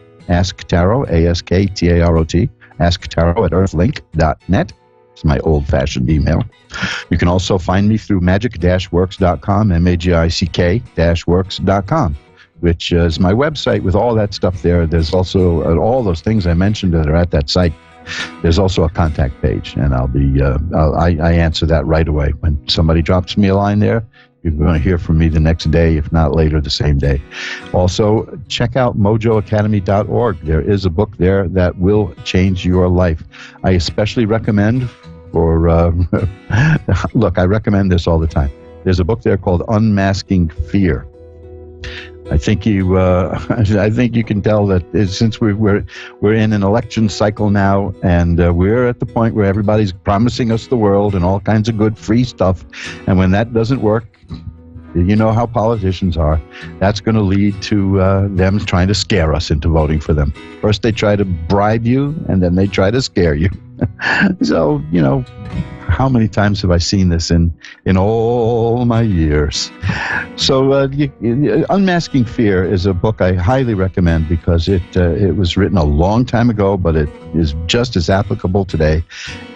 Tarot, AskTarot, asktarot@earthlink.net. It's my old-fashioned email. You can also find me through magic-works.com, magic-works.com. which is my website with all that stuff there. There's also all those things I mentioned that are at that site. There's also a contact page, and I answer that right away. When somebody drops me a line there, you're going to hear from me the next day, if not later, the same day. Also, check out mojoacademy.org. There is a book there that will change your life. I especially recommend look, I recommend this all the time. There's a book there called Unmasking Fear. I think you can tell that since we're in an election cycle now, and we're at the point where everybody's promising us the world and all kinds of good free stuff, and when that doesn't work, you know how politicians are. That's going to lead to them trying to scare us into voting for them. First they try to bribe you, and then they try to scare you. So, how many times have I seen this in all my years? So Unmasking Fear is a book I highly recommend because it was written a long time ago, but it is just as applicable today.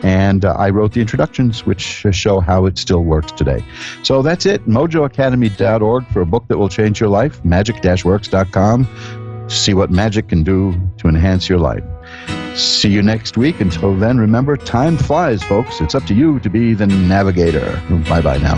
And I wrote the introductions, which show how it still works today. So that's it, mojoacademy.org for a book that will change your life, magic-works.com. See what magic can do to enhance your life. See you next week. Until then, remember, time flies, folks. It's up to you to be the navigator. Bye-bye now.